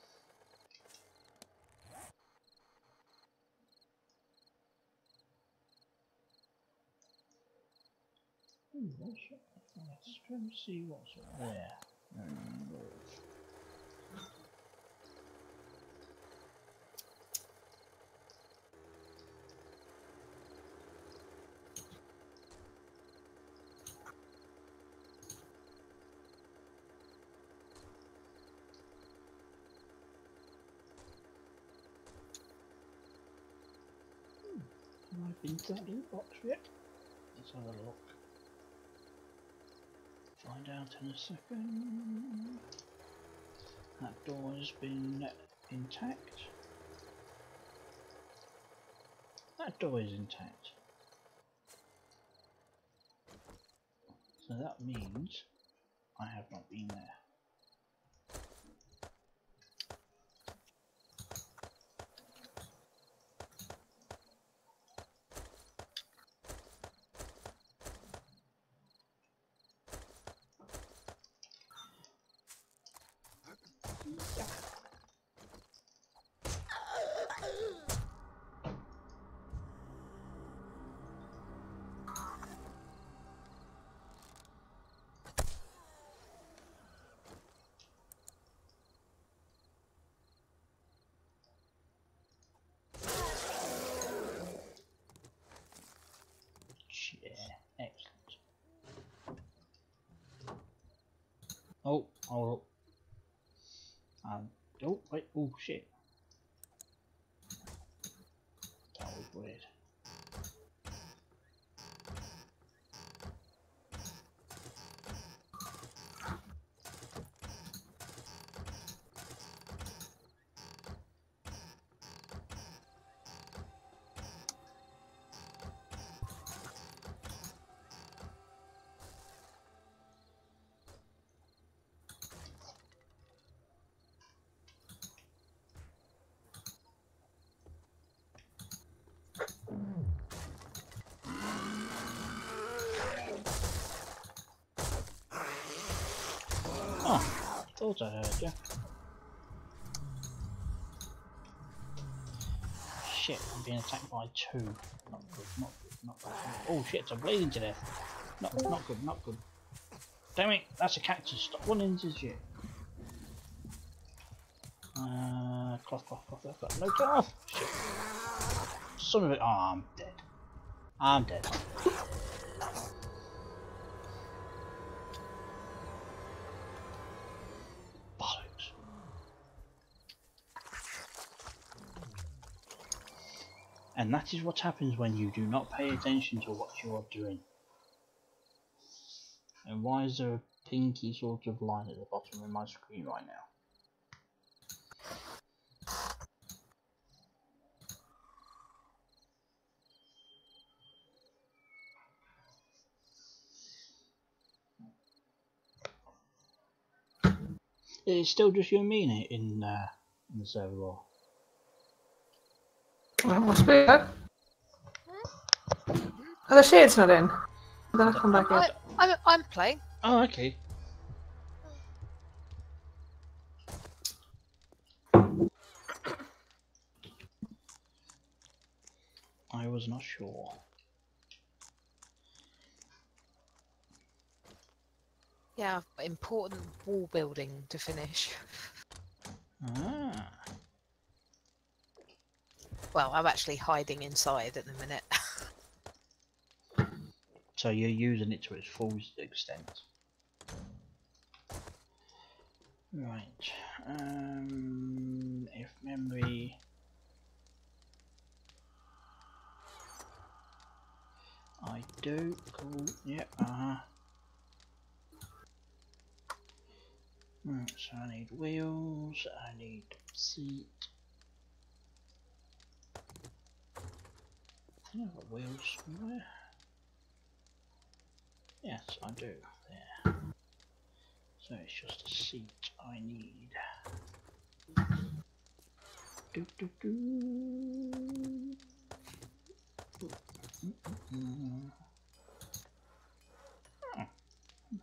Speaker 2: Let's try and see what's up there. Have I been to that little box yet? Let's have a look. Find out in a second. That door has been intact. That door is intact. So that means I have not been there. Yeah, excellent. Oh, hold up. Oh, wait, oh shit. That was weird. Oh, thought I heard you. Shit, I'm being attacked by two. Not good, not good, not good. Oh shit, I'm bleeding to death. Not good, not good. Damn it, that's a cactus. Stop running into shit. Cloth. No cloth! Shit. Son of it. Oh, I'm dead. I'm dead. Bollocks. And that is what happens when you do not pay attention to what you are doing. And why is there a pinky sort of line at the bottom of my screen right now? It's still just you and me in the server war.
Speaker 6: Well, must be it. Oh, the shade's not in. Then I come back in.
Speaker 1: I'm playing.
Speaker 2: Oh, okay. I was not sure.
Speaker 1: Yeah, I've got important wall building to finish.
Speaker 2: Ah.
Speaker 1: Well, I'm actually hiding inside at the minute.
Speaker 2: So you're using it to its full extent. Right. If memory. I do. Cool. Yep. Right, so I need wheels. I need seat. I think I've got wheels somewhere. Yes, I do. There. So it's just a seat I need. Oh,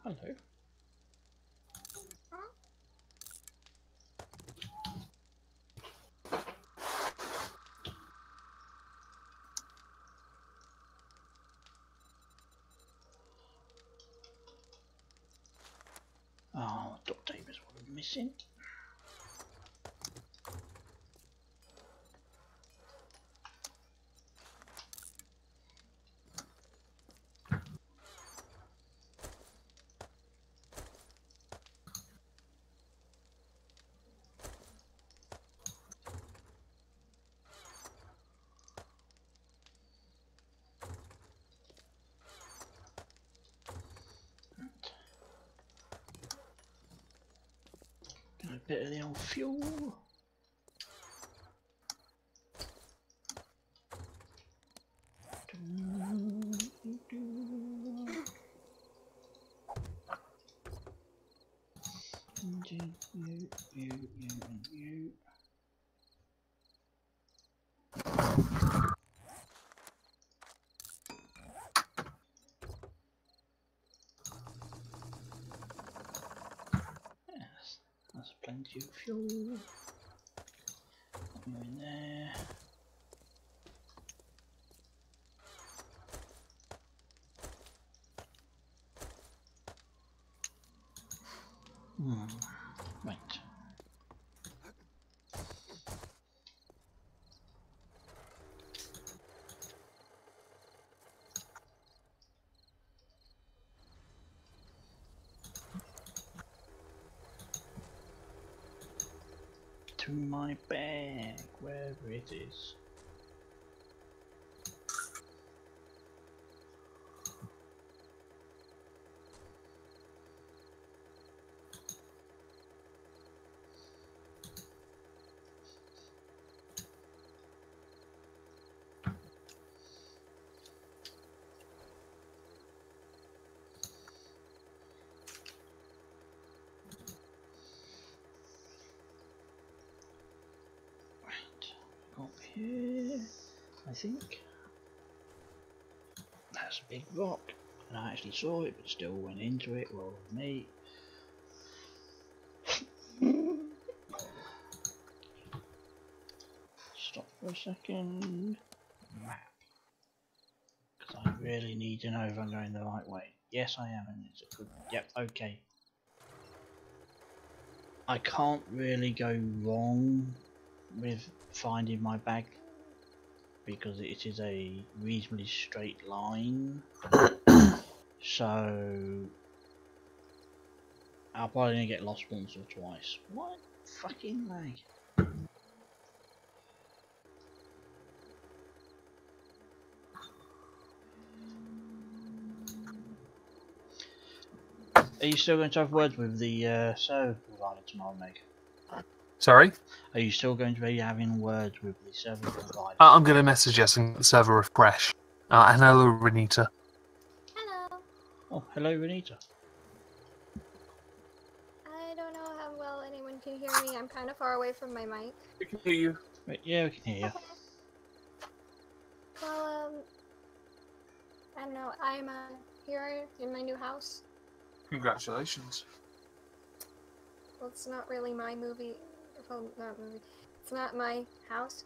Speaker 2: hello. Oh, duct tape is what I'm missing. Got a bit of the old fuel. You. Yes, that's plenty of fuel. Put you in there. Right. to my bag, wherever it is. Up here, I think. That's a big rock, and I actually saw it, but still went into it. Well, me. Stop for a second. Map, because I really need to know if I'm going the right way. Yes, I am, and it's a good. Yep. Okay. I can't really go wrong with finding my bag because it is a reasonably straight line. So I'll probably gonna get lost once or twice. What fucking lag? Are you still going to have words with the server provider tomorrow, Meg?
Speaker 8: Sorry?
Speaker 2: Are you still going to be having words with the server provider?
Speaker 8: I'm going to message yes and get the server refresh. And hello, Renita.
Speaker 10: Hello.
Speaker 2: Oh, hello, Renita.
Speaker 10: I don't know how well anyone can hear me. I'm kind of far away from my mic.
Speaker 8: We can hear you.
Speaker 2: Wait, yeah, we can hear you.
Speaker 10: Okay. Well, I don't know. I'm here in my new house.
Speaker 8: Congratulations.
Speaker 10: Well, it's not really my movie. Well, not movie. It's not my house.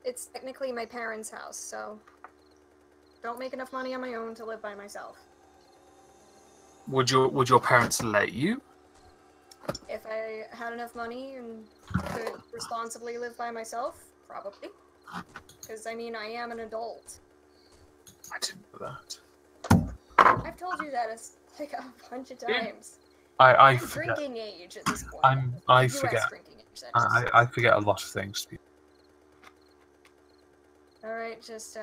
Speaker 10: It's technically my parents' house, so don't make enough money on my own to live by myself.
Speaker 8: Would your parents let you?
Speaker 10: If I had enough money and could responsibly live by myself, probably. Because, I mean, I am an adult.
Speaker 8: I didn't know that.
Speaker 10: I've told you that like a bunch of times.
Speaker 8: I
Speaker 10: I'm
Speaker 8: forget.
Speaker 10: drinking age at this point.
Speaker 8: I
Speaker 10: US
Speaker 8: forget.
Speaker 10: drinking age, that is.
Speaker 8: I forget a lot of things.
Speaker 10: Alright, just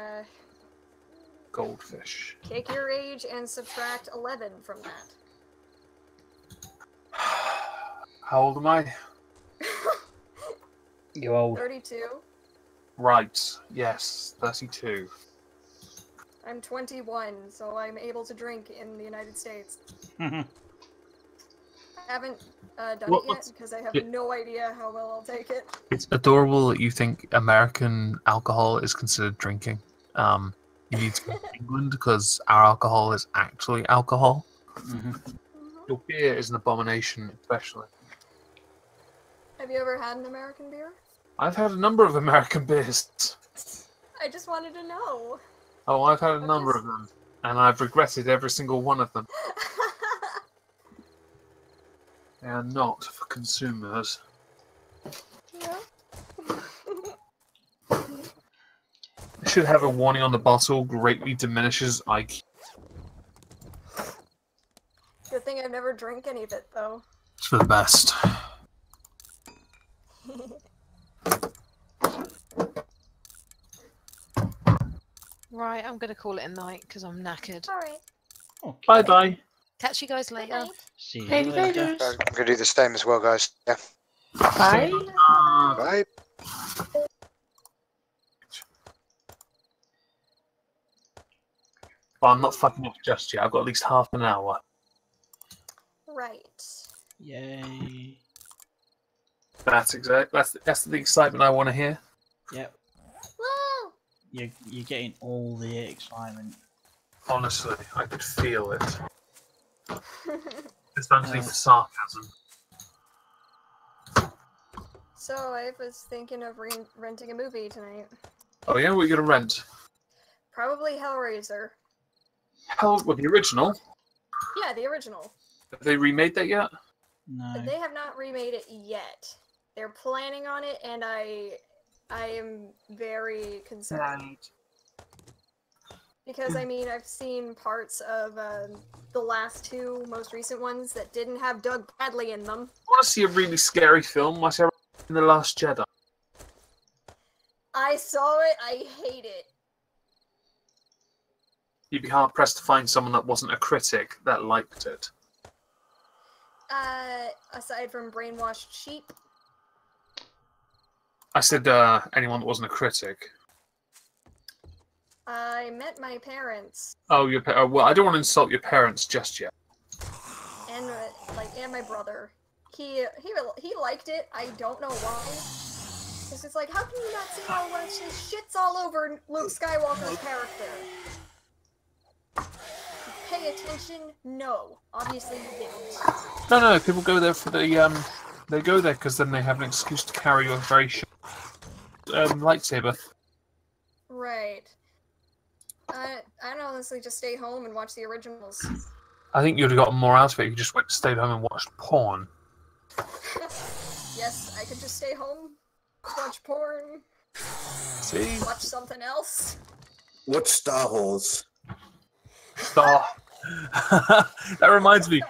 Speaker 8: Goldfish.
Speaker 10: take your age and subtract 11 from that.
Speaker 8: How old am I?
Speaker 2: You're old.
Speaker 10: 32.
Speaker 8: Right. Yes. 32.
Speaker 10: I'm 21, so I'm able to drink in the United States. I haven't done it yet because I have no idea how well I'll take it.
Speaker 8: It's adorable that you think American alcohol is considered drinking. You need to go to England because our alcohol is actually alcohol. Your beer is an abomination, especially.
Speaker 10: Have you ever had an American beer?
Speaker 8: I've had a number of American beers.
Speaker 10: I just wanted to know.
Speaker 8: Oh, I've had a number of them, and I've regretted every single one of them. They are not for consumers.
Speaker 10: Yeah.
Speaker 8: It should have a warning on the bottle, greatly diminishes IQ.
Speaker 10: Good thing I've never drank any of it, though.
Speaker 8: It's for the best.
Speaker 1: Right, I'm gonna call it a night because I'm knackered.
Speaker 10: Alright.
Speaker 2: Okay.
Speaker 8: Bye bye.
Speaker 1: Catch you guys later.
Speaker 2: See you
Speaker 6: Hey,
Speaker 2: later.
Speaker 6: later.
Speaker 4: I'm gonna do the same as well, guys. Yeah.
Speaker 6: Bye.
Speaker 4: Bye.
Speaker 8: Well, I'm not fucking off just yet. I've got at least half an hour.
Speaker 10: Right.
Speaker 2: Yay.
Speaker 8: That's exactly. That's the excitement I want to hear.
Speaker 2: Yep.
Speaker 10: Woo!
Speaker 2: You're getting all the excitement.
Speaker 8: Honestly, I could feel it. It's underneath the sarcasm.
Speaker 10: So I was thinking of renting a movie tonight.
Speaker 8: Oh yeah, what are you gonna rent?
Speaker 10: Probably Hellraiser.
Speaker 8: Hell, well, the original.
Speaker 10: Yeah, the original.
Speaker 8: Have they remade that yet?
Speaker 2: No.
Speaker 10: They have not remade it yet. They're planning on it, and I am very concerned. Because, I mean, I've seen parts of the last two most recent ones that didn't have Doug Bradley in them.
Speaker 8: I want to see a really scary film. in The Last Jedi?
Speaker 10: I saw it. I hate it.
Speaker 8: You'd be hard pressed to find someone that wasn't a critic that liked it.
Speaker 10: Aside from brainwashed sheep.
Speaker 8: I said anyone that wasn't a critic.
Speaker 10: I met my parents.
Speaker 8: Oh, well, I don't want to insult your parents just yet.
Speaker 10: And and my brother. He liked it. I don't know why. Cause it's like, how can you not see how much his shit's all over Luke Skywalker's character? Pay attention? No, obviously you didn't.
Speaker 8: No, people go there for the they go there because then they have an excuse to carry a very short lightsaber.
Speaker 10: Right. I'd honestly just stay home and watch the originals.
Speaker 8: I think you'd have gotten more out of it if you just stayed home and watched porn.
Speaker 10: Yes, I could just stay home, watch porn,
Speaker 8: See?
Speaker 10: watch something else.
Speaker 11: Watch Star Wars.
Speaker 8: That reminds me.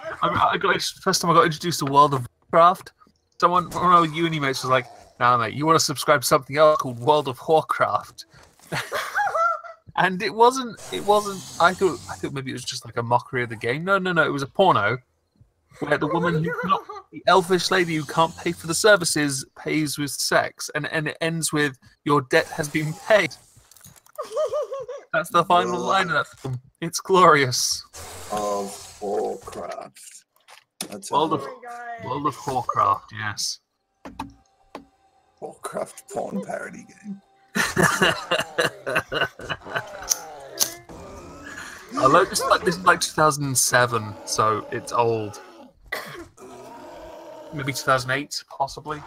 Speaker 8: First time I got introduced to World of Warcraft, one of my uni mates was like, "Nah, mate, you want to subscribe to something else called World of Warcraft?" And it wasn't. I thought maybe it was just like a mockery of the game. No. It was a porno where the woman, the elfish lady who can't pay for the services, pays with sex, and it ends with "Your debt has been paid." That's the final line of that film. It's glorious.
Speaker 11: Of Warcraft.
Speaker 8: World of Warcraft, yes.
Speaker 11: Warcraft porn parody game.
Speaker 8: Although this is like 2007, so it's old. Maybe 2008, possibly.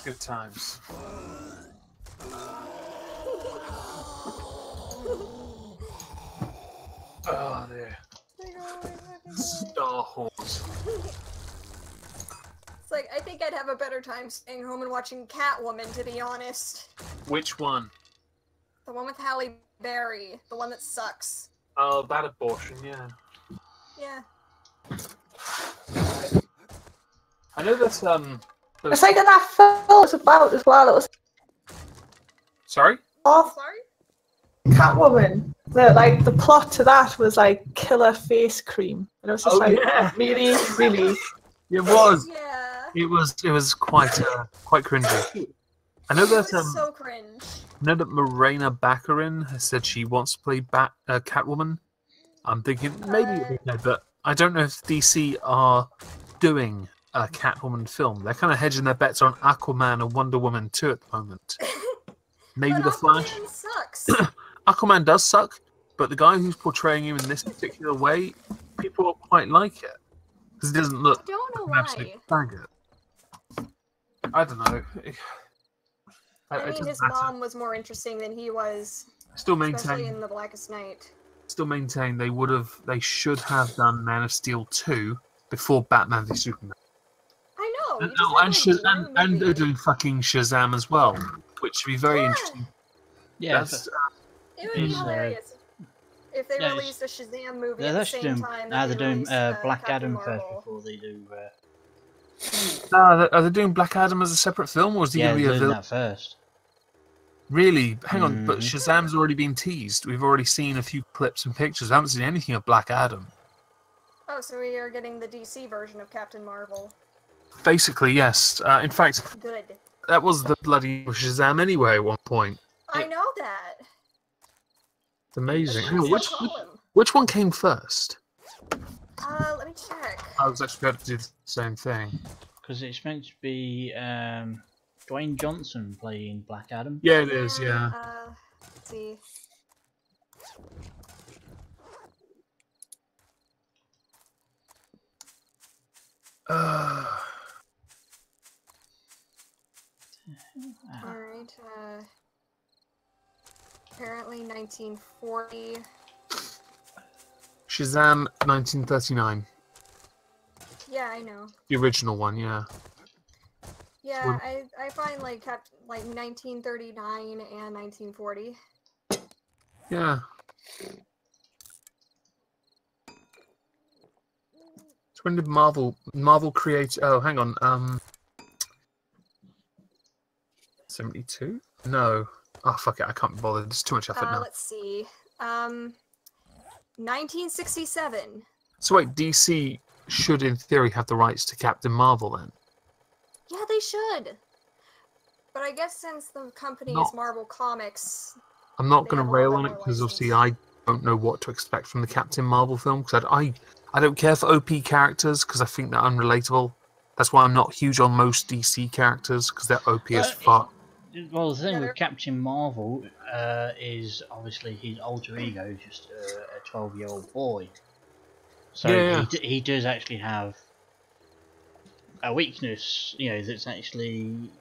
Speaker 8: Good times. Oh, there. Star Wars.
Speaker 10: It's like, I think I'd have a better time staying home and watching Catwoman, to be honest.
Speaker 8: Which one?
Speaker 10: The one with Halle Berry. The one that sucks.
Speaker 8: Oh, that abortion, yeah.
Speaker 10: Yeah.
Speaker 8: I know that,
Speaker 6: It's like that film was about as well. It was
Speaker 8: Sorry?
Speaker 6: off Catwoman. The plot to that was like killer face cream. And it was just really, really.
Speaker 8: It was.
Speaker 10: Yeah.
Speaker 8: It was quite cringy. I know that
Speaker 10: so cringe.
Speaker 8: I know that Morena Baccarin has said she wants to play Catwoman. I'm thinking maybe, but I don't know if DC are doing a Catwoman film. They're kind of hedging their bets on Aquaman and Wonder Woman 2 at the moment. Maybe The Flash.
Speaker 10: Aquaman sucks.
Speaker 8: Aquaman does suck, but the guy who's portraying him in this particular way, people quite like it. Because it doesn't look
Speaker 10: I don't know
Speaker 8: an
Speaker 10: why.
Speaker 8: absolute faggot. I don't know.
Speaker 10: I mean, his mom was more interesting than he was.
Speaker 8: Still
Speaker 10: especially
Speaker 8: maintain.
Speaker 10: in The Blackest Night.
Speaker 8: Still maintain they should have done Man of Steel 2 before Batman v Superman.
Speaker 10: I know.
Speaker 8: And they're doing fucking Shazam as well, which should be very interesting.
Speaker 2: Yeah,
Speaker 10: it would be hilarious if they released a Shazam movie at the same time.
Speaker 2: They're doing Black Adam first before they do.
Speaker 8: Are they doing Black Adam as a separate film, or is he going to be a villain?
Speaker 2: That first.
Speaker 8: Really? Hang on, but Shazam's already been teased. We've already seen a few clips and pictures. I haven't seen anything of Black Adam.
Speaker 10: Oh, so we are getting the DC version of Captain Marvel.
Speaker 8: Basically, yes. In fact,
Speaker 10: Good.
Speaker 8: that was the bloody Shazam anyway at one point.
Speaker 10: I know that.
Speaker 8: It's amazing.
Speaker 10: Hang on,
Speaker 8: which one came first?
Speaker 10: Let me check.
Speaker 8: I was actually going to do the same thing.
Speaker 2: Because it's meant to be Dwayne Johnson playing Black Adam.
Speaker 8: Yeah, it is, yeah.
Speaker 10: Let's see. Alright, apparently 1940.
Speaker 8: Shazam 1939.
Speaker 10: Yeah, I know.
Speaker 8: The original one, yeah.
Speaker 10: Yeah, I find like 1939 and 1940.
Speaker 8: Yeah. So when did Marvel create? Oh, hang on. 72? No. Oh fuck it, I can't be bothered. There's too much effort now.
Speaker 10: Let's see. 1967.
Speaker 8: So wait, DC should, in theory, have the rights to Captain Marvel then?
Speaker 10: Yeah, they should. But I guess since the company is Marvel Comics,
Speaker 8: I'm not going to rail on it because obviously I don't know what to expect from the Captain Marvel film because I don't care for OP characters because I think they're unrelatable. That's why I'm not huge on most DC characters because they're OP as fuck.
Speaker 2: Well, the thing with Captain Marvel is obviously his alter ego is just a 12-year-old boy. So he does actually have a weakness, you know, that's actually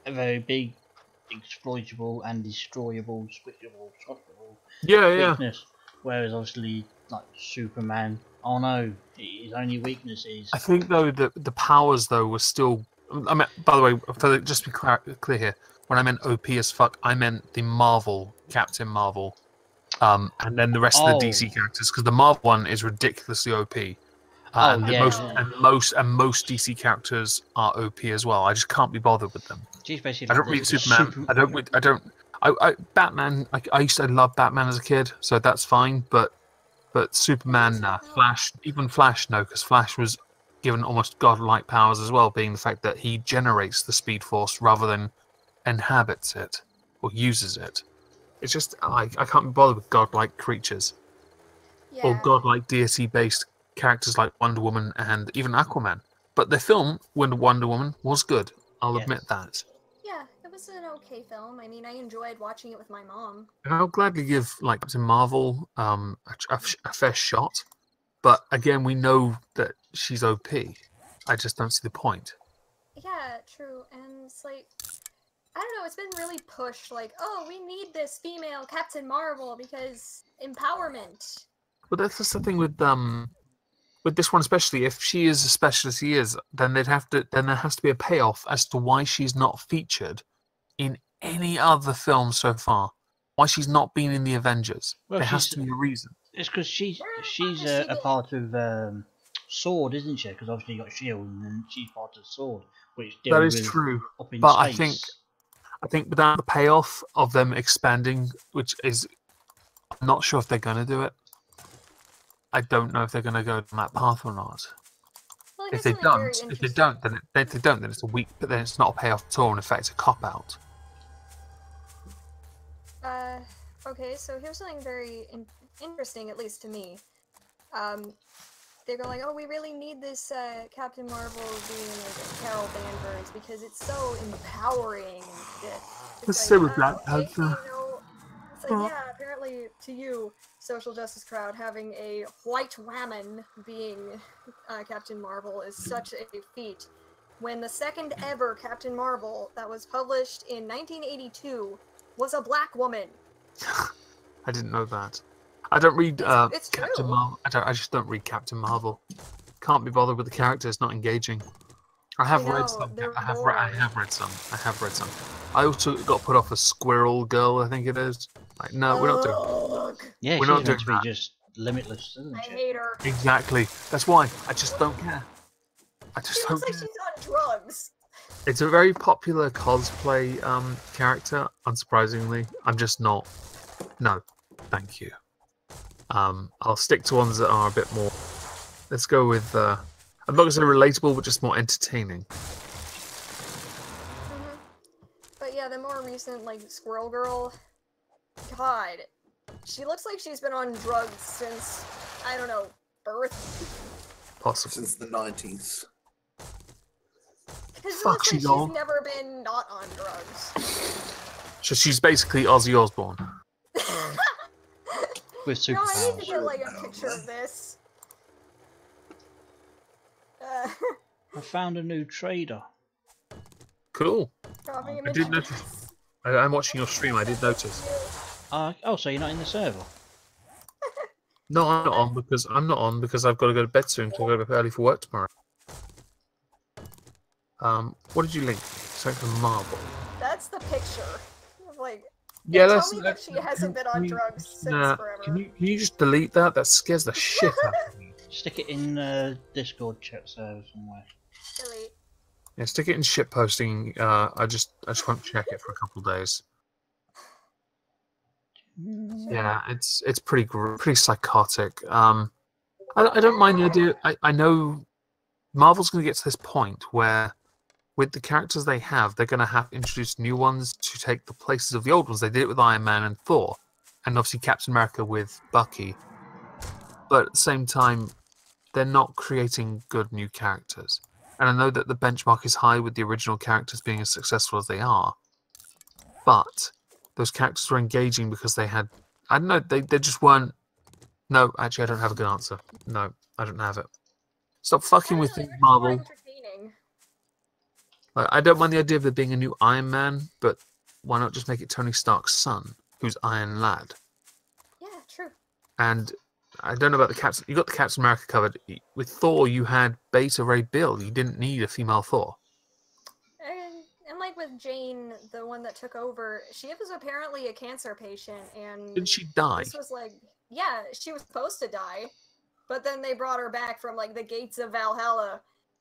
Speaker 2: a very big, exploitable and destroyable, switchable, swappable weakness. Whereas obviously, like Superman, oh no, his only weakness is...
Speaker 8: I think though that the powers though were still... I mean, by the way, just to be clear here, when I meant OP as fuck, I meant the Marvel Captain Marvel, and then the rest of the DC characters, because the Marvel one is ridiculously OP. And most DC characters are OP as well. I just can't be bothered with them.
Speaker 2: I
Speaker 8: don't read Superman. Batman. I used to love Batman as a kid, so that's fine. But Superman, nah. Flash, even Flash, no, because Flash was given almost godlike powers as well, being the fact that he generates the Speed Force rather than inhabits it or uses it. It's just I can't be bothered with godlike creatures or godlike deity-based characters like Wonder Woman and even Aquaman. But the film Wonder Woman was good. I'll admit that.
Speaker 10: Yeah, it was an okay film. I mean, I enjoyed watching it with my mom.
Speaker 8: And I'll gladly give like Captain Marvel a fair shot. But again, we know that she's OP. I just don't see the point.
Speaker 10: Yeah, true. And it's like, I don't know, it's been really pushed, like, oh, we need this female Captain Marvel because empowerment.
Speaker 8: But that's just the thing with this one especially. If she is as special as she is, then there has to be a payoff as to why she's not featured in any other film so far. Why she's not been in the Avengers. Well, there has to be a reason.
Speaker 2: It's because she's a part of Sword, isn't she? Because obviously you got Shield, and then she's part of Sword, which
Speaker 8: that is true. But space. I think without the payoff of them expanding, which is, I'm not sure if they're going to do it. I don't know if they're going to go down that path or not.
Speaker 10: Well,
Speaker 8: if they don't, then it's a weak. But then it's not a payoff at all. In effect, it's a cop out.
Speaker 10: Okay, so here's something very interesting, at least to me. They're going, oh, we really need this Captain Marvel being like Carol Danvers because it's so empowering.
Speaker 8: Let's say with Black Panther.
Speaker 10: It's like, yeah, apparently to you, social justice crowd, having a white woman being Captain Marvel is such a feat. When the second ever Captain Marvel that was published in 1982 was a black woman.
Speaker 8: I didn't know that. I don't read
Speaker 10: it's
Speaker 8: Captain Marvel. I just don't read Captain Marvel. Can't be bothered with the character. It's not engaging. I have read some. I have read some. I also got put off a Squirrel Girl. I think it is. Like, no, we're not doing.
Speaker 2: Yeah,
Speaker 8: we're not doing
Speaker 2: to be just limitless, isn't
Speaker 10: I
Speaker 2: she?
Speaker 10: hate her.
Speaker 8: Exactly. That's why I just don't care.
Speaker 10: She looks like she's on drugs.
Speaker 8: It's a very popular cosplay character. Unsurprisingly, I'm just not. No, thank you. I'll stick to ones that are a bit more. Let's go with. I'm not going to say relatable, but just more entertaining.
Speaker 10: But yeah, the more recent, like Squirrel Girl, God, she looks like she's been on drugs since, I don't know, birth.
Speaker 8: Possibly.
Speaker 11: Since the 90s.
Speaker 10: Because it looks like she's never been not on drugs.
Speaker 8: So she's basically Ozzy Osbourne.
Speaker 2: With superpowers.
Speaker 10: No, I need to get like a picture of this.
Speaker 2: I found a new trader.
Speaker 8: Cool. I did notice. I'm watching your stream. I did notice.
Speaker 2: Oh, so you're not in the server?
Speaker 8: No, I'm not on because I've got to go to bed soon. Because I've got to be early for work tomorrow. What did you link? Something from Marvel.
Speaker 10: That's the picture. Like.
Speaker 8: Yeah,
Speaker 10: tell me that she hasn't been on drugs since forever.
Speaker 8: Can you just delete that? That scares the shit out of me.
Speaker 2: Stick it in Discord chat server somewhere.
Speaker 10: Delete.
Speaker 8: Yeah, stick it in ship posting. I just won't check it for a couple of days. Yeah, it's pretty psychotic. I don't mind the idea. I know Marvel's going to get to this point where, with the characters they have, they're going to have to introduce new ones to take the places of the old ones. They did it with Iron Man and Thor, and obviously Captain America with Bucky. But at the same time, they're not creating good new characters. And I know that the benchmark is high with the original characters being as successful as they are. But those characters were engaging because they had... I don't know, they just weren't... No, actually, I don't have a good answer. No, I don't have it. Stop fucking with things, Marvel. I don't mind the idea of there being a new Iron Man, but why not just make it Tony Stark's son, who's Iron Lad?
Speaker 10: Yeah, true.
Speaker 8: And I don't know about the Captain... You got the Captain America covered. With Thor, you had Beta Ray Bill. You didn't need a female Thor.
Speaker 10: And like with Jane, the one that took over, she was apparently a cancer patient, and...
Speaker 8: Didn't she die?
Speaker 10: This was like... Yeah, she was supposed to die, but then they brought her back from, like, the gates of Valhalla,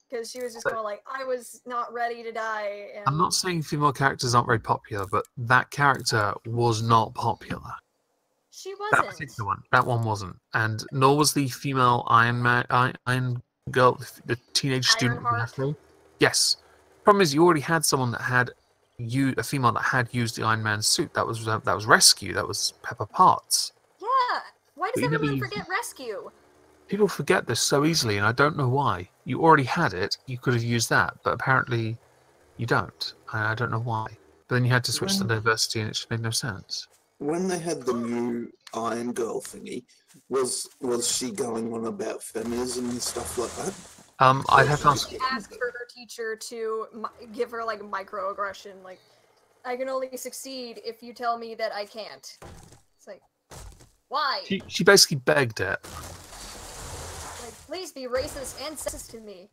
Speaker 10: because she was just going like, I was not ready to die. And...
Speaker 8: I'm not saying female characters aren't very popular, but that character was not popular.
Speaker 10: She wasn't.
Speaker 8: That particular one. That one wasn't. And nor was the female Iron Girl, the teenage student. Yes. Problem is, you already had someone that had a female that had used the Iron Man suit. That was Rescue. That was Pepper Potts.
Speaker 10: Yeah. Why does everyone forget Rescue?
Speaker 8: People forget this so easily, and I don't know why. You already had it. You could have used that, but apparently you don't. I don't know why. But then you had to switch to diversity, and it just made no sense.
Speaker 11: When they had the new Iron Girl thingy, was she going on about feminism and stuff like that?
Speaker 8: I'd have to ask
Speaker 10: for her teacher to give her like microaggression, like, I can only succeed if you tell me that I can't. It's like, why?
Speaker 8: She basically begged it.
Speaker 10: Like, please be racist and sexist to me.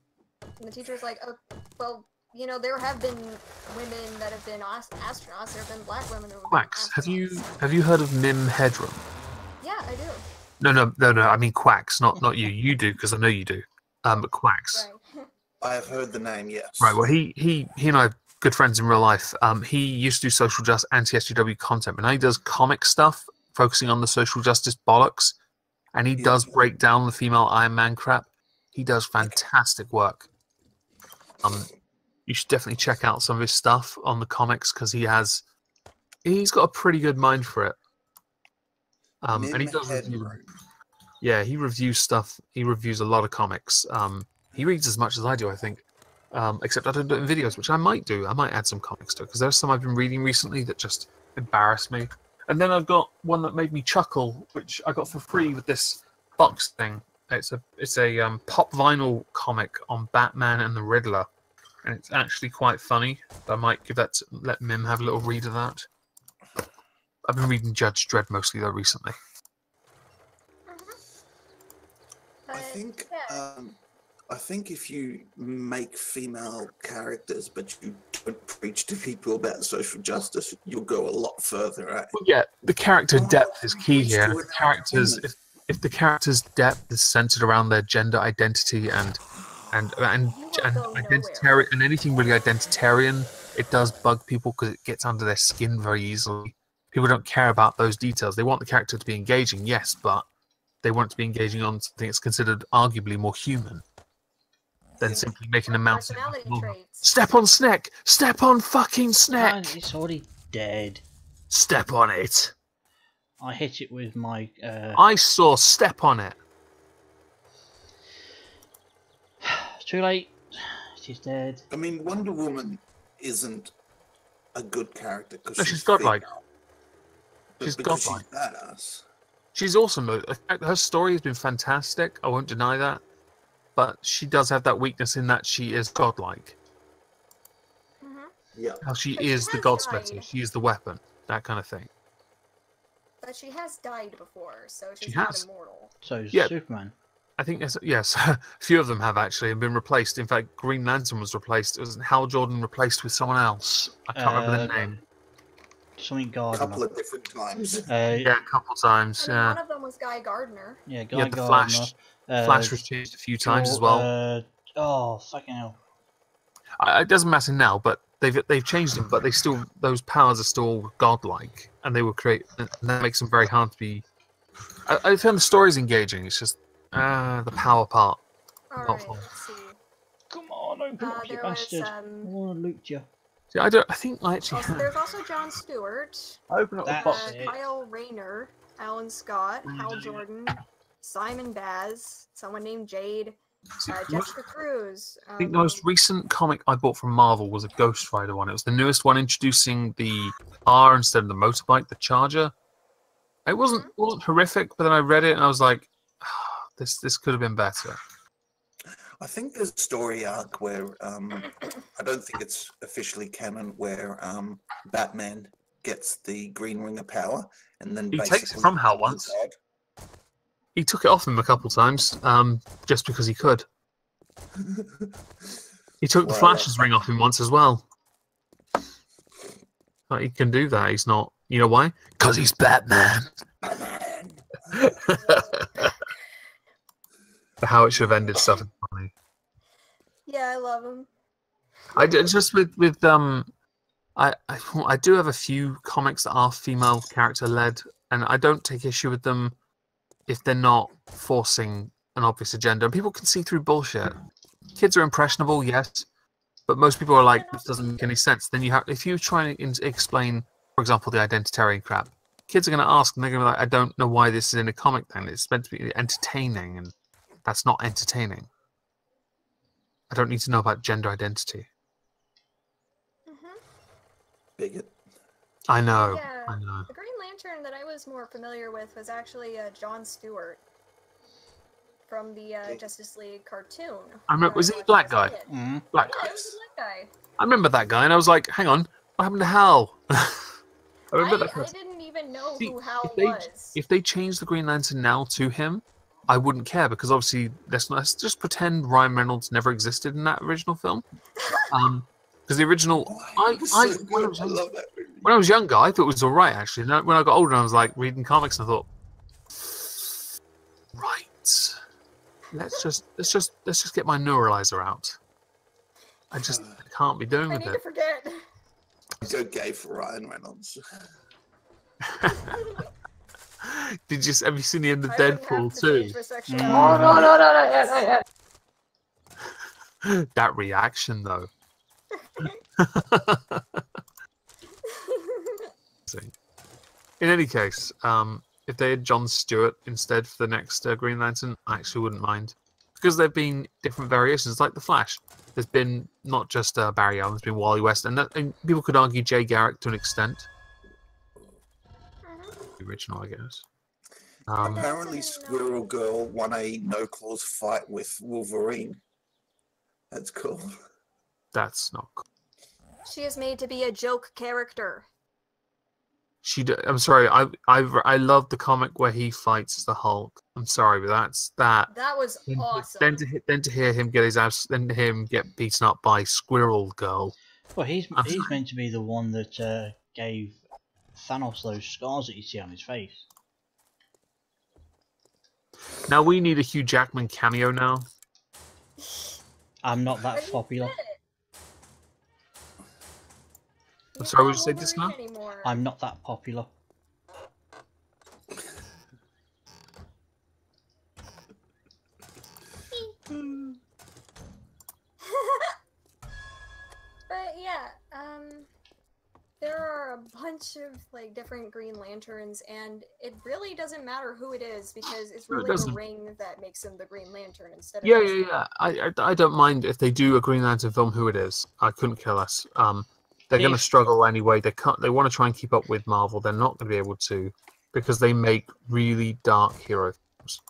Speaker 10: And the teacher's like, oh, well, you know, there have been women that have been astronauts. There have been black women who have
Speaker 8: Quacks.
Speaker 10: been
Speaker 8: Have you heard of Mim Hedrum?
Speaker 10: Yeah, I do.
Speaker 8: No. I mean Quacks, not you. You do, because I know you do. But Quacks.
Speaker 10: Right.
Speaker 11: I have heard the name, yes.
Speaker 8: Right. Well, he and I are good friends in real life. He used to do social justice, anti-SJW content, but now he does comic stuff, focusing on the social justice bollocks, and he does break down the female Iron Man crap. He does fantastic work. You should definitely check out some of his stuff on the comics, because he's got a pretty good mind for it. And he does review. Yeah, he reviews stuff. He reviews a lot of comics. He reads as much as I do, I think. Except I don't do it in videos, which I might do. I might add some comics to it, because there's some I've been reading recently that just embarrass me. And then I've got one that made me chuckle, which I got for free with this box thing. It's a pop vinyl comic on Batman and the Riddler, and it's actually quite funny. I might let Mim have a little read of that. I've been reading Judge Dredd mostly though recently.
Speaker 11: I think if you make female characters, but you don't preach to people about social justice, you'll go a lot further.
Speaker 8: Well, yeah, the character depth is key here. If the character's depth is centered around their gender identity and identitarian and anything really identitarian, it does bug people because it gets under their skin very easily. People don't care about those details. They want the character to be engaging, yes, but they want it to be engaging on something that's considered arguably more human than simply making a mountain. Step on Sneck! Step on fucking Sneck!
Speaker 2: Man, it's already dead.
Speaker 8: Step on it!
Speaker 2: I hit it with my...
Speaker 8: I saw step on it!
Speaker 2: Too late. She's dead.
Speaker 11: I mean, Wonder Woman isn't a good character because
Speaker 8: she's godlike. She's godlike.
Speaker 11: She's badass.
Speaker 8: She's awesome though. Her story has been fantastic. I won't deny that. But she does have that weakness in that she is godlike.
Speaker 11: Yeah.
Speaker 8: How she is the god splitter. She is the weapon. That kind of thing.
Speaker 10: But she has died before, so she's
Speaker 8: She
Speaker 10: not
Speaker 8: has.
Speaker 10: immortal.
Speaker 2: So is
Speaker 8: Yeah.
Speaker 2: Superman.
Speaker 8: I think yes, a few of them have actually been replaced. In fact, Green Lantern was replaced. It was Hal Jordan replaced with someone else. I can't remember the name.
Speaker 2: Something Gardner.
Speaker 11: A couple of different times.
Speaker 8: Yeah, a couple times.
Speaker 10: I mean,
Speaker 8: Yeah.
Speaker 10: one of them was Guy Gardner.
Speaker 2: Yeah, Guy
Speaker 8: Yeah, the
Speaker 2: Gardner.
Speaker 8: Flash. Flash was changed a few times as well.
Speaker 2: Oh fucking hell!
Speaker 8: It doesn't matter now, but they've changed them, but they still those powers are still godlike, and they will create. And that makes them very hard to be. I found the story's engaging. It's just the power part.
Speaker 10: Alright, let's see.
Speaker 2: Come on, open up, you
Speaker 10: There
Speaker 2: bastard!
Speaker 10: was,
Speaker 2: I want to loot you.
Speaker 8: See, I think I actually
Speaker 10: also,
Speaker 8: have.
Speaker 10: there's also Jon Stewart,
Speaker 8: Open up the box.
Speaker 10: Kyle Rayner, Alan Scott, Hal Jordan, Simon Baz, someone named Jade, Jessica Cruz.
Speaker 8: I think the most recent comic I bought from Marvel was a Ghost Rider one. It was the newest one, introducing the car instead of the motorbike, the Charger. It wasn't horrific, but then I read it and I was like, this could have been better.
Speaker 11: I think there's a story arc where I don't think it's officially canon, where Batman gets the Green Ring of Power, and then
Speaker 8: he takes it from Hal once. He took it off him a couple times, just because he could. He took the Flash's ring off him once as well. But he can do that. He's not. You know why? Because he's Batman. How it should have ended stuff is funny.
Speaker 10: Yeah, I love him.
Speaker 8: I just with I do have a few comics that are female character led, and I don't take issue with them if they're not forcing an obvious agenda. And people can see through bullshit. Kids are impressionable, yes, but most people are like, this doesn't make any sense. Then if you try and explain, for example, the identitarian crap, kids are going to ask, and they're going to be like, I don't know why this is in a comic. Then it's meant to be entertaining, and that's not entertaining. I don't need to know about gender identity.
Speaker 11: Bigot.
Speaker 8: I know.
Speaker 10: Yeah,
Speaker 8: I know.
Speaker 10: the Green Lantern that I was more familiar with was actually Jon Stewart from the Justice League cartoon.
Speaker 8: I remember. Was he a black guy? Black guy.
Speaker 10: Yeah, he was a black guy.
Speaker 8: I remember that guy, and I was like, hang on, what happened to Hal? I remember that.
Speaker 10: I didn't even know who Hal
Speaker 8: if
Speaker 10: was.
Speaker 8: If they changed the Green Lantern now to him, I wouldn't care, because obviously let's just pretend Ryan Reynolds never existed in that original film. Because the original, when I was younger, I thought it was all right actually. And when I got older, I was like reading comics, and I thought, right, let's just get my neuralizer out. I can't be doing with it.
Speaker 10: I need to forget.
Speaker 11: Go gay for Ryan Reynolds.
Speaker 8: Have you seen the end of Deadpool 2?
Speaker 6: Oh, no, not yet.
Speaker 8: That reaction, though. In any case, if they had Jon Stewart instead for the next Green Lantern, I actually wouldn't mind. Because there have been different variations, like The Flash. There's been not just Barry Allen, there's been Wally West, and people could argue Jay Garrick to an extent. The original, I guess.
Speaker 11: Apparently, Squirrel Girl won a no-clause fight with Wolverine. That's cool.
Speaker 8: That's not cool.
Speaker 10: She is made to be a joke character.
Speaker 8: I'm sorry. I love the comic where he fights as the Hulk. I'm sorry, but that. That
Speaker 10: was awesome.
Speaker 8: Then to hear him get his ass, then to hear him get beaten up by Squirrel Girl.
Speaker 2: Well, he's meant to be the one that gave Thanos those scars that you see on his face.
Speaker 8: Now we need a Hugh Jackman cameo now.
Speaker 2: I'm not that popular.
Speaker 8: I'm sorry, would you say this now?
Speaker 2: I'm not that popular.
Speaker 10: But yeah, there are a bunch of different Green Lanterns, and it really doesn't matter who it is, because it's really the ring that makes him the Green Lantern instead of
Speaker 8: Yeah. I don't mind if they do a Green Lantern film who it is. I couldn't care less. They're going to struggle anyway. They can't. They want to try and keep up with Marvel. They're not going to be able to, because they make really dark hero films.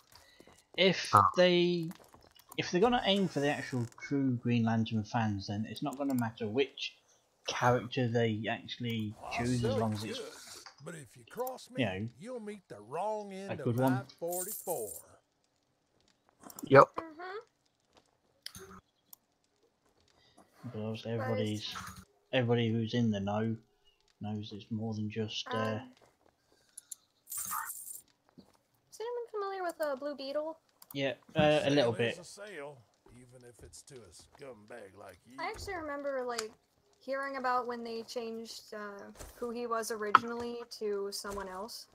Speaker 2: If they're going to aim for the actual true Green Lantern fans, then it's not going to matter which character they actually choose, as long as it's,
Speaker 7: but if you cross me, you'll meet the wrong end of 44.
Speaker 8: Yep.
Speaker 2: But obviously everybody who's in the know knows it's more than just.
Speaker 10: Is anyone familiar with Blue Beetle?
Speaker 3: Yeah, a little bit.
Speaker 7: A sale, even if it's to a scumbag like you.
Speaker 10: I actually remember like hearing about when they changed who he was originally to someone else.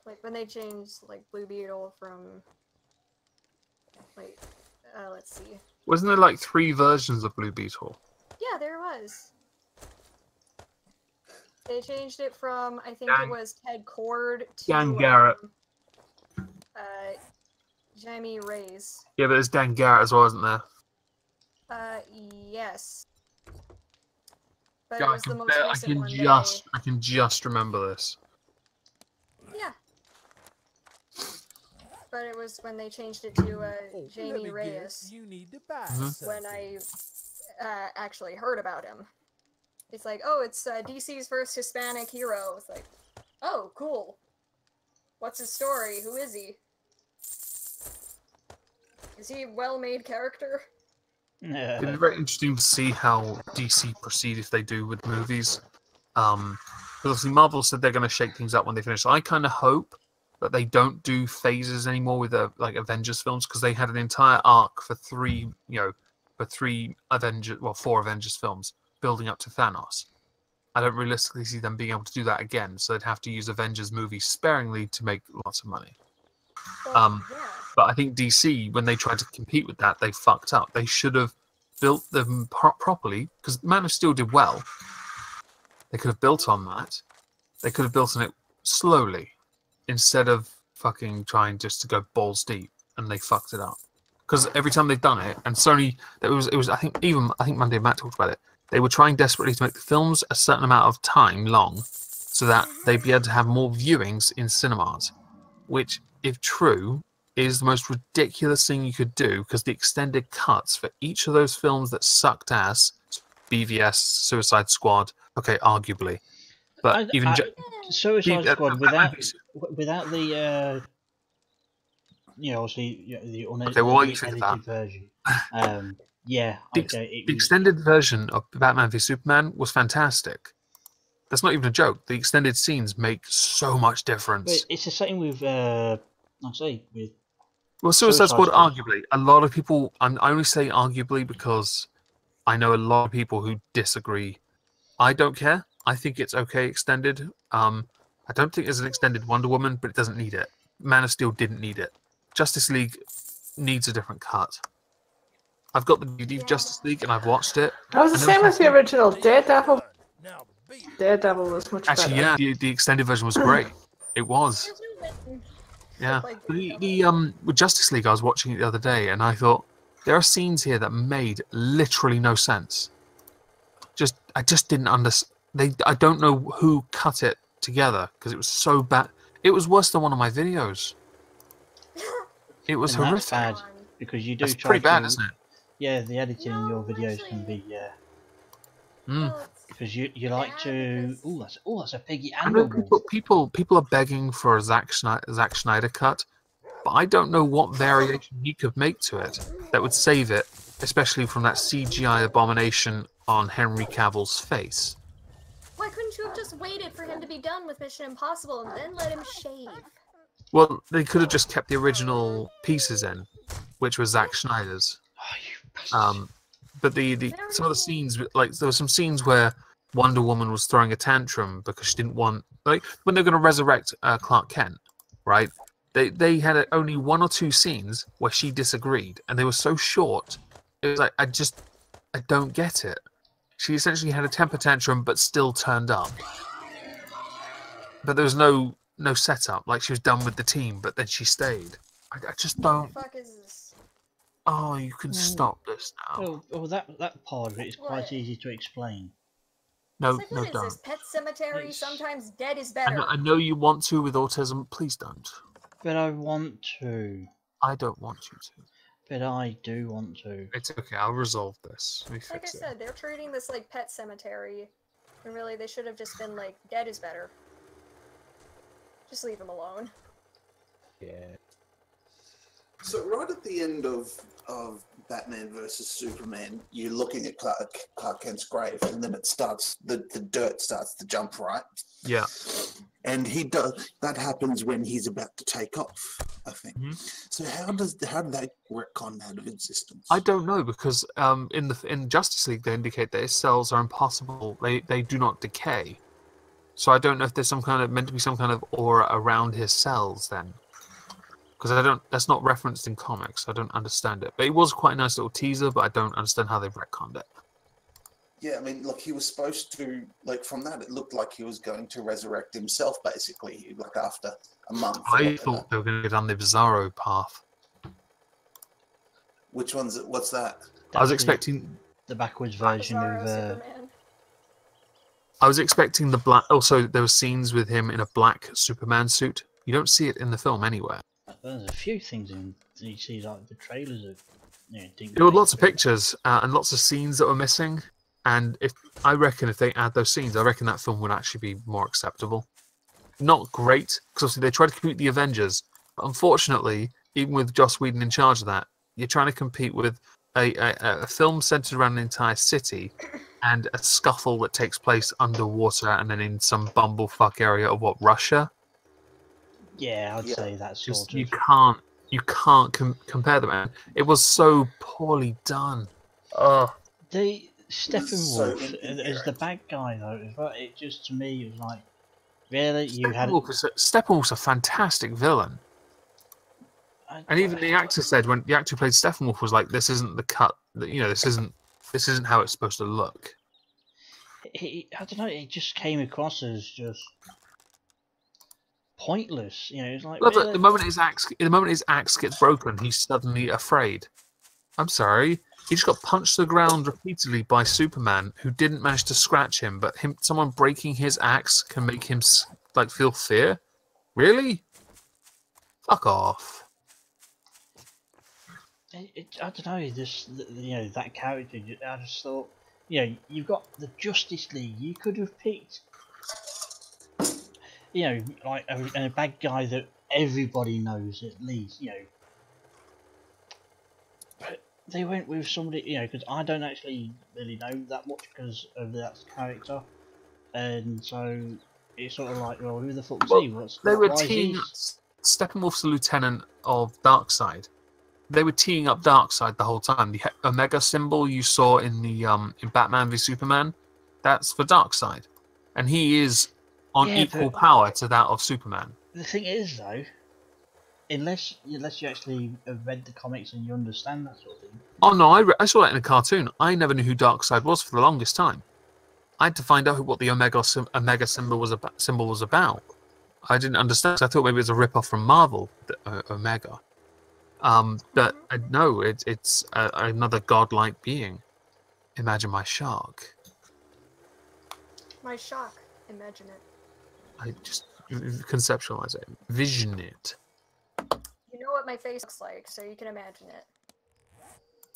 Speaker 10: Like when they changed like Blue Beetle from like let's see.
Speaker 8: Wasn't there like 3 versions of Blue Beetle?
Speaker 10: Yeah, there was. They changed it from I think it was Ted Cord to
Speaker 8: Dan Garrett.
Speaker 10: Jamie Reyes.
Speaker 8: Yeah, but there's Dan Garrett as well, isn't there?
Speaker 10: Yes. But
Speaker 8: Yeah,
Speaker 10: it was the most recent one.
Speaker 8: I can just remember this.
Speaker 10: Yeah. But it was when they changed it to Jamie Reyes.
Speaker 7: You need to buy
Speaker 10: when I actually heard about him. It's like, oh, it's DC's first Hispanic hero. It's like, oh, cool. What's his story? Who is he? Is he a well-made character?
Speaker 3: Yeah.
Speaker 8: It'd be very interesting to see how DC proceed if they do with movies. Because obviously Marvel said they're going to shake things up when they finish. I kind of hope that they don't do phases anymore with like Avengers films, because they had an entire arc for 4 Avengers films building up to Thanos. I don't realistically see them being able to do that again, so they'd have to use Avengers movies sparingly to make lots of money. But I think DC, when they tried to compete with that, they fucked up. They should have built them properly, because Man of Steel did well. They could have built on that. They could have built on it slowly, instead of fucking trying just to go balls deep, and they fucked it up. Because every time they've done it, and Sony, it was I think Monday and Matt talked about it. They were trying desperately to make the films a certain amount of time long, so that they'd be able to have more viewings in cinemas, which, if true, is the most ridiculous thing you could do, because the extended cuts for each of those films that sucked ass, BVS, Suicide Squad, okay, arguably, but
Speaker 3: Suicide Squad without the obviously the unedited version. Yeah,
Speaker 8: the extended version of Batman v Superman was fantastic. That's not even a joke. The extended scenes make so much difference.
Speaker 3: But it's the same with
Speaker 8: Suicide Squad, arguably. A lot of people, I only say arguably because I know a lot of people who disagree. I don't care. I think it's okay extended. I don't think there's an extended Wonder Woman, but it doesn't need it. Man of Steel didn't need it. Justice League needs a different cut. I've got the DVD of Justice League and I've watched it.
Speaker 6: That was the same as the original Daredevil. Daredevil was much better.
Speaker 8: Actually, yeah, the extended version was great. It was. Yeah. With Justice League, I was watching it the other day, and I thought there are scenes here that made literally no sense. I just didn't understand. I don't know who cut it together because it was so bad. It was worse than one of my videos. It was horrific.
Speaker 3: That's bad because you do.
Speaker 8: That's pretty bad, isn't it?
Speaker 3: Yeah, the editing in your videos can be because you like to. That's a piggy animal.
Speaker 8: People are begging for a Zack Snyder cut, but I don't know what variation he could make to it that would save it, especially from that CGI abomination on Henry Cavill's face.
Speaker 10: Why couldn't you have just waited for him to be done with Mission Impossible and then let him shave?
Speaker 8: Well, they could have just kept the original pieces in, which was Zack Snyder's. But some of the scenes, like there were some scenes where Wonder Woman was throwing a tantrum because she didn't want, like when they're going to resurrect Clark Kent, right? They had only 1 or 2 scenes where she disagreed, and they were so short. It was like I don't get it. She essentially had a temper tantrum, but still turned up. But there was no setup. Like she was done with the team, but then she stayed. I just don't.
Speaker 10: What the fuck is this?
Speaker 8: Oh, you can stop this now.
Speaker 3: Well, that part of it is quite easy to explain.
Speaker 8: No,
Speaker 10: like,
Speaker 8: no,
Speaker 10: what is
Speaker 8: don't.
Speaker 10: this? Pet Cemetery? Sometimes dead is better.
Speaker 8: I know you want to with autism. Please don't.
Speaker 3: But I want to.
Speaker 8: I don't want you to.
Speaker 3: But I do want to.
Speaker 8: It's okay. I'll resolve this. Let me
Speaker 10: like I
Speaker 8: fix it.
Speaker 10: said, they're treating this like Pet Cemetery, and really they should have just been like, dead is better. Just leave him alone.
Speaker 11: Yeah. So right at the end of Batman versus Superman, you're looking at Clark Kent's grave, and then it starts, the dirt starts to jump, right?
Speaker 8: Yeah.
Speaker 11: And he does. That happens when he's about to take off, I think. So how did they retcon that of existence?
Speaker 8: I don't know, because in Justice League they indicate that his cells are impossible. They do not decay. So I don't know if there's meant to be some kind of aura around his cells then. Because that's not referenced in comics. I don't understand it. But it was quite a nice little teaser, but I don't understand how they've retconned it.
Speaker 11: Yeah, I mean, like, he was supposed to, like, from that, it looked like he was going to resurrect himself, basically, like, after a month.
Speaker 8: I thought they were going to go down the Bizarro path.
Speaker 11: What's that?
Speaker 8: I was expecting
Speaker 2: the backwards version of...
Speaker 8: I was expecting the black... Also, there were scenes with him in a black Superman suit. You don't see it in the film anywhere.
Speaker 2: There's a few things in DC, like the trailers of...
Speaker 8: There were lots of pictures and lots of scenes that were missing. And I reckon if they add those scenes, I reckon that film would actually be more acceptable. Not great, because obviously they tried to compete with the Avengers. But unfortunately, even with Joss Whedon in charge of that, you're trying to compete with a film centered around an entire city and a scuffle that takes place underwater and then in some bumblefuck area of Russia?
Speaker 2: Yeah, I'd say that's sort of...
Speaker 8: You can't compare them, man. It was so poorly done.
Speaker 2: Steppenwolf is the bad guy, though. It just, to me, it was like, really?
Speaker 8: Steppenwolf's a fantastic villain. And even the actor said, when the actor who played Steppenwolf was like, this isn't the cut, this isn't how it's supposed to look.
Speaker 2: I don't know, it just came across as just pointless. It's like, really?
Speaker 8: The moment his axe gets broken, he's suddenly afraid. I'm sorry. He just got punched to the ground repeatedly by Superman, who didn't manage to scratch him, but someone breaking his axe can make him feel fear? Really? Fuck off.
Speaker 2: I don't know, that character, I just thought, you've got the Justice League, you could have picked, like a bad guy that everybody knows at least, But they went with somebody, because I don't actually really know that much because of that character, and so it's sort of like, well, who the fuck is he?
Speaker 8: They were teeing Steppenwolf's the lieutenant of Darkseid. They were teeing up Darkseid the whole time. The Omega symbol you saw in the in Batman v Superman, that's for Darkseid, and he is on equal power to that of Superman.
Speaker 2: The thing is, though, unless you actually have read the comics and you understand that sort of thing.
Speaker 8: Oh no, I saw that in a cartoon. I never knew who Darkseid was for the longest time. I had to find out what the Omega symbol was about. I didn't understand. I thought maybe it was a rip-off from Marvel, the Omega. But no, it's another godlike being. Imagine my shark.
Speaker 10: My shark. Imagine it.
Speaker 8: I just conceptualize it. Vision it.
Speaker 10: You know what my face looks like, so you can imagine it.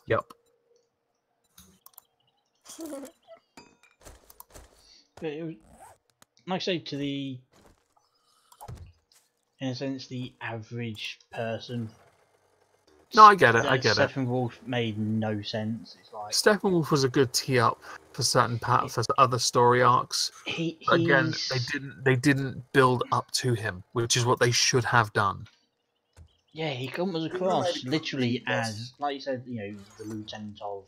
Speaker 8: Yep.
Speaker 2: But it was, like I say, in a sense, the average person.
Speaker 8: No, I get it.
Speaker 2: Steppenwolf made no sense. It's like
Speaker 8: Steppenwolf was a good tee up for certain for other story arcs. Again, they didn't build up to him, which is what they should have done.
Speaker 2: Yeah, he comes across literally as, like you said, the lieutenant of.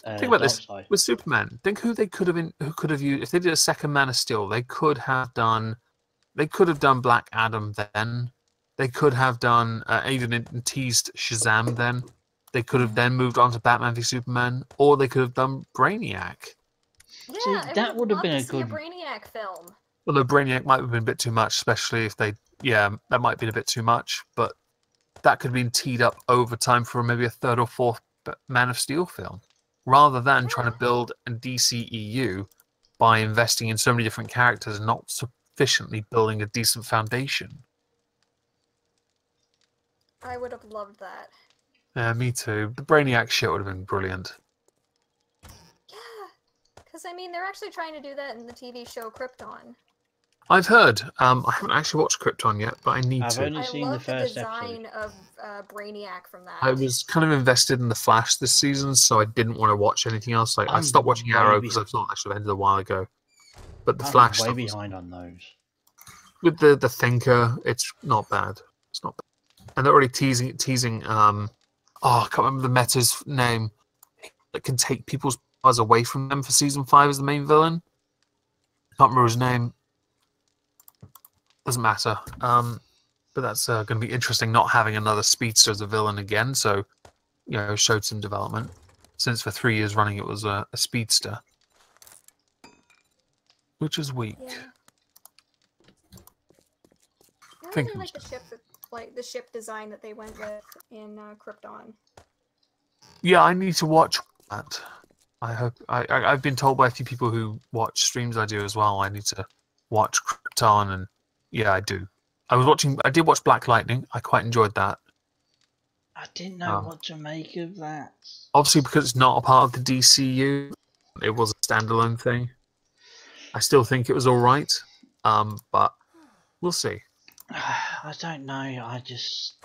Speaker 8: Think about this with Superman. Think who they could have used if they did a second Man of Steel. They could have done Black Adam then. They could have done even teased Shazam then. They could have then moved on to Batman v Superman, or they could have done Brainiac.
Speaker 10: Yeah,
Speaker 2: see, that would have been a good
Speaker 10: Brainiac film.
Speaker 8: Although Brainiac might have been a bit too much, especially if that might have been a bit too much. But that could have been teed up over time for maybe a third or fourth Man of Steel film, rather than trying to build a DCEU by investing in so many different characters and not sufficiently building a decent foundation.
Speaker 10: I would have loved that.
Speaker 8: Yeah, me too. The Brainiac shit would have been brilliant.
Speaker 10: Yeah, because I mean, they're actually trying to do that in the TV show Krypton.
Speaker 8: I've heard. I haven't actually watched Krypton yet, but I need
Speaker 2: I've
Speaker 8: to.
Speaker 2: only seen the first
Speaker 10: design
Speaker 2: episode.
Speaker 10: of Brainiac from that.
Speaker 8: I was kind of invested in the Flash this season, so I didn't want to watch anything else. Like I
Speaker 2: I'm
Speaker 8: stopped watching
Speaker 2: way
Speaker 8: Arrow because I thought that should have ended a while ago. But the
Speaker 2: I'm
Speaker 8: Flash
Speaker 2: way
Speaker 8: stuff
Speaker 2: behind on those.
Speaker 8: with the Thinker, it's not bad. It's not bad. And they're already teasing. I can't remember the Meta's name. That can take people's powers away from them for season 5 as the main villain. Can't remember his name. Doesn't matter. But that's going to be interesting. Not having another speedster as a villain again. So, showed some development. Since for 3 years running, it was a speedster, which is weak.
Speaker 10: Yeah. I really like the ship design that they went with in Krypton.
Speaker 8: Yeah, I need to watch that. I hope I've been told by a few people who watch streams I do as well. I need to watch Krypton, and yeah, I do. I did watch Black Lightning. I quite enjoyed that.
Speaker 2: I didn't know what to make of that.
Speaker 8: Obviously, because it's not a part of the DCU, it was a standalone thing. I still think it was all right, but we'll see.
Speaker 2: I don't know. I just.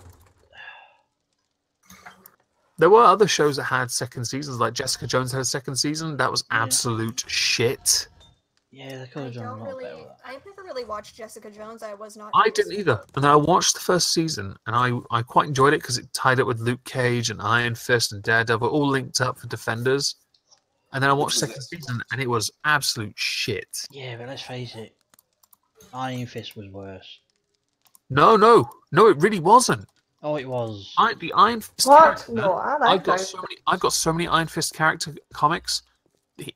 Speaker 8: There were other shows that had second seasons, like Jessica Jones had a second season. That was absolute shit.
Speaker 2: Yeah, they could have done a lot better.
Speaker 10: I've never really watched Jessica Jones. I was not.
Speaker 8: I didn't either. And then I watched the first season, and I quite enjoyed it because it tied up with Luke Cage and Iron Fist and Daredevil, all linked up for Defenders. And then I watched the second season, and it was absolute shit.
Speaker 2: Yeah, but let's face it, Iron Fist was worse.
Speaker 8: No, it really wasn't.
Speaker 2: Oh, it was.
Speaker 8: The Iron Fist
Speaker 6: What?
Speaker 8: character.
Speaker 6: No, I like
Speaker 8: I've got so many Iron Fist character comics.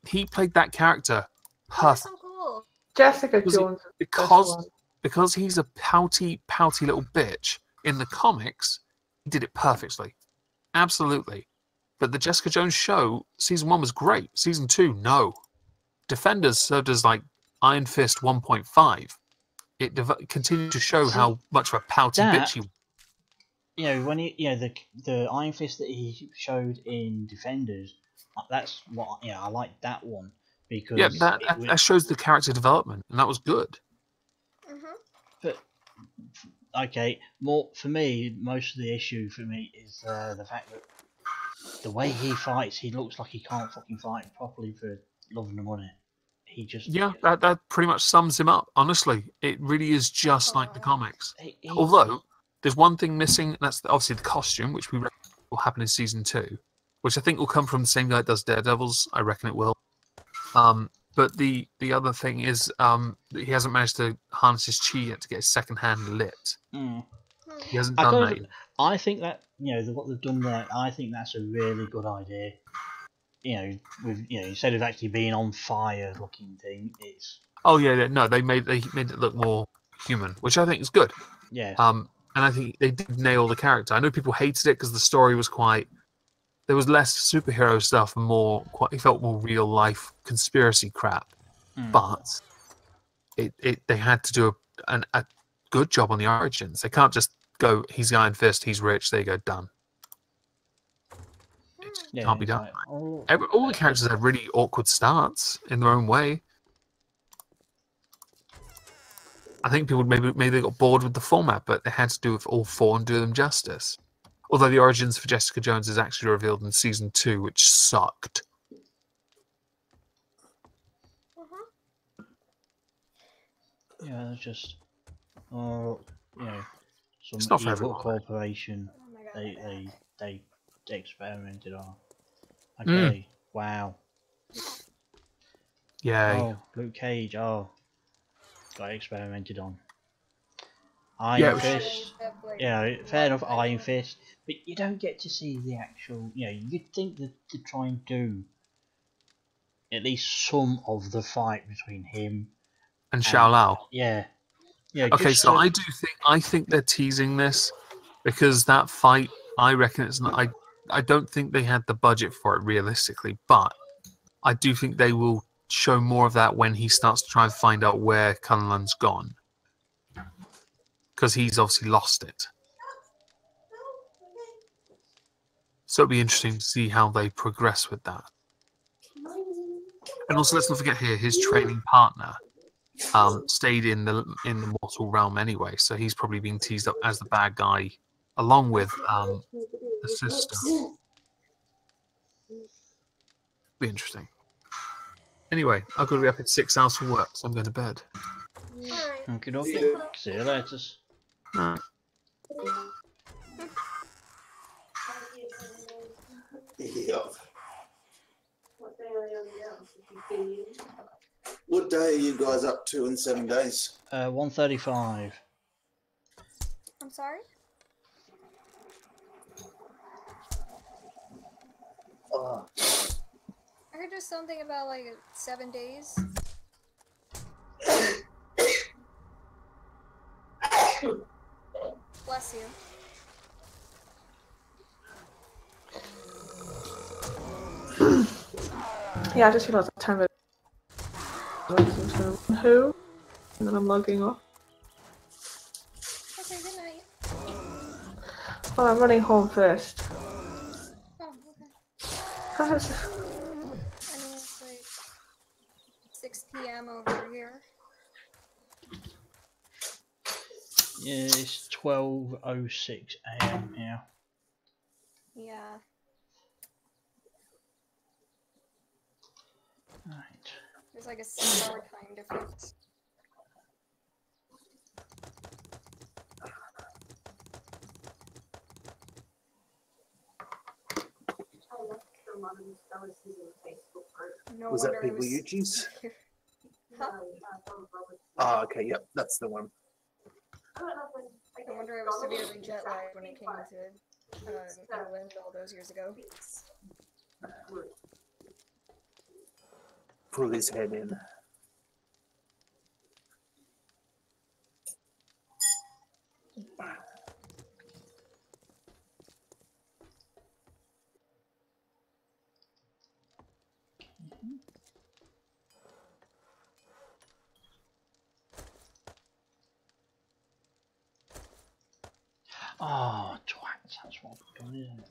Speaker 8: He played that character perfect.
Speaker 10: So cool.
Speaker 6: Jessica Jones.
Speaker 8: Because he's a pouty little bitch in the comics, he did it perfectly. Absolutely. But the Jessica Jones show, season 1 was great. Season 2, no. Defenders served as like Iron Fist 1.5. It continued to show how much of a pouty bitch he was.
Speaker 2: When the Iron Fist that he showed in Defenders, that's what I like that one because
Speaker 8: that shows the character development, and that was good.
Speaker 2: But okay, more for me, most of the issue for me is the fact that the way he fights, he looks like he can't fucking fight properly for love and money. He just
Speaker 8: that pretty much sums him up. Honestly, it really is just like the comics. Although there's one thing missing, and that's obviously the costume, which we reckon will happen in season 2, which I think will come from the same guy that does Daredevils. I reckon it will. But the other thing is that he hasn't managed to harness his chi yet to get his second hand lit. He hasn't done that yet.
Speaker 2: I think that what they've done there. I think that's a really good idea. Instead of actually being on fire looking thing, it's.
Speaker 8: Oh yeah, no, they made it look more human, which I think is good.
Speaker 2: Yeah.
Speaker 8: And I think they did nail the character. I know people hated it because the story was there was less superhero stuff and it felt more real life conspiracy crap. But they had to do a good job on the origins. They can't just go, he's Iron Fist, he's rich, there you go, done. It can't be done. All the characters have really awkward starts in their own way. I think people maybe they got bored with the format, but they had to do with all 4 and do them justice. Although the origins for Jessica Jones is actually revealed in season 2, which sucked.
Speaker 2: Yeah, it's just some
Speaker 8: it's not for
Speaker 2: evil
Speaker 8: everyone.
Speaker 2: corporation they experimented on. Okay, wow.
Speaker 8: Yay.
Speaker 2: Oh, Luke Cage, got experimented on. Iron Fist. Yeah, fair enough, Iron Fist. But you don't get to see the actual, you'd think that to try and do at least some of the fight between him
Speaker 8: and Shao Lao.
Speaker 2: Yeah.
Speaker 8: Okay, so I think they're teasing this because that fight, I reckon it's not. I don't think they had the budget for it realistically, but I do think they will show more of that when he starts to try and find out where Kunlun's gone, because he's obviously lost it. So it'll be interesting to see how they progress with that. And also, let's not forget here, his training partner stayed in the mortal realm anyway, so he's probably being teased up as the bad guy, along with the sister. Be interesting. Anyway, I've got to be up at 6 hours for work, so I'm going to bed.
Speaker 2: Okay, okay. See you later.
Speaker 11: Yeah. What day are you guys up to in 7 days?
Speaker 2: 1:35.
Speaker 10: I'm sorry? I heard just something about like 7 days. Bless you.
Speaker 6: Yeah, I just realised the time of who? And then I'm logging off.
Speaker 10: Okay, good night.
Speaker 6: Well, I'm running home first.
Speaker 10: Oh, okay. I know it's like 6 p.m. over here.
Speaker 2: Yeah, it's 12:06 AM here.
Speaker 10: Yeah.
Speaker 2: Right.
Speaker 10: There's like a 6-hour time difference. No
Speaker 11: Was that
Speaker 10: wonder I
Speaker 11: People Yuchi's?
Speaker 10: Huh?
Speaker 11: Ah, okay, yep, that's the one.
Speaker 10: No wonder I was severely jet lagged when it came to England all those years ago.
Speaker 11: Pull his head in.
Speaker 2: Oh, twat, that's what I've done, isn't it?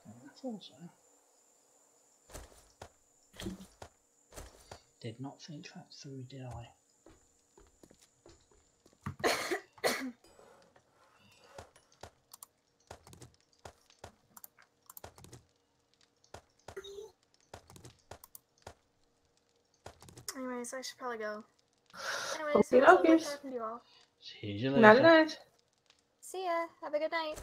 Speaker 2: I thought so. Did not think that through, did I?
Speaker 10: Anyways, I should probably go. Anyways,
Speaker 6: Okay,
Speaker 10: it was
Speaker 6: okay.
Speaker 10: lovely talking to you all.
Speaker 2: See you later.
Speaker 6: Night night.
Speaker 10: See ya. Have a good night.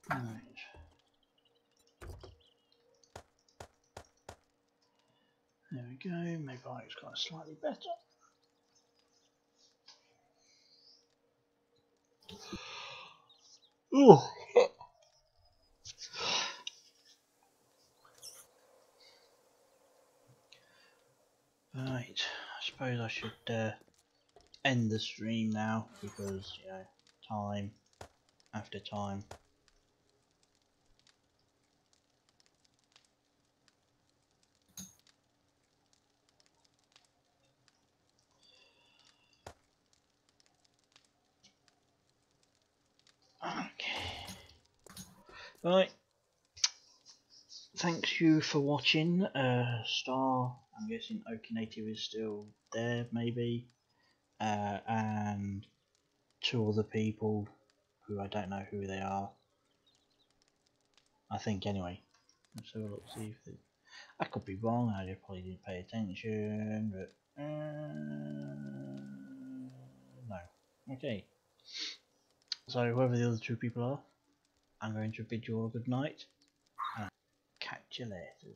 Speaker 2: Right. There we go. Maybe it's got slightly better. Ooh. Right, I suppose I should end the stream now because, you know, time after time. Okay. Right. Thanks you for watching. Star, I'm guessing Okinative is still there, maybe. And 2 other people who I don't know who they are. I think anyway. Let's have a look, see if they... I could be wrong, I probably didn't pay attention, but no. Okay. So whoever the other 2 people are, I'm going to bid you all good night and I'll catch you later.